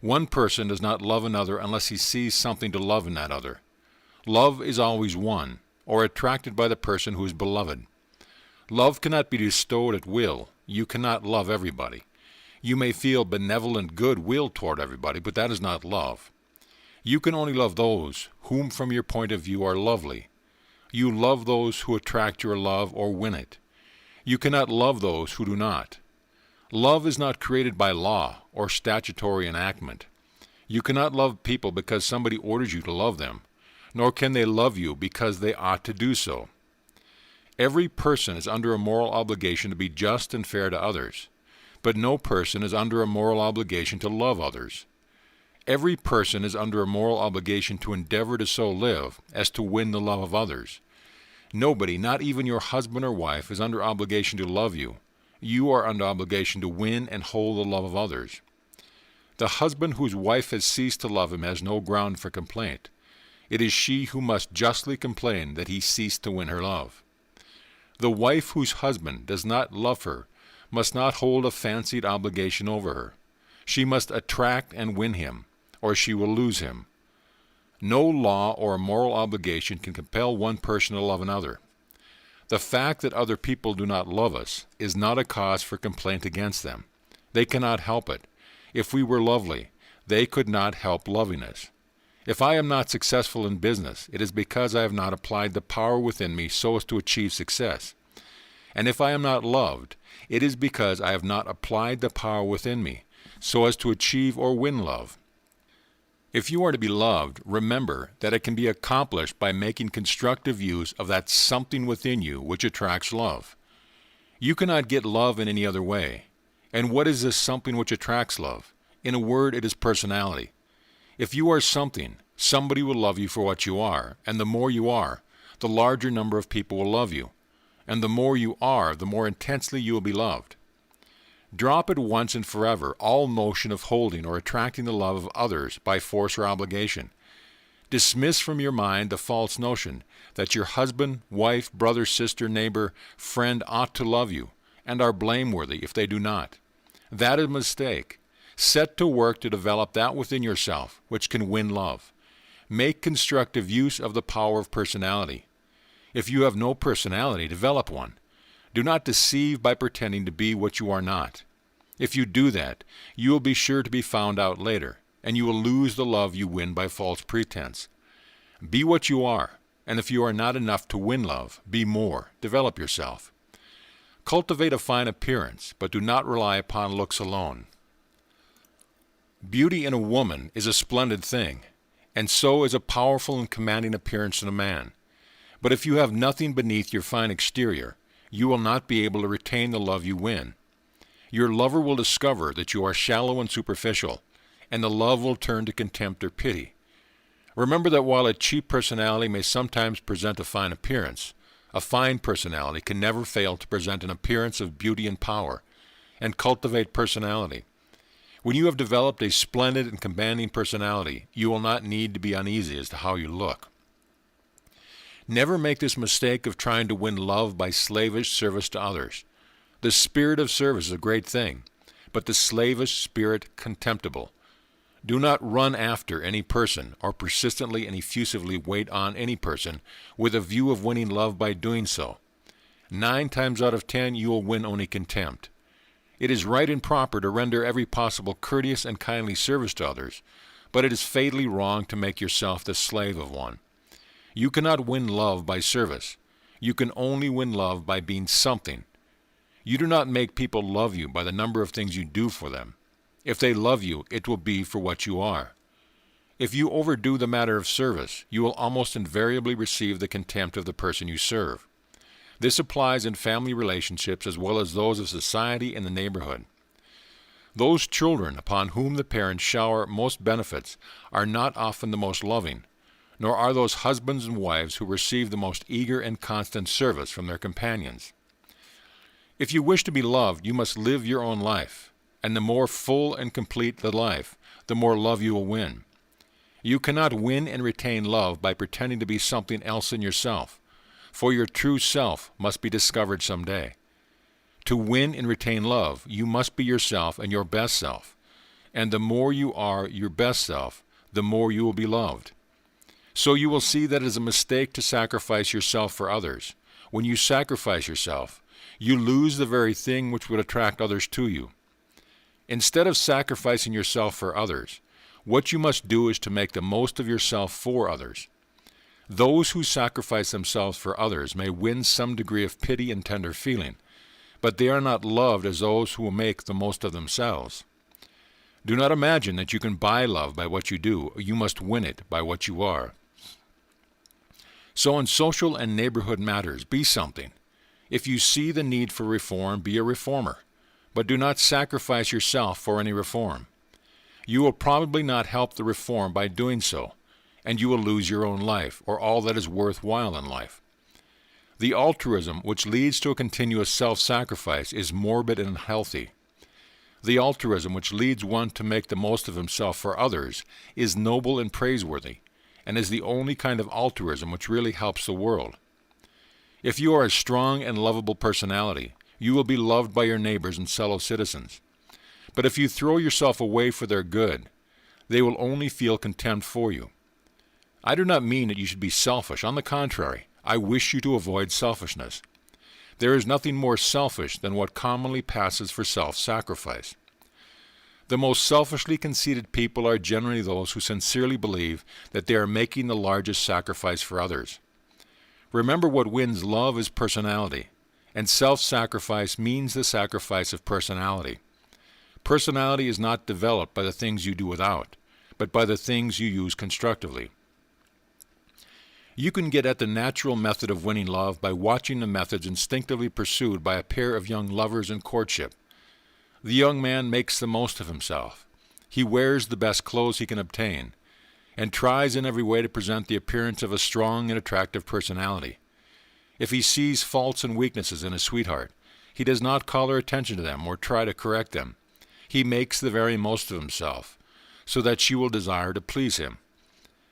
One person does not love another unless he sees something to love in that other. Love is always won, or attracted by the person who is beloved. Love cannot be bestowed at will. You cannot love everybody. You may feel benevolent good will toward everybody, but that is not love. You can only love those whom from your point of view are lovely. You love those who attract your love or win it. You cannot love those who do not. Love is not created by law or statutory enactment. You cannot love people because somebody orders you to love them, nor can they love you because they ought to do so. Every person is under a moral obligation to be just and fair to others, but no person is under a moral obligation to love others. Every person is under a moral obligation to endeavor to so live as to win the love of others. Nobody, not even your husband or wife, is under obligation to love you. You are under obligation to win and hold the love of others. The husband whose wife has ceased to love him has no ground for complaint. It is she who must justly complain that he ceased to win her love. The wife whose husband does not love her must not hold a fancied obligation over her. She must attract and win him, or she will lose him. No law or moral obligation can compel one person to love another. The fact that other people do not love us is not a cause for complaint against them. They cannot help it. If we were lovely, they could not help loving us. If I am not successful in business, it is because I have not applied the power within me so as to achieve success. And if I am not loved, it is because I have not applied the power within me so as to achieve or win love. If you are to be loved, remember that it can be accomplished by making constructive use of that something within you which attracts love. You cannot get love in any other way. And what is this something which attracts love? In a word, it is personality. If you are something, somebody will love you for what you are, and the more you are, the larger number of people will love you. And the more you are, the more intensely you will be loved. Drop at once and forever all notion of holding or attracting the love of others by force or obligation. Dismiss from your mind the false notion that your husband, wife, brother, sister, neighbor, friend ought to love you, and are blameworthy if they do not. That is a mistake. Set to work to develop that within yourself which can win love. Make constructive use of the power of personality. If you have no personality, develop one. Do not deceive by pretending to be what you are not. If you do that, you will be sure to be found out later, and you will lose the love you win by false pretense. Be what you are, And if you are not enough to win love, be more. Develop yourself. Cultivate a fine appearance, but do not rely upon looks alone. Beauty in a woman is a splendid thing, and so is a powerful and commanding appearance in a man. But if you have nothing beneath your fine exterior, you will not be able to retain the love you win. Your lover will discover that you are shallow and superficial, and the love will turn to contempt or pity. Remember that while a cheap personality may sometimes present a fine appearance, a fine personality can never fail to present an appearance of beauty and power, and cultivate personality. When you have developed a splendid and commanding personality, you will not need to be uneasy as to how you look. Never make this mistake of trying to win love by slavish service to others. The spirit of service is a great thing, but the slavish spirit contemptible. Do not run after any person or persistently and effusively wait on any person with a view of winning love by doing so. 9 times out of 10 you will win only contempt. It is right and proper to render every possible courteous and kindly service to others, but it is fatally wrong to make yourself the slave of one. You cannot win love by service. You can only win love by being something. You do not make people love you by the number of things you do for them. If they love you, it will be for what you are. If you overdo the matter of service, you will almost invariably receive the contempt of the person you serve. This applies in family relationships as well as those of society and the neighborhood. Those children upon whom the parents shower most benefits are not often the most loving, nor are those husbands and wives who receive the most eager and constant service from their companions. If you wish to be loved, you must live your own life, and the more full and complete the life, the more love you will win. You cannot win and retain love by pretending to be something else than yourself, for your true self must be discovered someday. To win and retain love, you must be yourself and your best self, and the more you are your best self, the more you will be loved. So you will see that it is a mistake to sacrifice yourself for others. When you sacrifice yourself, you lose the very thing which would attract others to you. Instead of sacrificing yourself for others, what you must do is to make the most of yourself for others. Those who sacrifice themselves for others may win some degree of pity and tender feeling, but they are not loved as those who will make the most of themselves. Do not imagine that you can buy love by what you do. You must win it by what you are. So in social and neighborhood matters, be something. If you see the need for reform, be a reformer, but do not sacrifice yourself for any reform. You will probably not help the reform by doing so, and you will lose your own life, or all that is worthwhile in life. The altruism which leads to a continuous self-sacrifice is morbid and unhealthy. The altruism which leads one to make the most of himself for others is noble and praiseworthy, and is the only kind of altruism which really helps the world. If you are a strong and lovable personality, you will be loved by your neighbors and fellow citizens. But if you throw yourself away for their good, they will only feel contempt for you. I do not mean that you should be selfish. On the contrary, I wish you to avoid selfishness. There is nothing more selfish than what commonly passes for self-sacrifice. The most selfishly conceited people are generally those who sincerely believe that they are making the largest sacrifice for others. Remember, what wins love is personality, and self-sacrifice means the sacrifice of personality. Personality is not developed by the things you do without, but by the things you use constructively. You can get at the natural method of winning love by watching the methods instinctively pursued by a pair of young lovers in courtship. The young man makes the most of himself. He wears the best clothes he can obtain, and tries in every way to present the appearance of a strong and attractive personality. If he sees faults and weaknesses in his sweetheart, he does not call her attention to them or try to correct them. He makes the very most of himself, so that she will desire to please him.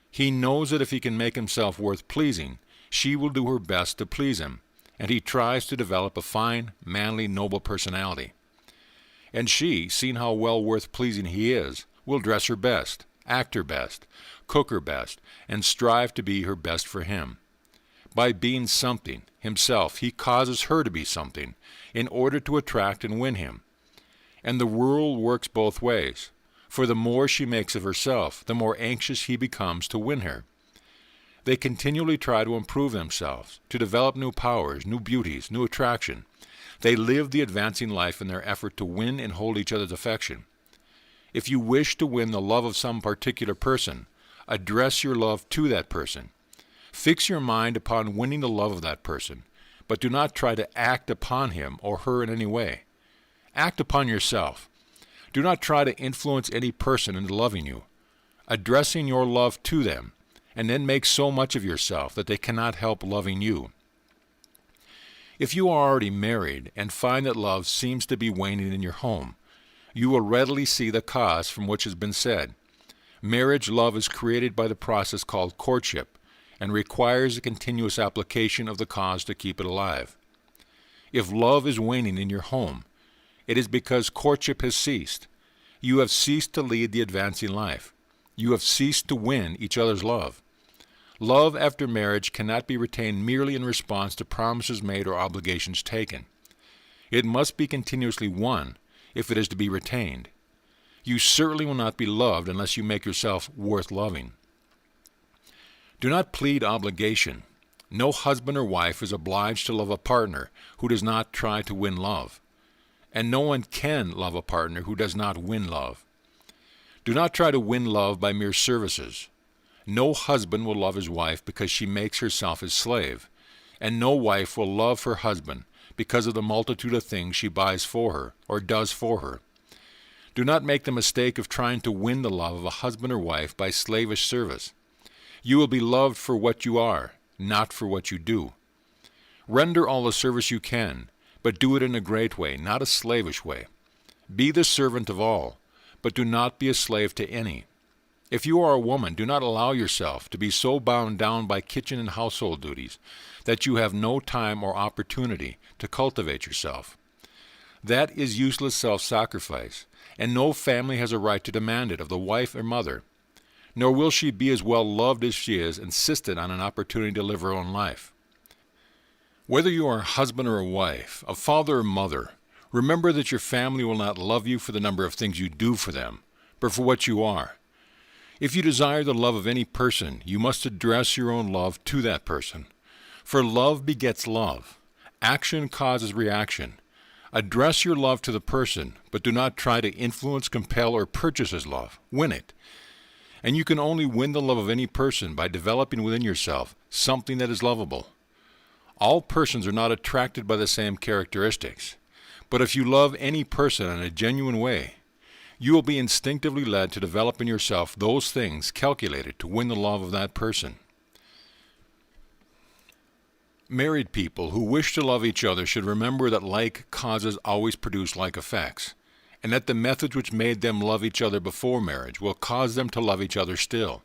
He knows that if he can make himself worth pleasing, she will do her best to please him, and he tries to develop a fine, manly, noble personality. And she, seeing how well worth pleasing he is, will dress her best, act her best, cook her best, and strive to be her best for him. By being something himself, he causes her to be something, in order to attract and win him. And the rule works both ways, for the more she makes of herself, the more anxious he becomes to win her. They continually try to improve themselves, to develop new powers, new beauties, new attraction. They live the advancing life in their effort to win and hold each other's affection. If you wish to win the love of some particular person, address your love to that person. Fix your mind upon winning the love of that person, but do not try to act upon him or her in any way. Act upon yourself. Do not try to influence any person into loving you. Addressing your love to them, and then make so much of yourself that they cannot help loving you. If you are already married and find that love seems to be waning in your home, you will readily see the cause from which has been said. Marriage love is created by the process called courtship and requires a continuous application of the cause to keep it alive. If love is waning in your home, it is because courtship has ceased. You have ceased to lead the advancing life. You have ceased to win each other's love. Love after marriage cannot be retained merely in response to promises made or obligations taken. It must be continuously won if it is to be retained. You certainly will not be loved unless you make yourself worth loving. Do not plead obligation. No husband or wife is obliged to love a partner who does not try to win love. And no one can love a partner who does not win love. Do not try to win love by mere services. No husband will love his wife because she makes herself his slave, and no wife will love her husband because of the multitude of things she buys for her or does for her. Do not make the mistake of trying to win the love of a husband or wife by slavish service. You will be loved for what you are, not for what you do. Render all the service you can, but do it in a great way, not a slavish way. Be the servant of all, but do not be a slave to any. If you are a woman, do not allow yourself to be so bound down by kitchen and household duties that you have no time or opportunity to cultivate yourself. That is useless self-sacrifice, and no family has a right to demand it of the wife or mother, nor will she be as well loved as she is insisted on an opportunity to live her own life. Whether you are a husband or a wife, a father or mother, remember that your family will not love you for the number of things you do for them, but for what you are. If you desire the love of any person, you must address your own love to that person. For love begets love. Action causes reaction. Address your love to the person, but do not try to influence, compel, or purchase his love. Win it. And you can only win the love of any person by developing within yourself something that is lovable. All persons are not attracted by the same characteristics, but if you love any person in a genuine way, you will be instinctively led to develop in yourself those things calculated to win the love of that person. Married people who wish to love each other should remember that like causes always produce like effects, and that the methods which made them love each other before marriage will cause them to love each other still.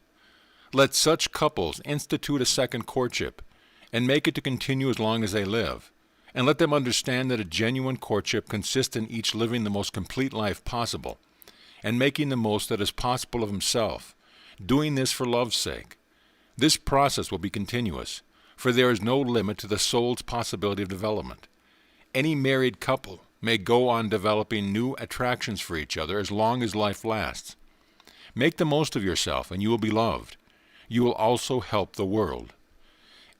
Let such couples institute a second courtship, and make it to continue as long as they live, and let them understand that a genuine courtship consists in each living the most complete life possible, and making the most that is possible of himself, doing this for love's sake. This process will be continuous, for there is no limit to the soul's possibility of development. Any married couple may go on developing new attractions for each other as long as life lasts. Make the most of yourself, and you will be loved. You will also help the world.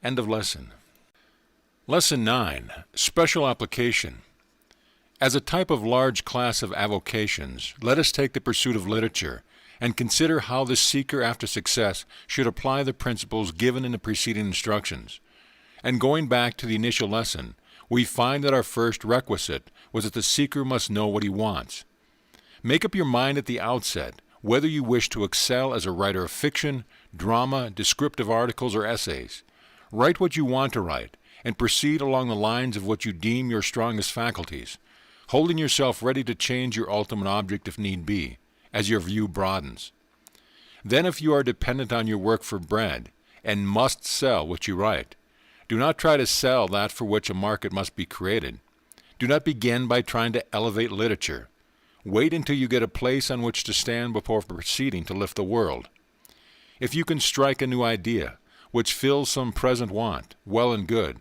End of lesson. Lesson 9. Special Application. As a type of large class of avocations, let us take the pursuit of literature and consider how the seeker after success should apply the principles given in the preceding instructions. And going back to the initial lesson, we find that our first requisite was that the seeker must know what he wants. Make up your mind at the outset whether you wish to excel as a writer of fiction, drama, descriptive articles, or essays. Write what you want to write, and proceed along the lines of what you deem your strongest faculties, holding yourself ready to change your ultimate object if need be, as your view broadens. Then if you are dependent on your work for bread, and must sell what you write, do not try to sell that for which a market must be created. Do not begin by trying to elevate literature. Wait until you get a place on which to stand before proceeding to lift the world. If you can strike a new idea, which fills some present want, well and good,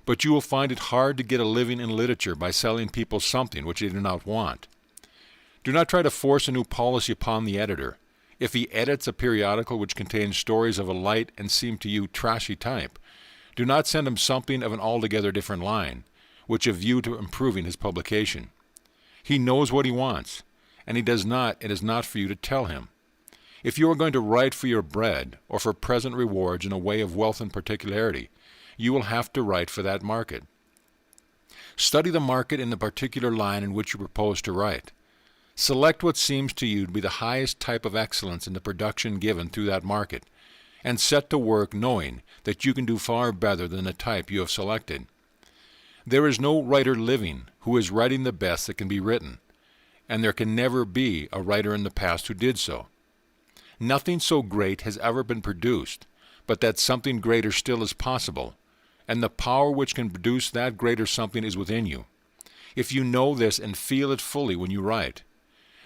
but you will find it hard to get a living in literature by selling people something which they do not want. Do not try to force a new policy upon the editor. If he edits a periodical which contains stories of a light and seem to you trashy type, do not send him something of an altogether different line, which a view to improving his publication. He knows what he wants, and it is not for you to tell him. If you are going to write for your bread or for present rewards in a way of wealth and particularity, you will have to write for that market. Study the market in the particular line in which you propose to write. Select what seems to you to be the highest type of excellence in the production given through that market, and set to work knowing that you can do far better than the type you have selected. There is no writer living who is writing the best that can be written, and there can never be a writer in the past who did so. Nothing so great has ever been produced, but that something greater still is possible, and the power which can produce that greater something is within you. If you know this and feel it fully when you write,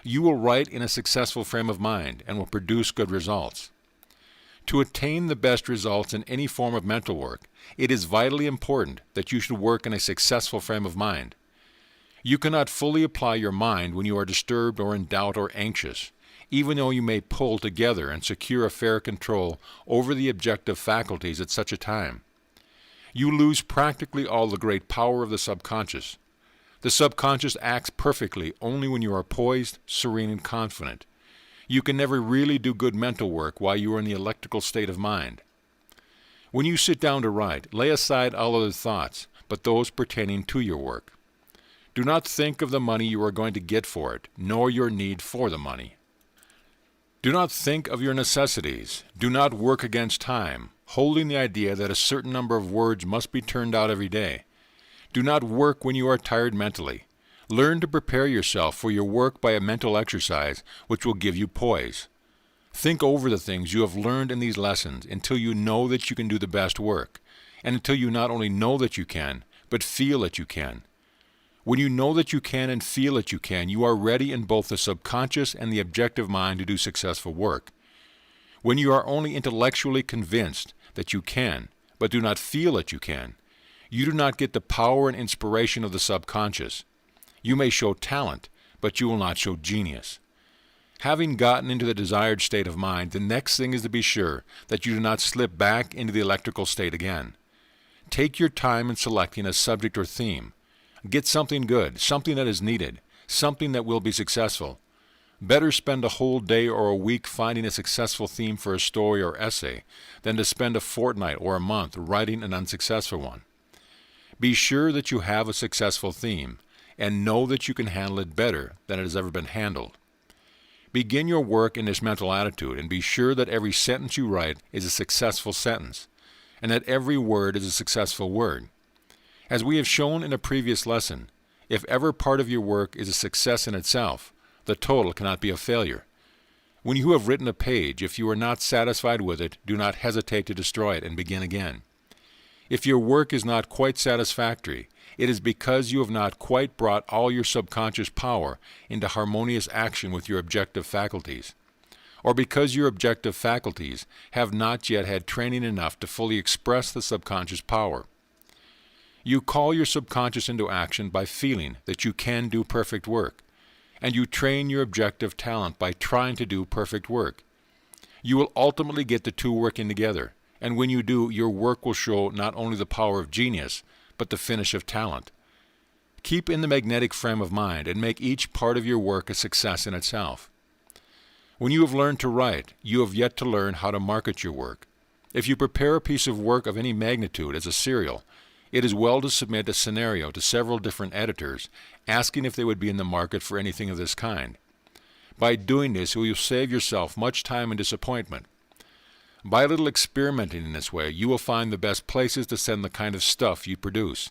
you will write in a successful frame of mind and will produce good results. To attain the best results in any form of mental work, it is vitally important that you should work in a successful frame of mind. You cannot fully apply your mind when you are disturbed or in doubt or anxious, even though you may pull together and secure a fair control over the objective faculties at such a time. You lose practically all the great power of the subconscious. The subconscious acts perfectly only when you are poised, serene, and confident. You can never really do good mental work while you are in the electrical state of mind. When you sit down to write, lay aside all other thoughts but those pertaining to your work. Do not think of the money you are going to get for it, nor your need for the money. Do not think of your necessities. Do not work against time, holding the idea that a certain number of words must be turned out every day. Do not work when you are tired mentally. Learn to prepare yourself for your work by a mental exercise which will give you poise. Think over the things you have learned in these lessons until you know that you can do the best work, and until you not only know that you can, but feel that you can. When you know that you can and feel that you can, you are ready in both the subconscious and the objective mind to do successful work. When you are only intellectually convinced that you can, but do not feel that you can, you do not get the power and inspiration of the subconscious. You may show talent, but you will not show genius. Having gotten into the desired state of mind, the next thing is to be sure that you do not slip back into the electrical state again. Take your time in selecting a subject or theme. Get something good, something that is needed, something that will be successful. Better spend a whole day or a week finding a successful theme for a story or essay than to spend a fortnight or a month writing an unsuccessful one. Be sure that you have a successful theme, and know that you can handle it better than it has ever been handled. Begin your work in this mental attitude, and be sure that every sentence you write is a successful sentence, and that every word is a successful word. As we have shown in a previous lesson, if ever part of your work is a success in itself, the total cannot be a failure. When you have written a page, if you are not satisfied with it, do not hesitate to destroy it and begin again. If your work is not quite satisfactory, it is because you have not quite brought all your subconscious power into harmonious action with your objective faculties, or because your objective faculties have not yet had training enough to fully express the subconscious power. You call your subconscious into action by feeling that you can do perfect work, and you train your objective talent by trying to do perfect work. You will ultimately get the two working together, and when you do, your work will show not only the power of genius, but the finish of talent. Keep in the magnetic frame of mind and make each part of your work a success in itself. When you have learned to write, you have yet to learn how to market your work. If you prepare a piece of work of any magnitude as a serial, it is well to submit a scenario to several different editors, asking if they would be in the market for anything of this kind. By doing this, you will save yourself much time and disappointment. By a little experimenting in this way, you will find the best places to send the kind of stuff you produce.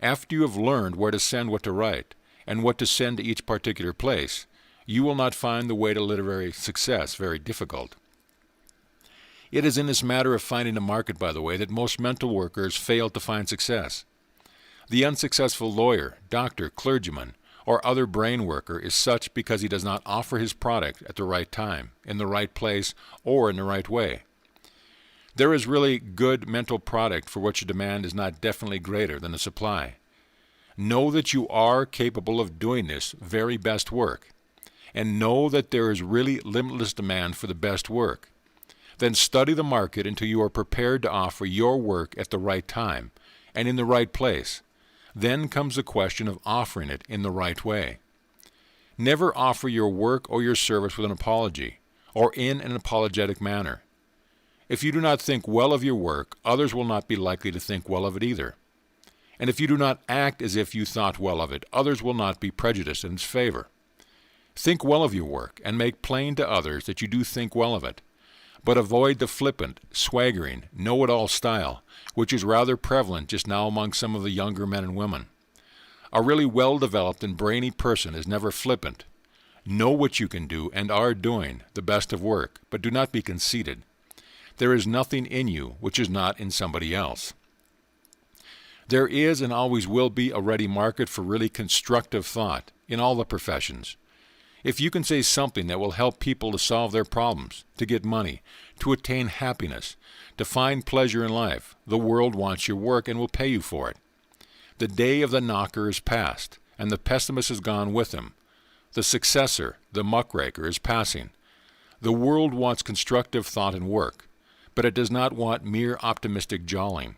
After you have learned where to send what to write, and what to send to each particular place, you will not find the way to literary success very difficult. It is in this matter of finding a market, by the way, that most mental workers fail to find success. The unsuccessful lawyer, doctor, clergyman, or other brain worker is such because he does not offer his product at the right time, in the right place, or in the right way. There is really good mental product for which the demand is not definitely greater than the supply. Know that you are capable of doing this very best work, and know that there is really limitless demand for the best work. Then study the market until you are prepared to offer your work at the right time and in the right place. Then comes the question of offering it in the right way. Never offer your work or your service with an apology or in an apologetic manner. If you do not think well of your work, others will not be likely to think well of it either. And if you do not act as if you thought well of it, others will not be prejudiced in its favor. Think well of your work and make plain to others that you do think well of it. But avoid the flippant, swaggering, know-it-all style, which is rather prevalent just now among some of the younger men and women. A really well-developed and brainy person is never flippant. Know what you can do and are doing the best of work, but do not be conceited. There is nothing in you which is not in somebody else. There is and always will be a ready market for really constructive thought in all the professions. If you can say something that will help people to solve their problems, to get money, to attain happiness, to find pleasure in life, the world wants your work and will pay you for it. The day of the knocker is past, and the pessimist is gone with him. The successor, the muckraker, is passing. The world wants constructive thought and work, but it does not want mere optimistic jawing.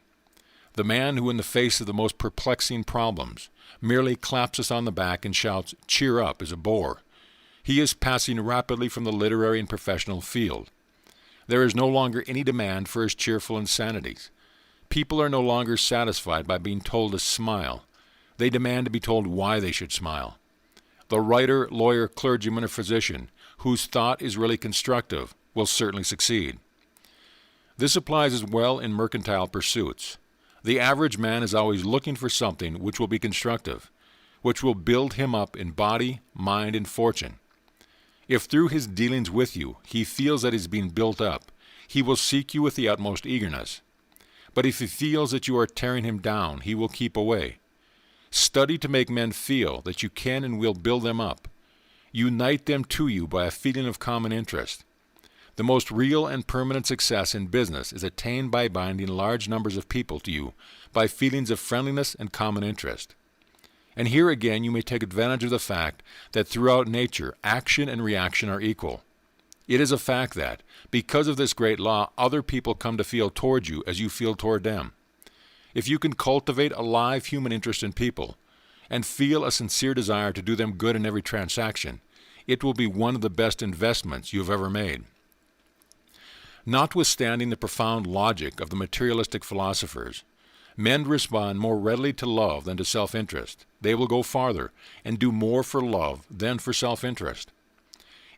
The man who, in the face of the most perplexing problems, merely claps us on the back and shouts, "Cheer up," is a bore. He is passing rapidly from the literary and professional field. There is no longer any demand for his cheerful insanities. People are no longer satisfied by being told to smile. They demand to be told why they should smile. The writer, lawyer, clergyman, or physician whose thought is really constructive will certainly succeed. This applies as well in mercantile pursuits. The average man is always looking for something which will be constructive, which will build him up in body, mind, and fortune. If through his dealings with you he feels that he is being built up, he will seek you with the utmost eagerness. But if he feels that you are tearing him down, he will keep away. Study to make men feel that you can and will build them up. Unite them to you by a feeling of common interest. The most real and permanent success in business is attained by binding large numbers of people to you by feelings of friendliness and common interest. And here again you may take advantage of the fact that throughout nature, action and reaction are equal. It is a fact that, because of this great law, other people come to feel toward you as you feel toward them. If you can cultivate a live human interest in people, and feel a sincere desire to do them good in every transaction, it will be one of the best investments you have ever made. Notwithstanding the profound logic of the materialistic philosophers, men respond more readily to love than to self-interest. They will go farther and do more for love than for self-interest.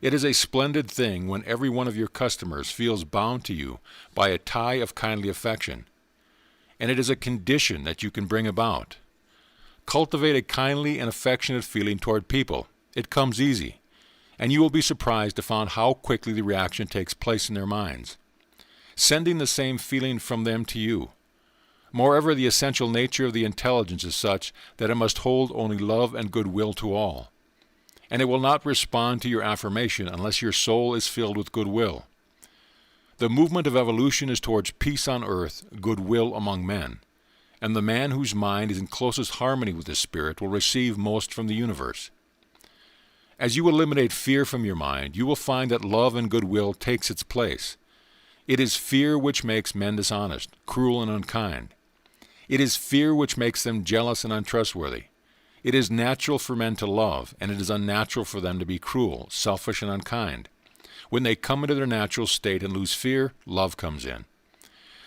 It is a splendid thing when every one of your customers feels bound to you by a tie of kindly affection, and it is a condition that you can bring about. Cultivate a kindly and affectionate feeling toward people. It comes easy, and you will be surprised to find how quickly the reaction takes place in their minds, sending the same feeling from them to you. Moreover, the essential nature of the intelligence is such that it must hold only love and goodwill to all, and it will not respond to your affirmation unless your soul is filled with goodwill. The movement of evolution is towards peace on earth, goodwill among men, and the man whose mind is in closest harmony with this spirit will receive most from the universe. As you eliminate fear from your mind, you will find that love and goodwill takes its place. It is fear which makes men dishonest, cruel, and unkind. It is fear which makes them jealous and untrustworthy. It is natural for men to love, and it is unnatural for them to be cruel, selfish, and unkind. When they come into their natural state and lose fear, love comes in.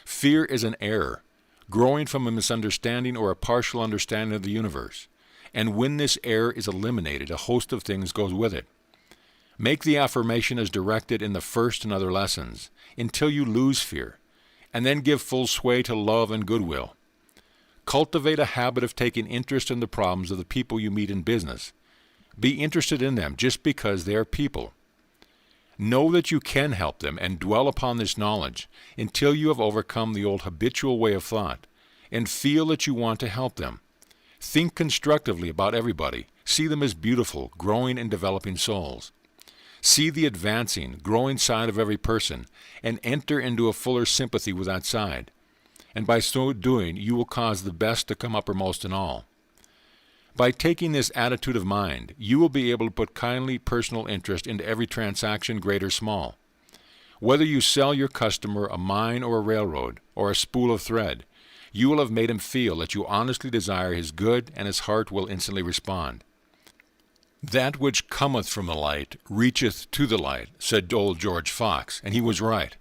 Fear is an error, growing from a misunderstanding or a partial understanding of the universe. And when this error is eliminated, a host of things goes with it. Make the affirmation as directed in the first and other lessons, until you lose fear, and then give full sway to love and goodwill. Cultivate a habit of taking interest in the problems of the people you meet in business. Be interested in them just because they are people. Know that you can help them and dwell upon this knowledge until you have overcome the old habitual way of thought and feel that you want to help them. Think constructively about everybody. See them as beautiful, growing and developing souls. See the advancing, growing side of every person and enter into a fuller sympathy with that side. And by so doing, you will cause the best to come uppermost in all. By taking this attitude of mind, you will be able to put kindly personal interest into every transaction, great or small. Whether you sell your customer a mine or a railroad, or a spool of thread, you will have made him feel that you honestly desire his good, and his heart will instantly respond. That which cometh from the light reacheth to the light, said old George Fox, and he was right.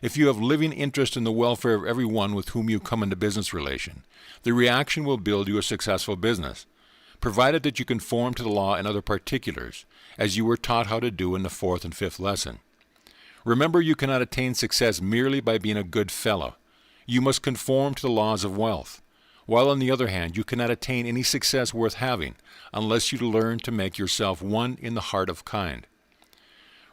If you have living interest in the welfare of every one with whom you come into business relation, the reaction will build you a successful business, provided that you conform to the law in other particulars, as you were taught how to do in the 4th and 5th lesson. Remember, you cannot attain success merely by being a good fellow. You must conform to the laws of wealth, while on the other hand, you cannot attain any success worth having unless you learn to make yourself one in the heart of kind.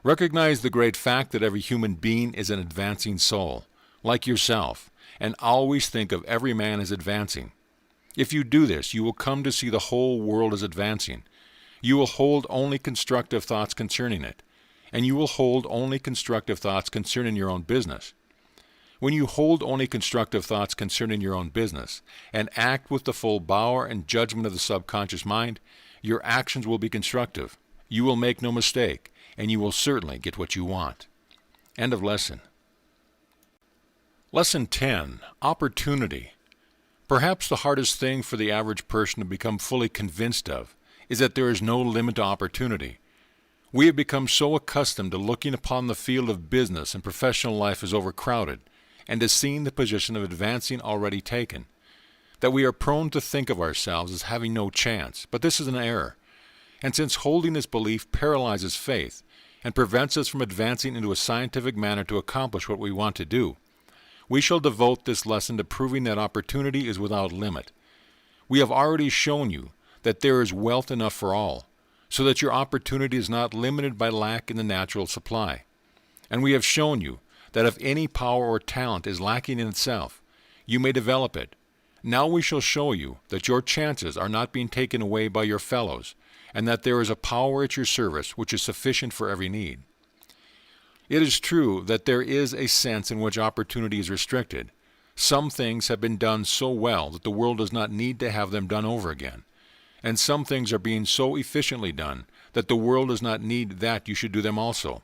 Recognize the great fact that every human being is an advancing soul, like yourself, and always think of every man as advancing. If you do this, you will come to see the whole world as advancing. You will hold only constructive thoughts concerning it, and you will hold only constructive thoughts concerning your own business. When you hold only constructive thoughts concerning your own business, and act with the full power and judgment of the subconscious mind, your actions will be constructive. You will make no mistake, and you will certainly get what you want. End of lesson. Lesson 10. Opportunity. Perhaps the hardest thing for the average person to become fully convinced of is that there is no limit to opportunity. We have become so accustomed to looking upon the field of business and professional life as overcrowded, and to seeing the position of advancing already taken, that we are prone to think of ourselves as having no chance. But this is an error. And since holding this belief paralyzes faith and prevents us from advancing into a scientific manner to accomplish what we want to do, we shall devote this lesson to proving that opportunity is without limit. We have already shown you that there is wealth enough for all, so that your opportunity is not limited by lack in the natural supply. And we have shown you that if any power or talent is lacking in itself, you may develop it. Now we shall show you that your chances are not being taken away by your fellows, and that there is a power at your service which is sufficient for every need. It is true that there is a sense in which opportunity is restricted. Some things have been done so well that the world does not need to have them done over again, and some things are being so efficiently done that the world does not need that you should do them also.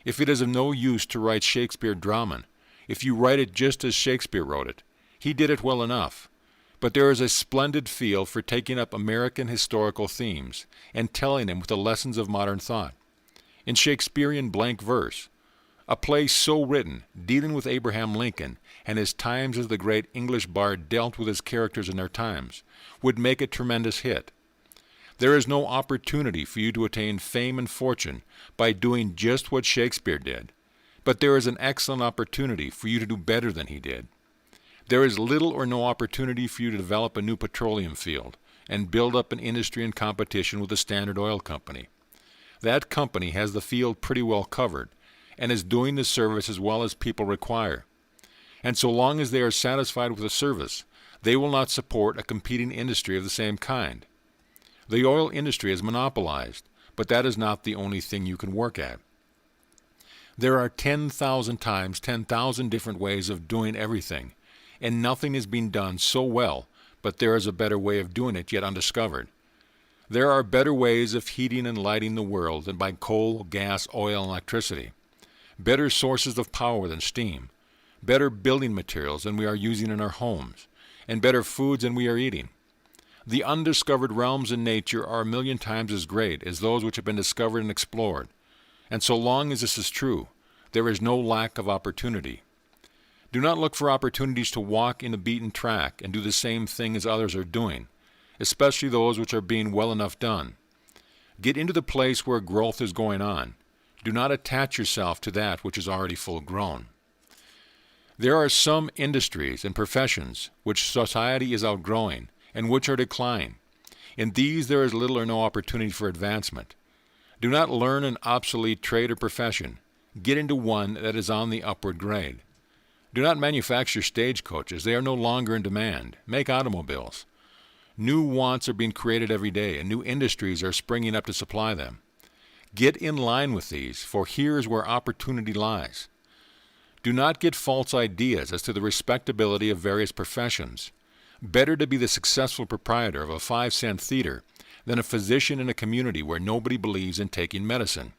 If it is of no use to write Shakespeare drama, if you write it just as Shakespeare wrote it, he did it well enough. But there is a splendid field for taking up American historical themes and telling them with the lessons of modern thought. In Shakespearean blank verse, a play so written, dealing with Abraham Lincoln and his times as the great English bard dealt with his characters in their times, would make a tremendous hit. There is no opportunity for you to attain fame and fortune by doing just what Shakespeare did, but there is an excellent opportunity for you to do better than he did. There is little or no opportunity for you to develop a new petroleum field and build up an industry in competition with the Standard Oil Company. That company has the field pretty well covered and is doing the service as well as people require. And so long as they are satisfied with the service, they will not support a competing industry of the same kind. The oil industry is monopolized, but that is not the only thing you can work at. There are 10,000 times 10,000 different ways of doing everything, and nothing is being done so well, but there is a better way of doing it yet undiscovered. There are better ways of heating and lighting the world than by coal, gas, oil, and electricity. Better sources of power than steam. Better building materials than we are using in our homes, and better foods than we are eating. The undiscovered realms in nature are 1,000,000 times as great as those which have been discovered and explored. And so long as this is true, there is no lack of opportunity. Do not look for opportunities to walk in the beaten track and do the same thing as others are doing, especially those which are being well enough done. Get into the place where growth is going on. Do not attach yourself to that which is already full grown. There are some industries and professions which society is outgrowing and which are declining. In these there is little or no opportunity for advancement. Do not learn an obsolete trade or profession. Get into one that is on the upward grade. Do not manufacture stagecoaches. They are no longer in demand. Make automobiles. New wants are being created every day, and new industries are springing up to supply them. Get in line with these, for here is where opportunity lies. Do not get false ideas as to the respectability of various professions. Better to be the successful proprietor of a 5-cent theater than a physician in a community where nobody believes in taking medicine.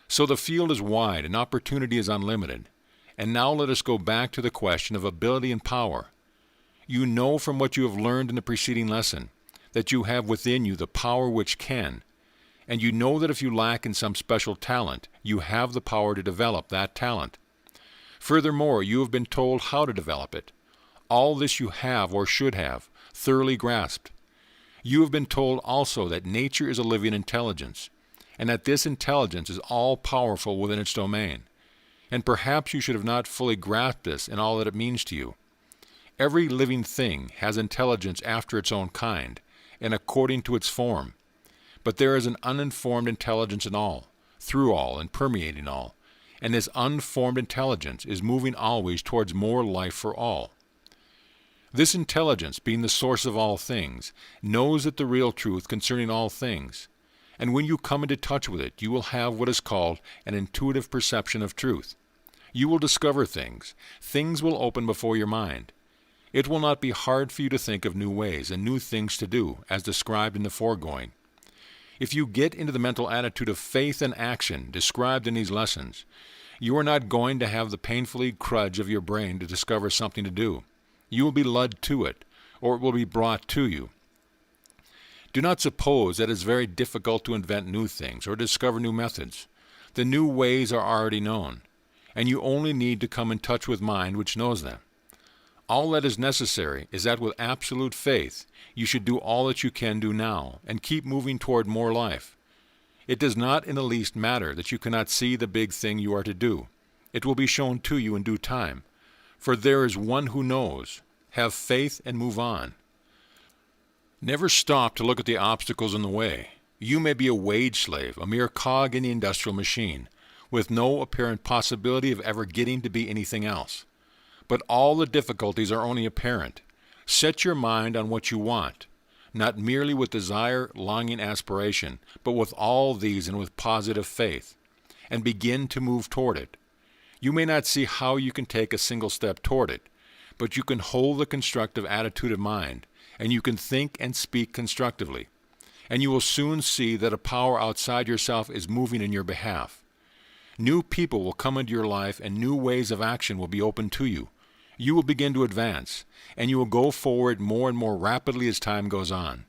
So the field is wide and opportunity is unlimited. And now let us go back to the question of ability and power. You know from what you have learned in the preceding lesson that you have within you the power which can, and you know that if you lack in some special talent, you have the power to develop that talent. Furthermore, you have been told how to develop it. All this you have, or should have, thoroughly grasped. You have been told also that nature is a living intelligence, and that this intelligence is all-powerful within its domain. And perhaps you should have not fully grasped this and all that it means to you. Every living thing has intelligence after its own kind, and according to its form. But there is an uninformed intelligence in all, through all, and permeating all, and this unformed intelligence is moving always towards more life for all. This intelligence, being the source of all things, knows that the real truth concerning all things, and when you come into touch with it, you will have what is called an intuitive perception of truth. You will discover things. Things will open before your mind. It will not be hard for you to think of new ways and new things to do, as described in the foregoing. If you get into the mental attitude of faith and action described in these lessons, you are not going to have the painfully crudge of your brain to discover something to do. You will be led to it, or it will be brought to you. Do not suppose that it is very difficult to invent new things or discover new methods. The new ways are already known, and you only need to come in touch with mind which knows them. All that is necessary is that with absolute faith, you should do all that you can do now and keep moving toward more life. It does not in the least matter that you cannot see the big thing you are to do. It will be shown to you in due time. For there is one who knows. Have faith and move on. Never stop to look at the obstacles in the way. You may be a wage slave, a mere cog in the industrial machine, with no apparent possibility of ever getting to be anything else. But all the difficulties are only apparent. Set your mind on what you want, not merely with desire, longing, aspiration, but with all these and with positive faith, and begin to move toward it. You may not see how you can take a single step toward it, but you can hold the constructive attitude of mind, and you can think and speak constructively. And you will soon see that a power outside yourself is moving in your behalf. New people will come into your life, and new ways of action will be open to you. You will begin to advance, and you will go forward more and more rapidly as time goes on.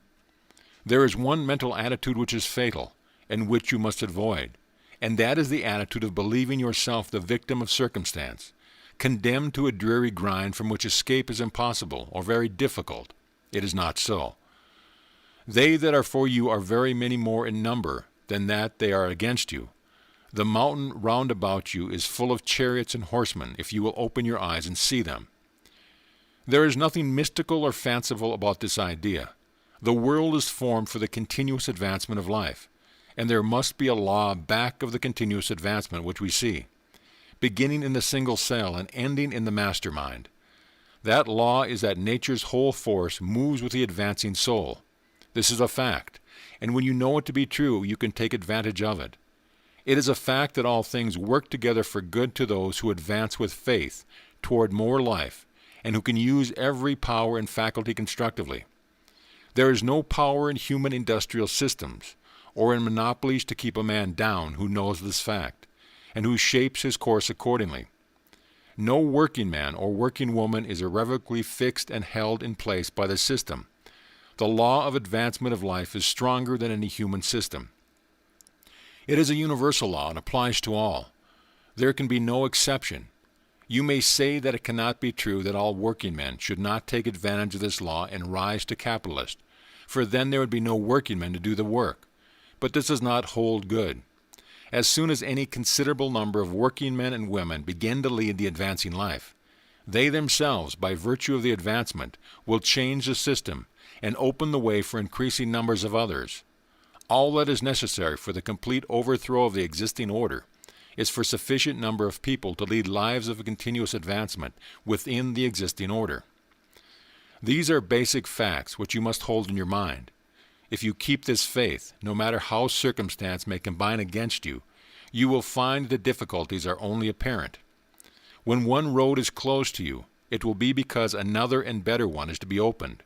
There is one mental attitude which is fatal, and which you must avoid, and that is the attitude of believing yourself the victim of circumstance, condemned to a dreary grind from which escape is impossible or very difficult. It is not so. They that are for you are very many more in number than that they are against you. The mountain round about you is full of chariots and horsemen, if you will open your eyes and see them. There is nothing mystical or fanciful about this idea. The world is formed for the continuous advancement of life, and there must be a law back of the continuous advancement which we see, beginning in the single cell and ending in the mastermind. That law is that nature's whole force moves with the advancing soul. This is a fact, and when you know it to be true, you can take advantage of it. It is a fact that all things work together for good to those who advance with faith toward more life, and who can use every power and faculty constructively. There is no power in human industrial systems, or in monopolies to keep a man down who knows this fact, and who shapes his course accordingly. No working man or working woman is irrevocably fixed and held in place by the system. The law of advancement of life is stronger than any human system. It is a universal law and applies to all. There can be no exception. You may say that it cannot be true that all working men should not take advantage of this law and rise to capitalist, for then there would be no working men to do the work. But this does not hold good. As soon as any considerable number of working men and women begin to lead the advancing life, they themselves, by virtue of the advancement, will change the system and open the way for increasing numbers of others. All that is necessary for the complete overthrow of the existing order is for sufficient number of people to lead lives of continuous advancement within the existing order. These are basic facts which you must hold in your mind. If you keep this faith, no matter how circumstance may combine against you, you will find the difficulties are only apparent. When one road is closed to you, it will be because another and better one is to be opened.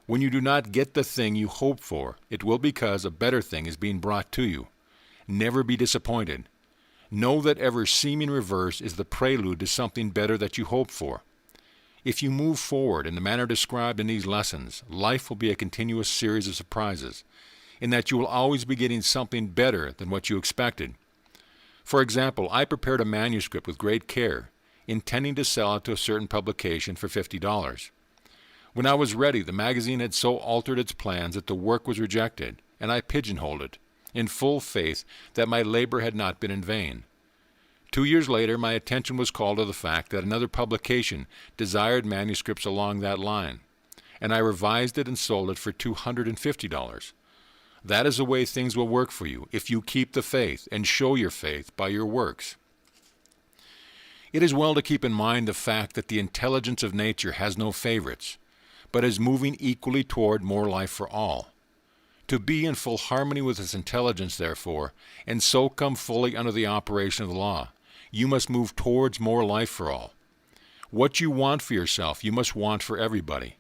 When you do not get the thing you hope for, it will be because a better thing is being brought to you. Never be disappointed. Know that every seeming reverse is the prelude to something better that you hope for. If you move forward in the manner described in these lessons, life will be a continuous series of surprises, in that you will always be getting something better than what you expected. For example, I prepared a manuscript with great care, intending to sell it to a certain publication for $50. When I was ready, the magazine had so altered its plans that the work was rejected, and I pigeonholed it, in full faith that my labor had not been in vain. 2 years later, my attention was called to the fact that another publication desired manuscripts along that line, and I revised it and sold it for $250. That is the way things will work for you if you keep the faith and show your faith by your works. It is well to keep in mind the fact that the intelligence of nature has no favorites, but is moving equally toward more life for all. To be in full harmony with its intelligence, therefore, and so come fully under the operation of the law, you must move towards more life for all. What you want for yourself, you must want for everybody.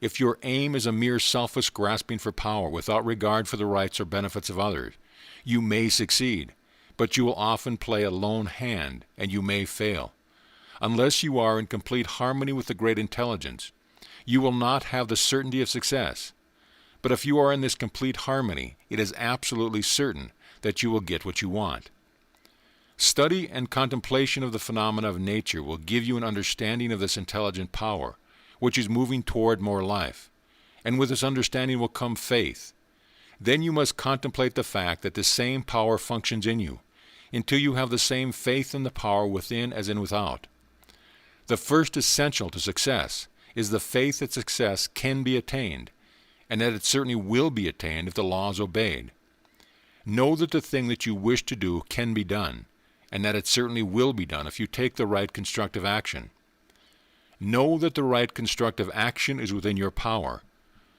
If your aim is a mere selfish grasping for power without regard for the rights or benefits of others, you may succeed, but you will often play a lone hand, and you may fail. Unless you are in complete harmony with the great intelligence, you will not have the certainty of success. But if you are in this complete harmony, it is absolutely certain that you will get what you want. Study and contemplation of the phenomena of nature will give you an understanding of this intelligent power, which is moving toward more life, and with this understanding will come faith. Then you must contemplate the fact that the same power functions in you, until you have the same faith in the power within as in without. The first essential to success is the faith that success can be attained, and that it certainly will be attained if the law is obeyed. Know that the thing that you wish to do can be done, and that it certainly will be done if you take the right constructive action. Know that the right constructive action is within your power,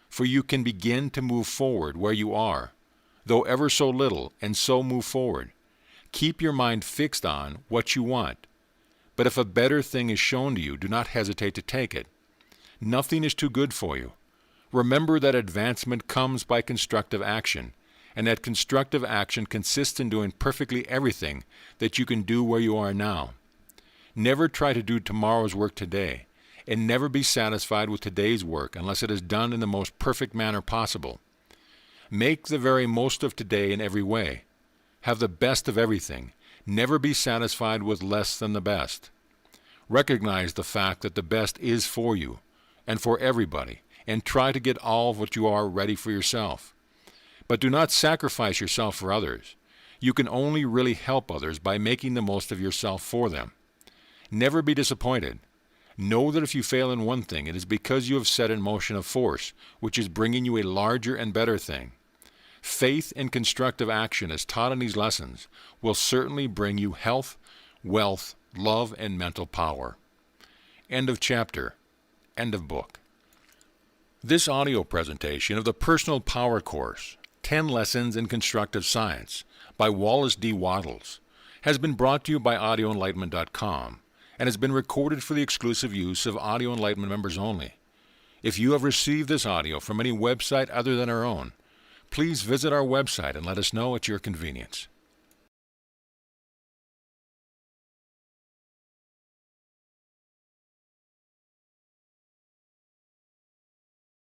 for you can begin to move forward where you are, though ever so little, and so move forward. Keep your mind fixed on what you want, but if a better thing is shown to you, do not hesitate to take it. Nothing is too good for you. Remember that advancement comes by constructive action, and that constructive action consists in doing perfectly everything that you can do where you are now. Never try to do tomorrow's work today, and never be satisfied with today's work unless it is done in the most perfect manner possible. Make the very most of today in every way. Have the best of everything. Never be satisfied with less than the best. Recognize the fact that the best is for you, and for everybody, and try to get all of what you are ready for yourself. But do not sacrifice yourself for others. You can only really help others by making the most of yourself for them. Never be disappointed. Know that if you fail in one thing, it is because you have set in motion a force which is bringing you a larger and better thing. Faith in constructive action, as taught in these lessons, will certainly bring you health, wealth, love, and mental power. End of chapter. End of book. This audio presentation of the Personal Power Course, 10 Lessons in Constructive Science, by Wallace D. Wattles, has been brought to you by audioenlightenment.com and has been recorded for the exclusive use of Audio Enlightenment members only. If you have received this audio from any website other than our own, please visit our website and let us know at your convenience.